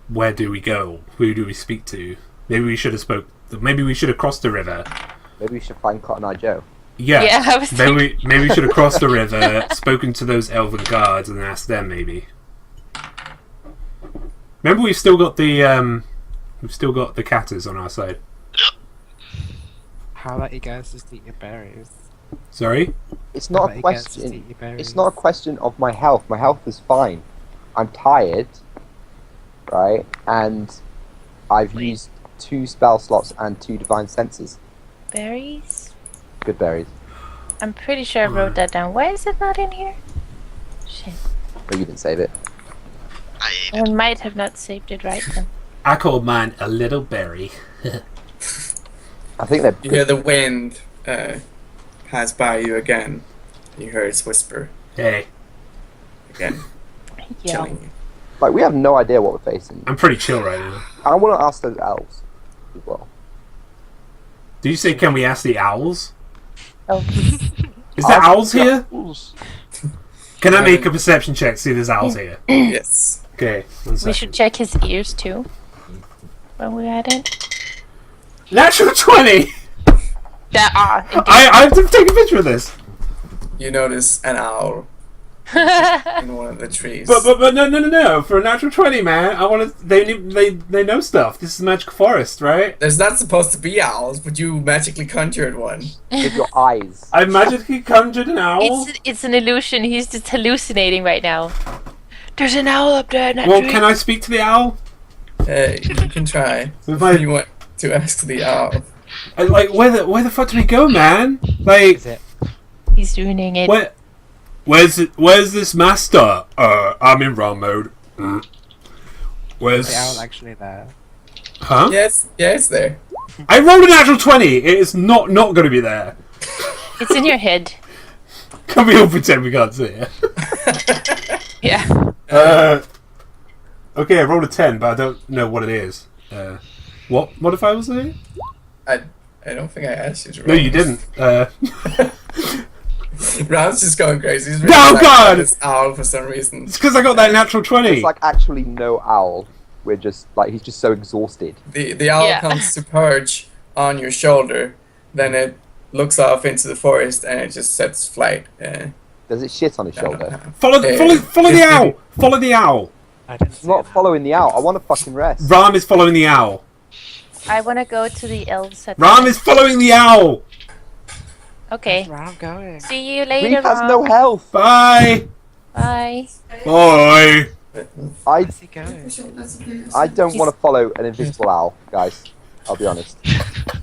where do we go? Who do we speak to? Maybe we should have crossed the river. Maybe we should find Cotton Eye Joe. Yeah, I was maybe we should have crossed the river, spoken to those elven guards, and asked them. Maybe. Remember, we've still got the catters on our side. How about you guys just eat your berries? Sorry. It's How not about a you guys just question. eat your berries? It's not a question of my health. My health is fine. I'm tired, right? And I've used 2 spell slots and 2 divine senses. berries. Good berries. I'm pretty sure I wrote that down. Why is it not in here? Shit. But you didn't save it. I ate I might have not saved it right then. I called mine a little berry. I think they're You hear the wind pass by you again. You hear its whisper Hey, again, Yeah. killing you. like we have no idea what we're facing. I'm pretty chill right now. I want to ask those elves as well. Did you say, can we ask the owls? Oh, Is there owls here? Owls. Can I make a perception check to see if there's owls here? Yes. Okay, 1 we second. should check his ears too. When we're at it. Natural 20! There are. I have to take a picture of this. You notice an owl in one of the trees. But no. For a natural 20, man, I want to. They know stuff. This is Magic Forest, right? There's not supposed to be owls, but you magically conjured one. With your eyes. I magically conjured an owl. It's an illusion. He's just hallucinating right now. There's an owl up there. Well, can I speak to the owl? You can try. With my- You want to ask the owl. Like, where the fuck do we go, man? Like, Is it? He's ruining it. where's this master? I'm in wrong mode. Where's The owl actually there? Huh? Yes, yeah, it's there. I rolled a natural 20. It is not going to be there. It's in your head. Can we all pretend we can't see it? Yeah. Okay, I rolled a 10, but I don't know what it is. What modifier was it? I don't think I asked you to roll. No, you didn't. Ram's just going crazy. He's really Oh, excited God! about this owl for some reason. It's because I got that natural 20. It's like actually no owl. We're just like he's just so exhausted. The owl Yeah. comes to perch on your shoulder, then it looks off into the forest and it just sets flight. Does it shit on his shoulder? Follow the owl! Follow the owl! I didn't It's see not that. following the owl. I want to fucking rest. Ram is following the owl. I want to go to the elves. Ram is following the owl! Okay. Where I'm going. See you later. Reed has Ron. no health. Bye! Bye. Bye! I Where's he going? I don't want to follow an invisible owl, guys. I'll be honest.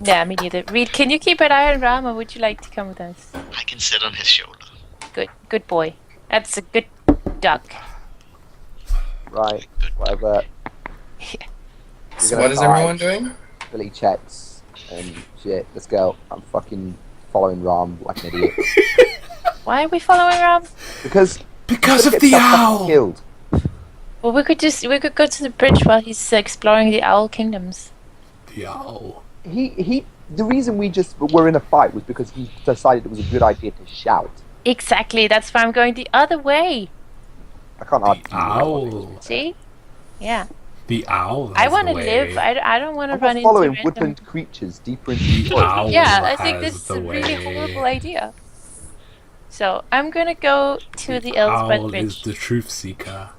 Yeah, me neither. Reed, can you keep an eye on Ram, or would you like to come with us? I can sit on his shoulder. Good boy. That's a good duck. Right, whatever. So what is everyone doing? Ability checks and shit. Let's go. I'm fucking following Ram like an idiot. Why are we following Ram? Because Because of get the that fucking owl! Killed. Well, we could go to the bridge while he's exploring the owl kingdoms. The owl. The reason we just were in a fight was because he decided it was a good idea to shout. Exactly. That's why I'm going the other way. I can't The argue. owl. See? Yeah. The owl. I has want to the way. live. I don't want to I'm run not into following random... woodland creatures deeper into The the forest. owl Yeah, I think has this is the a really way. horrible idea. So I'm gonna go to the elves by the owl bridge. is the truth seeker.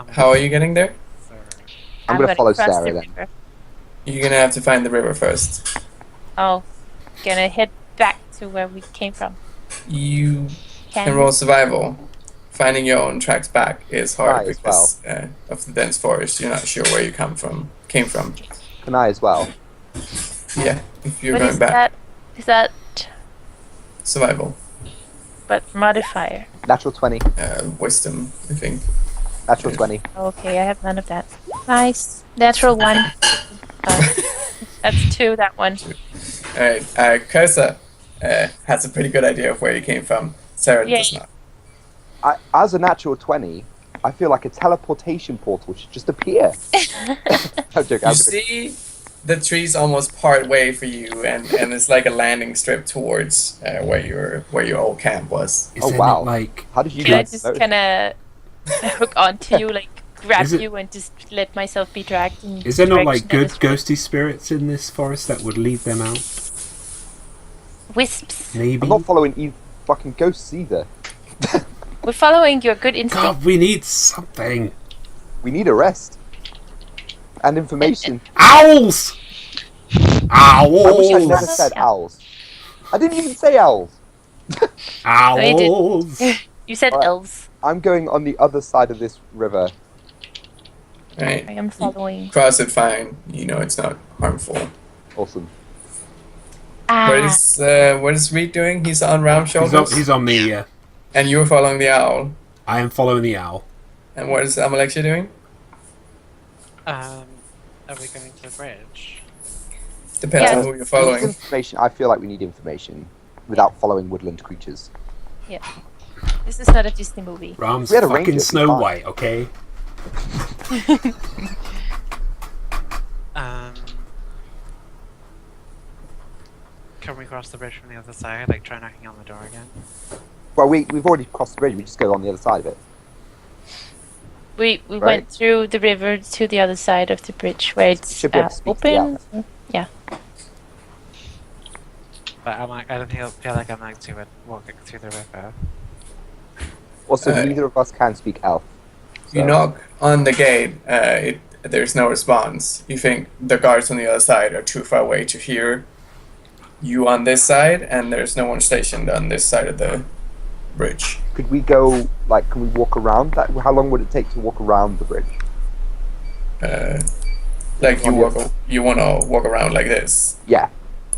How are you getting there? I'm gonna follow cross Sarah the then. river. You're gonna have to find the river first. Oh, gonna head back to where we came from. You can roll survival. Finding your own tracks back is hard Right, as because of the dense forest. You're not sure where you came from. Can I as well? Yeah, if you're What going is back. that? Is that Survival. but modifier? Natural 20. Wisdom, I think. Natural 20. Okay, I have none of that. Nice. Natural 1. That's 2, that one. Alright, Kursa has a pretty good idea of where you came from. Sarah does Yay. not. As a natural 20, I feel like a teleportation portal should just appear. I'm joking. You see the trees almost part way for you, and it's like a landing strip towards where your old camp was. Isn't wow. it like How did you Can I guys just notice? kind of hook onto you, like grab Is it- you, and just let myself be dragged in is there not the like direction good of this ghosty spirits in this forest that would lead them out? wisps? Maybe. I'm not following fucking ghosts either. We're following your good instinct. God, we need something. We need a rest. And information. Owls! I wish I Owls! never said owls. I didn't even say owls. Owls! You said Alright. elves. I'm going on the other side of this river. Right? I am following. Cross it fine. You know it's not harmful. Awesome. Ah, What is Reed doing? He's on Ram's shoulders. He's on me, yeah. And you're following the owl. I am following the owl. And what is Amalexia doing? Are we going to the bridge? Depends Yeah. on who you're We need following. information. I feel like we need information without following woodland creatures. this is not a Disney movie. Ram's We had a fucking ranger, it'd be Snow fine. White, okay? Can we cross the bridge from the other side? Like, try knocking on the door again? Well, we've already crossed the bridge. We just go on the other side of it. We Right. went through the river to the other side of the bridge where it's Should be able to speak to the open. Yeah. But I don't feel like I'm like walking through the river. Also, Uh, neither of us can speak elf. You so- knock on the gate. There's no response. You think the guards on the other side are too far away to hear you on this side, and there's no one stationed on this side of the bridge. Could we go, like, can we walk around that? How long would it take to walk around the bridge? Like you want to walk around like this. Yeah,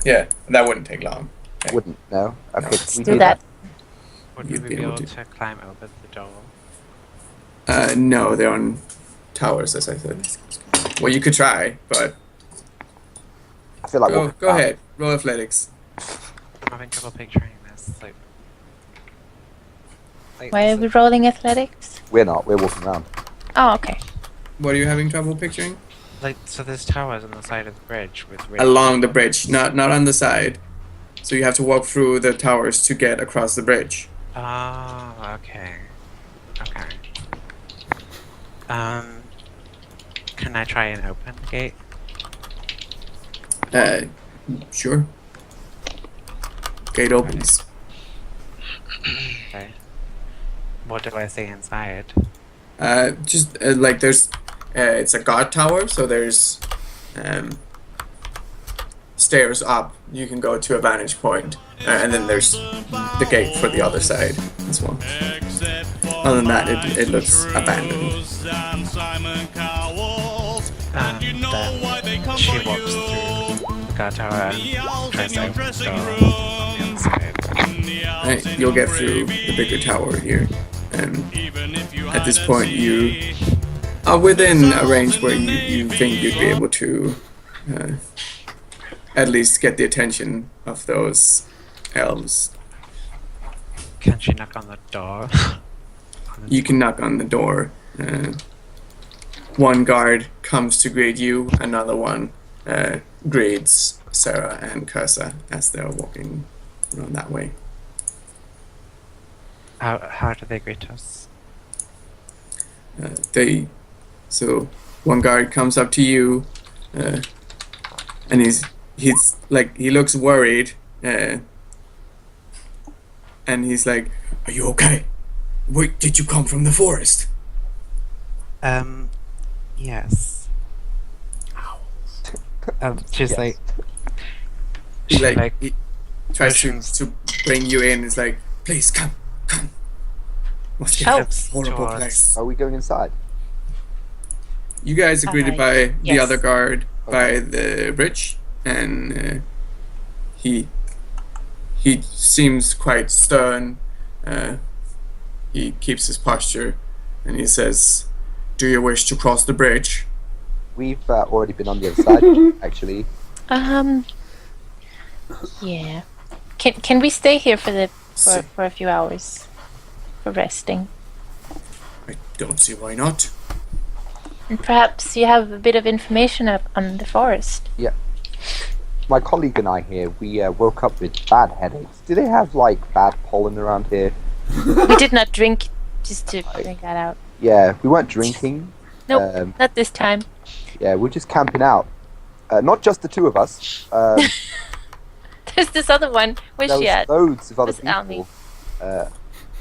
Yeah, that wouldn't take long. wouldn't, no? Okay, No. can we Do that. Would You'd we be be able able to. to climb over the door? No, they're on towers, as I said. Well, you could try, but I feel like go ahead. Roll athletics. I'm having trouble picturing this. Like Why are this we rolling athletics? We're not. We're walking around. Oh, okay. What are you having trouble picturing? so there's towers on the side of the bridge with Along the bridge, not on the side. So you have to walk through the towers to get across the bridge. Oh, okay. Okay. Can I try and open the gate? Sure. Gate opens. Okay. What do I see inside? Just like there's, it's a guard tower, so there's stairs up. You can go to a vantage point, and then there's the gate for the other side as well. Other than that, it looks abandoned. And she walks through the guard tower and tries to open the door on the other side. Right, you'll get through the bigger tower here. At this point, you are within a range where you think you'd be able to at least get the attention of those elves. Can she knock on the door? You can knock on the door. One guard comes to greet you, another one greets Sarah and Cursa as they're walking around that way. How do they greet us? So one guard comes up to you, and he's like, he looks worried, and he's like, "Are you okay? Where did you come from the forest?" Yes. She's Yes. like, He she he tries motions to bring you in. It's like, "Please come. Must get Shout. this horrible Towards- place." Are we going inside? You guys are greeted by the yes. other guard by the bridge, and he seems quite stern. He keeps his posture, and he says, "Do you wish to cross the bridge?" We've already been on the other side, actually. Yeah. Can we stay here for a few hours for resting? I don't see why not. And perhaps you have a bit of information up on the forest. My colleague and I here, we woke up with bad headaches. Do they have, like, bad pollen around here? We did not drink, just to bring that out. Yeah, we weren't drinking. Nope, not this time. Yeah, we're just camping out. Not just the two of us. There's this other one. Where's There she was at? loads of other Where's Almy? people.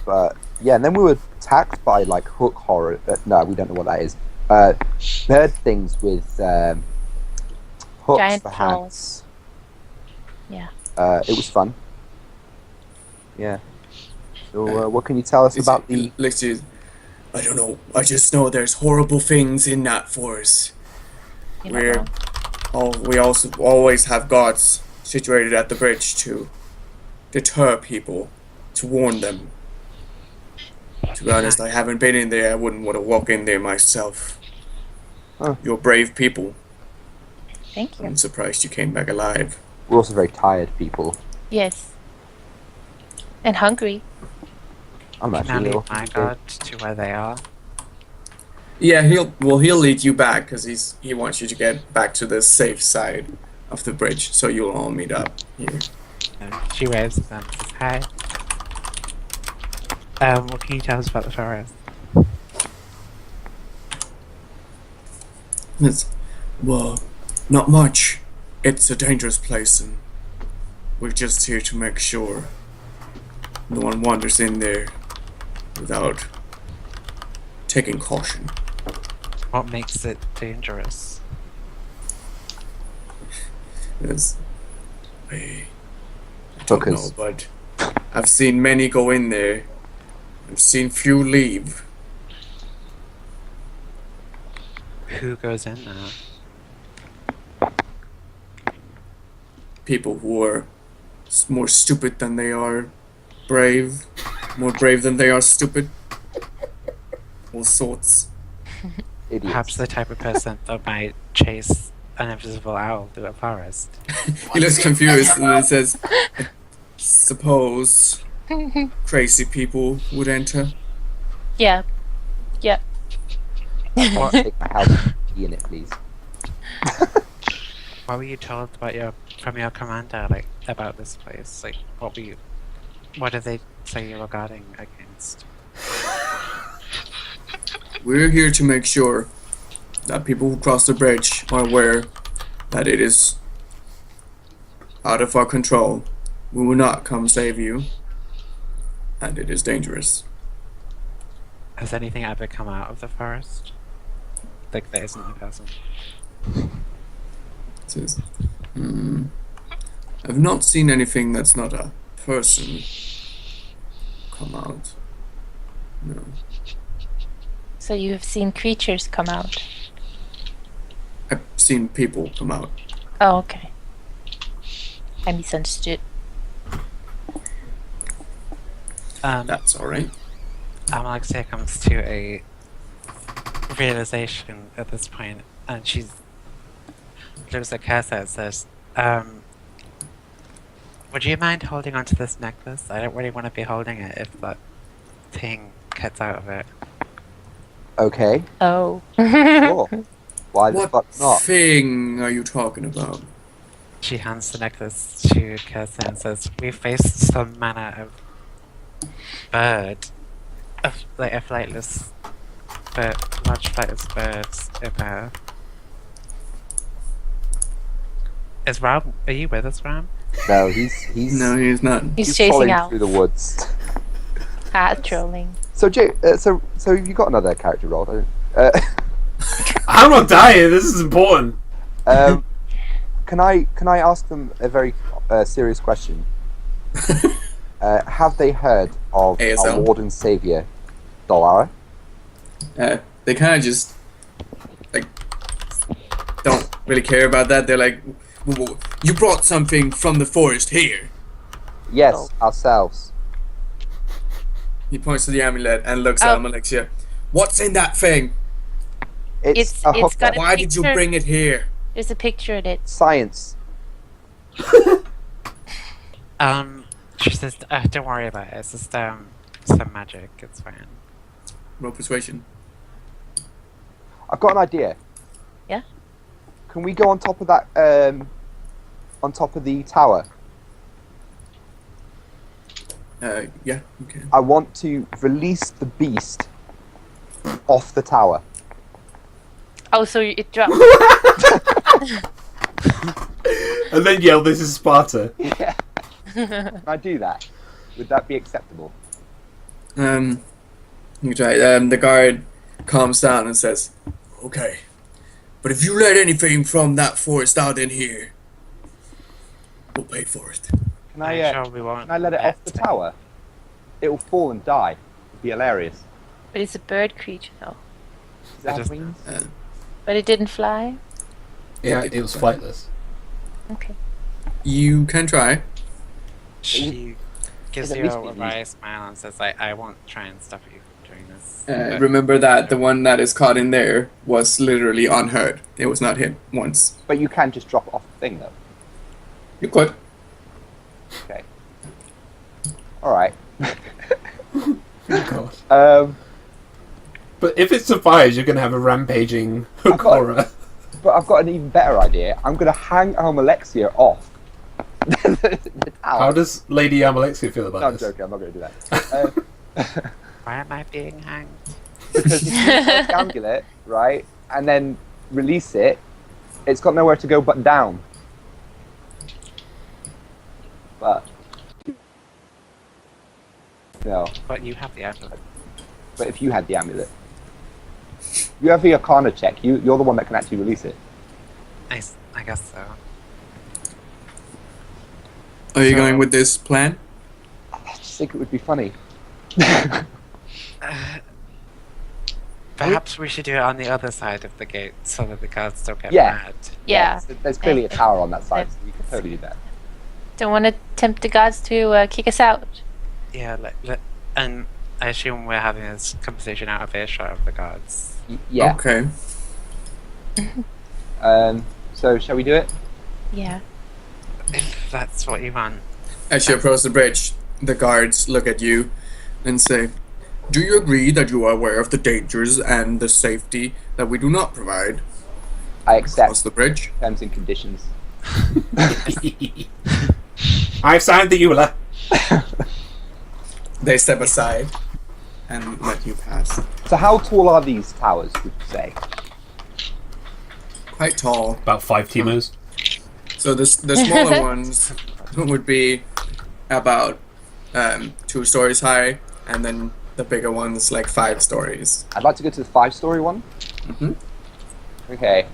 But yeah, and then we were attacked by like hook horror. No, we don't know what that is. Bird things with hooks Giant for claws. hands. Yeah. It was fun. Yeah. So what can you tell us about the? I don't know. I just know there's horrible things in that forest. You don't know. We also always have guards situated at the bridge to deter people, to warn them. To be honest, I haven't been in there. I wouldn't want to walk in there myself. Huh. You're brave people. Thank you. I'm surprised you came back alive. We're also very tired people. Yes. And hungry. I'm Can I actually a lead little my hungry. guard to where they are? Yeah, he'll lead you back because he wants you to get back to the safe side of the bridge, so you'll all meet up here. She waves at them. Says, "Hi." What can you tell us about the forest? Well, not much. It's a dangerous place, and we're just here to make sure no one wanders in there without taking caution. What makes it dangerous? I don't know, Hookers. but I've seen many go in there. I've seen few leave. Who goes in there? People who are more stupid than they are brave. More brave than they are stupid. All sorts. Idiots. Perhaps the type of person that might chase an invisible owl through a forest. He looks confused and then says, "I suppose crazy people would enter." Yeah. Yeah. What, Take my house key in it, please. what were you told from your commander, about this place? What did they say you were guarding against? We're here to make sure that people who cross the bridge are aware that it is out of our control. We will not come save you, and it is dangerous. Has anything ever come out of the forest? That isn't a person. It says, I've not seen anything that's not a person come out. No. So you have seen creatures come out. I've seen people come out. Oh, okay. I misunderstood. That's alright. Alexia comes to a realization at this point, and she looks at Casa and says, would you mind holding onto this necklace? I don't really want to be holding it if that thing gets out of it. Okay. Oh. Sure. Why the What fuck not? thing are you talking about? She hands the necklace to Casa and says, we faced some manner of bird, a flightless bird, large flightless birds in there. Is Ram? Are you with us, Ram? No, he's No, he's not. He's chasing following out. through the woods. Trolling. So Jay, so you got another character role, don't you? I'm not dying. This is important. Can I ask them a very serious question? Have they heard of ASL? our Lord and Savior, Dollara? They kind of just don't really care about that. They're like, you brought something from the forest here. Yes, ourselves. He points to the amulet and looks at Alexia. What's in that thing? It's a hooker. got a Why did you picture. bring it here? There's a picture in it. Science. She says, don't worry about it. It's just some magic. It's fine. Roll persuasion. I've got an idea. Yeah? Can we go on top of that? On top of the tower. Yeah, okay. I want to release the beast off the tower. Oh, so it dropped. And then yell, "This is Sparta." Yeah. Can I do that? Would that be acceptable? You try. The guard calms down and says, "Okay, but if you let anything from that forest out in here, we'll pay for it." Can I? Sure we won't Can I let it off the tower? It will fall and die. It'd be hilarious. But it's a bird creature, though. Does that have just- wings? But it didn't fly. Yeah, it was flightless. Okay. You can try. She gives At you least a be wry smile and says, I won't try and stop you from doing this. But- Remember that the one that is caught in there was literally unhurt. It was not hit once. But you can just drop it off the thing, though. You could. Okay. All right. God. But if it survives, you're gonna have a rampaging I've got- horror. But I've got an even better idea. I'm going to hang Almalexia off the tower. How does Lady Amalexia feel No, about I'm this? joking. I'm not going to do that. Why am I being hanged? Because if you take the amulet, right, and then release it, it's got nowhere to go but down. But no. But you have the amulet. But if you had the amulet, you have the Arcana check. You're the one that can actually release it. Nice. I guess so. Are you So- going with this plan? I just think it would be funny. Perhaps we should do it on the other side of the gate so that the guards don't get Yeah. mad. Yeah. So there's clearly a tower on that side, so we could totally do that. Don't want to tempt the gods to kick us out. Yeah, and I assume we're having this conversation out of earshot of the guards. Yeah. Okay. So shall we do it? Yeah. If that's what you want. As you approach the bridge, the guards look at you and say, "Do you agree that you are aware of the dangers and the safety that we do not provide I across accept the bridge?" terms and conditions. I've signed the EULA. They step aside and let you pass. So how tall are these towers, would you say? Quite tall. About 5 teamers. So the smaller ones would be about 2 stories high, and then the bigger ones like 5 stories. I'd like to go to the 5-story one. Mm-hmm. Okay.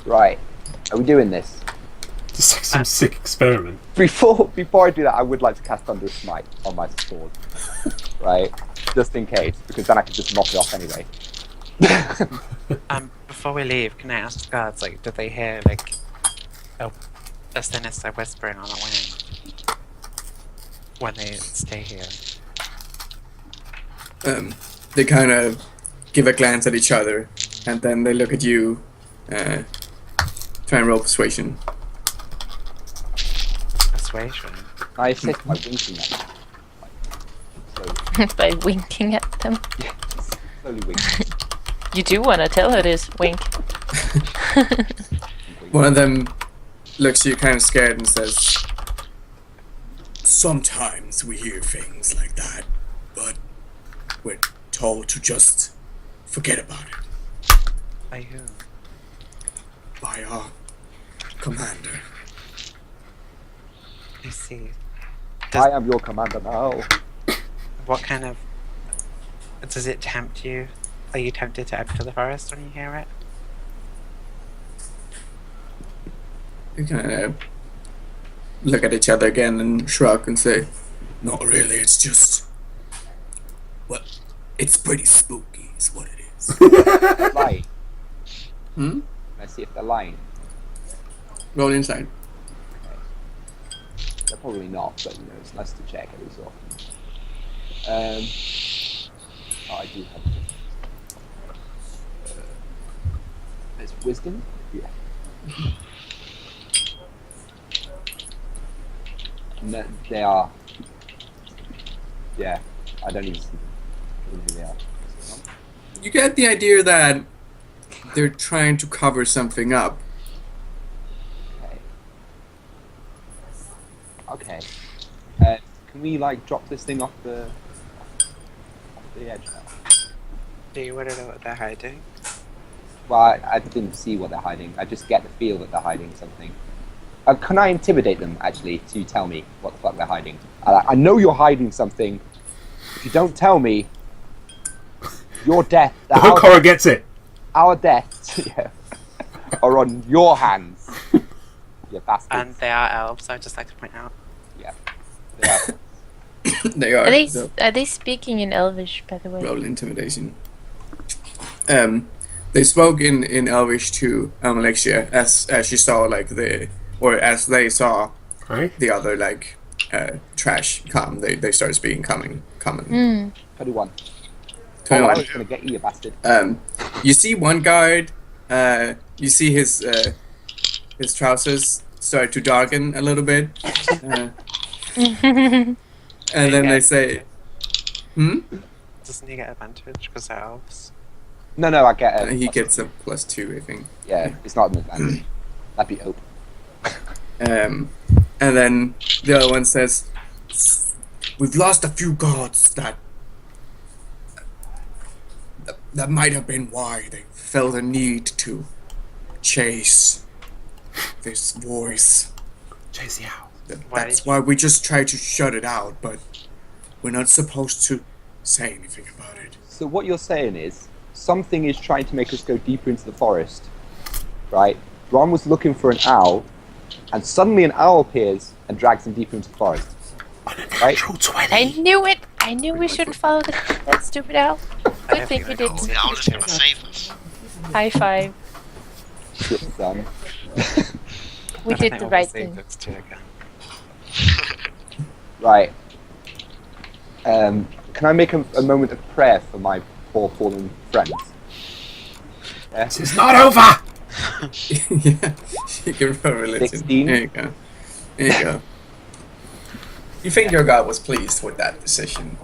Right. Are we doing this? Just like some sick experiment. Before I do that, I would like to cast Thunder Smite on my sword. Right? Just in case, because then I can just knock it off anyway. Before we leave, can I ask the guards, like, did they hear, like, a sinister whispering on the wind when they stay here? They kind of give a glance at each other, and then they look at you. Try and roll persuasion. Persuasion? I assist by winking at them. Slowly, By winking at them. slowly winking. You do want to tell her this, wink. One of them looks at you kind of scared and says, "Sometimes we hear things like that, but we're told to just forget about it By who? by our commander." I see. I am your commander now. What kind of... Does it tempt you? Are you tempted to enter the forest when you hear it? They kind of look at each other again and shrug and say, "Not really, it's just... well, it's pretty spooky is what it is." Lying. Hmm? Let's see if they're lying. Roll inside. They're probably not, but it's nice to check every so often. I do have there's wisdom? Yeah. No, they are. Yeah, I don't even know who they are. You get the idea that they're trying to cover something up. Okay. Can we drop this thing off the edge now? Do you want to know what they're hiding? Well, I didn't see what they're hiding. I just get the feel that they're hiding something. Can I intimidate them, actually, to tell me what the fuck they're hiding? I know you're hiding something. If you don't tell me, your death... The hook horror gets it. Our deaths are on your hands. You bastards. And they are elves, I'd just like to point out. Yeah. They are. They are. So Are they speaking in Elvish, by the way? roll intimidation. They spoke in Elvish to Analissa as she saw as they saw Right? the other trash come. They started speaking common. 21. Oh, I 21. was gonna get you, you bastard. You see one guard. You see his trousers start to darken a little bit, and then they say, "Hmm." Doesn't he get advantage because they're elves? No, I get it. He gets a +2, I think. Yeah, it's not an advantage. That'd be hope. And then the other one says, "We've lost a few guards that might have been why they felt a need to chase this voice. Chase you out. That's why we just try to shut it out, but we're not supposed to say anything about it." So what you're saying is, something is trying to make us go deeper into the forest, right? Ron was looking for an owl, and suddenly an owl appears and drags him deeper into the forest. Right? I knew it! I knew we shouldn't follow that stupid owl. Good thing you did. The owl is gonna save us. High five. Shit, son. We I did think the we'll right save thing. those two again. Right. Can I make a moment of prayer for my poor fallen friends? This is not over! Yeah, you can probably listen. 16. There you go. There you go. You think your god was pleased with that decision,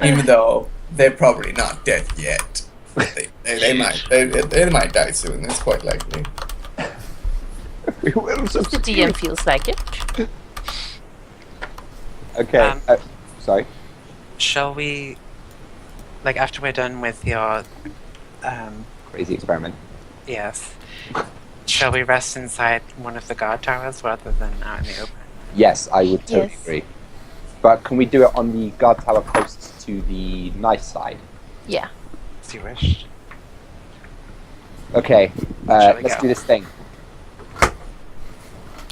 even though they're probably not dead yet. They might die soon. It's quite likely. We will The DM feels like it. Okay. Sorry. Shall we, like, after we're done with your, Crazy experiment. yes, shall we rest inside one of the guard towers rather than out in the open? Yes, I would totally Yes. agree. But can we do it on the guard tower closest to the nice side? Yeah. As you wish. Okay, Shall we let's go? do this thing.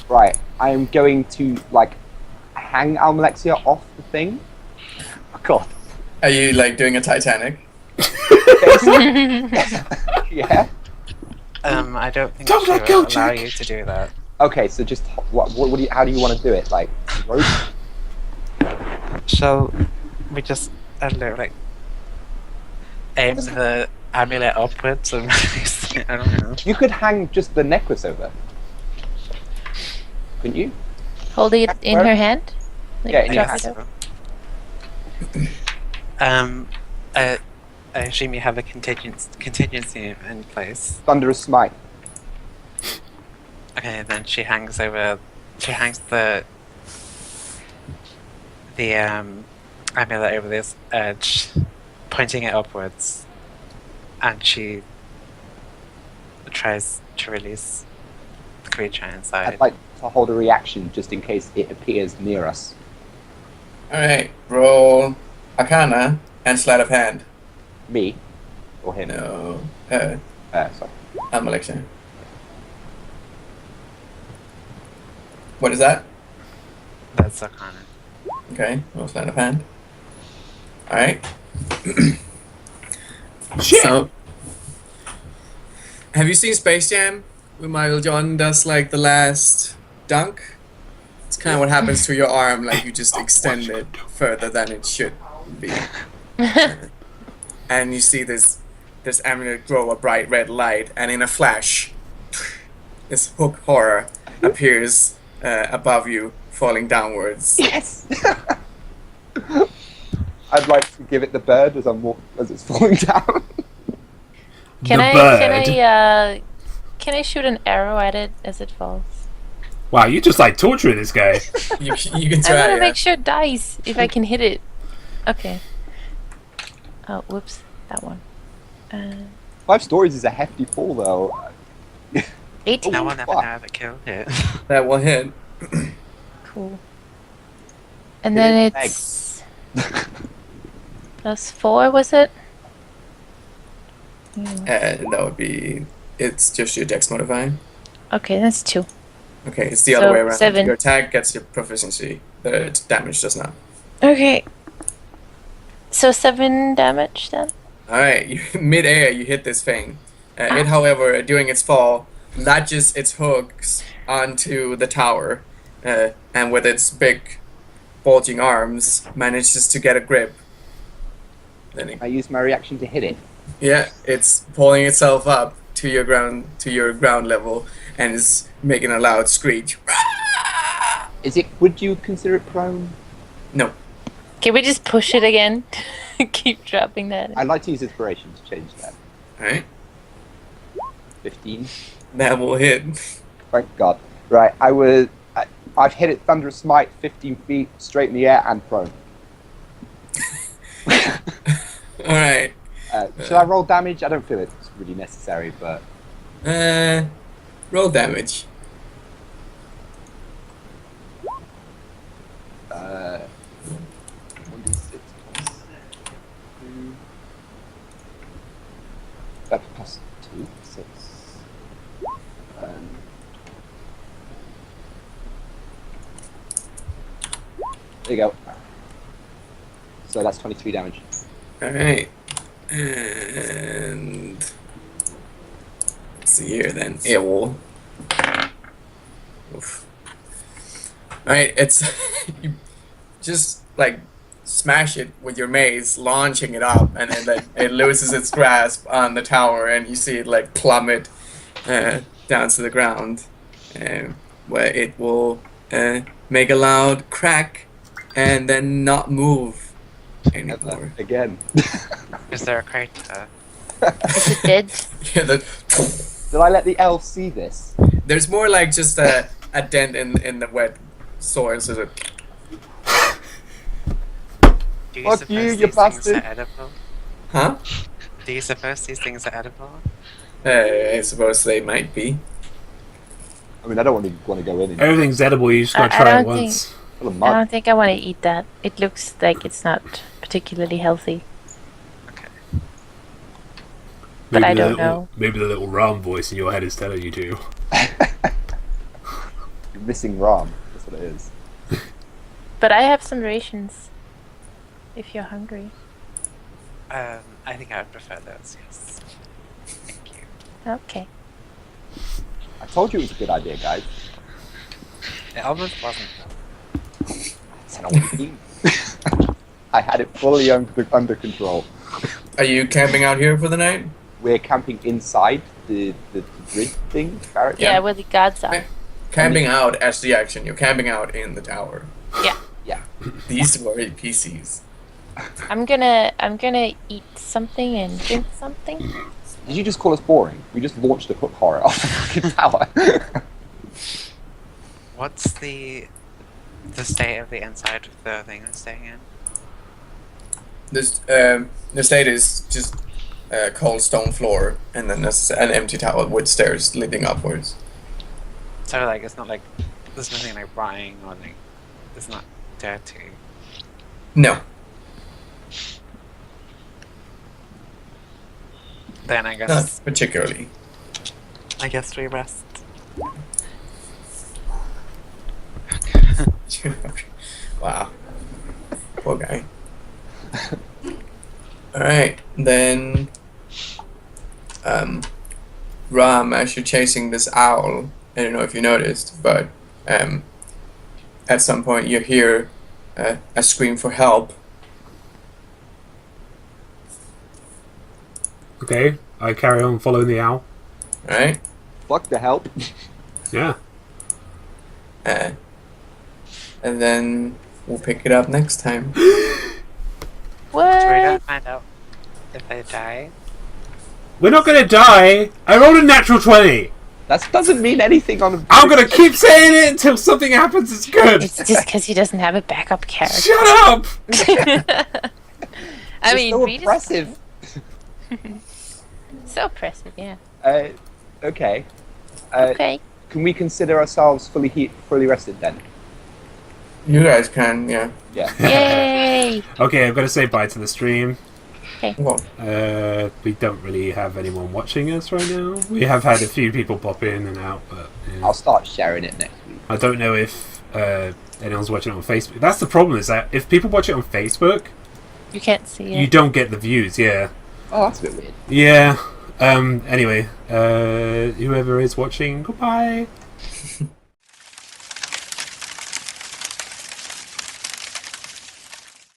Right, I am going to, like, hang Almalexia off the thing. Oh, God. Are you like doing a Titanic? Yeah. I don't think Don't she let will go, allow Jack. you to do that. Okay, so just, what do you, how do you want to do it? Like, rope? Shall we just, I don't know, like, aim the amulet upwards and I don't know. You could hang just the necklace over. Couldn't you? Holding it in her hand? Like, Yeah, in your drop hand. it over? I assume you have a contingency in place. Thunderous smite. Okay, then she hangs the amulet over this edge, pointing it upwards, and she tries to release the creature inside. I'd like to hold a reaction just in case it appears near us. Alright, roll Arcana and Sleight of Hand. Me? Or him? No. Sorry. Almalexia. What is that? That's Arcana. Okay, roll Sleight of Hand. Alright. Shit! So, have you seen Space Jam? Where Michael Jordan does like the last dunk? It's kind of what happens to your arm, like you just extend it further than it should be. And you see this amulet grow a bright red light, and in a flash, this hook horror appears above you, falling downwards. Yes! I'd like to give it the bird as it's falling down. Can The I bird. can I shoot an arrow at it as it falls? Wow, you just like torturing this guy. You can I want try to it. make sure it dies if I can hit it. Okay. Oh, whoops, that one. 5 stories is a hefty fall, though. 18. No one ever fuck. know ever killed it. That will hit. Cool. And Hit then it with it's +4, was it? And that would be. It's just your dex modifier. Okay, that's 2. Okay, it's the other So, way around. 7. Your attack gets your proficiency. The damage does not. Okay. So 7 damage then? Alright, mid-air you hit this thing. It, however, during its fall, latches its hooks onto the tower, and with its big, bulging arms, manages to get a grip. Then I use my reaction to hit it. yeah, it's pulling itself up to your ground level, and is making a loud screech. Would you consider it prone? No. Can we just push it again? Keep dropping that. I'd like to use inspiration to change that. Alright, 15. that will hit. Thank God. Right, I've hit it thunderous smite 15 feet straight in the air and prone. Alright. Should I roll damage? I don't feel it's really necessary, but Roll damage. 1d6 plus 2. That plus 2, 6. There you go. So that's 23 damage. Alright. And let's see here then. It will. Oof. Alright, it's you just like smash it with your mace, launching it up, and then it loses its grasp on the tower, and you see it like plummet down to the ground, where it will make a loud crack and then not move anymore. Again. Is there a crater? Is it dead? Yeah, Did I let the elf see this? there's more like just a dent in the wet soil, so that, Do you Fuck suppose you, you these things bastard. are edible? huh? Do you suppose these things are edible? I suppose they might be. I mean, I don't want to go in and Everything's edible. You just gotta I try it don't once. full of I mud. don't think I want to eat that. It looks like it's not particularly healthy. Okay. But I the don't little, know. Maybe the little Ram voice in your head is telling you to. You're missing Ram. That's what it is. But I have some rations. If you're hungry. I think I would prefer those, yes. Thank you. Okay. I told you it was a good idea, guys. It almost wasn't. I said I want to eat. I had it fully under control. Are you camping out here for the night? We're camping inside the grid thing, barrack. Yeah, where the guards are. Camping out as the action. You're camping out in the tower. Yeah. Yeah. These were PCs. I'm gonna eat something and drink something. Did you just call us boring? We just launched a hook horror off the fucking tower. What's the state of the inside of the thing we're staying in? This the state is just a cold stone floor, and then there's an empty tower with stairs leading upwards. So like it's not like there's nothing like rotting or like it's not dirty. No. Then I guess Not particularly. we rest. Wow. Poor guy. Alright, then Ram, as you're chasing this owl, I don't know if you noticed, but at some point you hear a scream for help. Okay, I carry on following the owl. Right? Fuck the help. Yeah. And then we'll pick it up next time. What? So we don't find out if they die. We're not gonna die! I rolled a natural 20! That doesn't mean anything on a... I'm gonna keep saying it until something happens that's good! It's just because he doesn't have a backup character. Shut up! I mean, so Reed is oppressive. so oppressive, yeah. Okay. Okay. Can we consider ourselves fully rested then? You guys can, yeah. Yeah. Yay! Okay, I've gotta say bye to the stream. Well, We don't really have anyone watching us right now. We have had a few people pop in and out, but yeah. I'll start sharing it next week. I don't know if anyone's watching it on Facebook. That's the problem, is that if people watch it on Facebook, You can't see it. you don't get the views, yeah. Oh, that's a bit weird. Yeah. Anyway, whoever is watching, goodbye.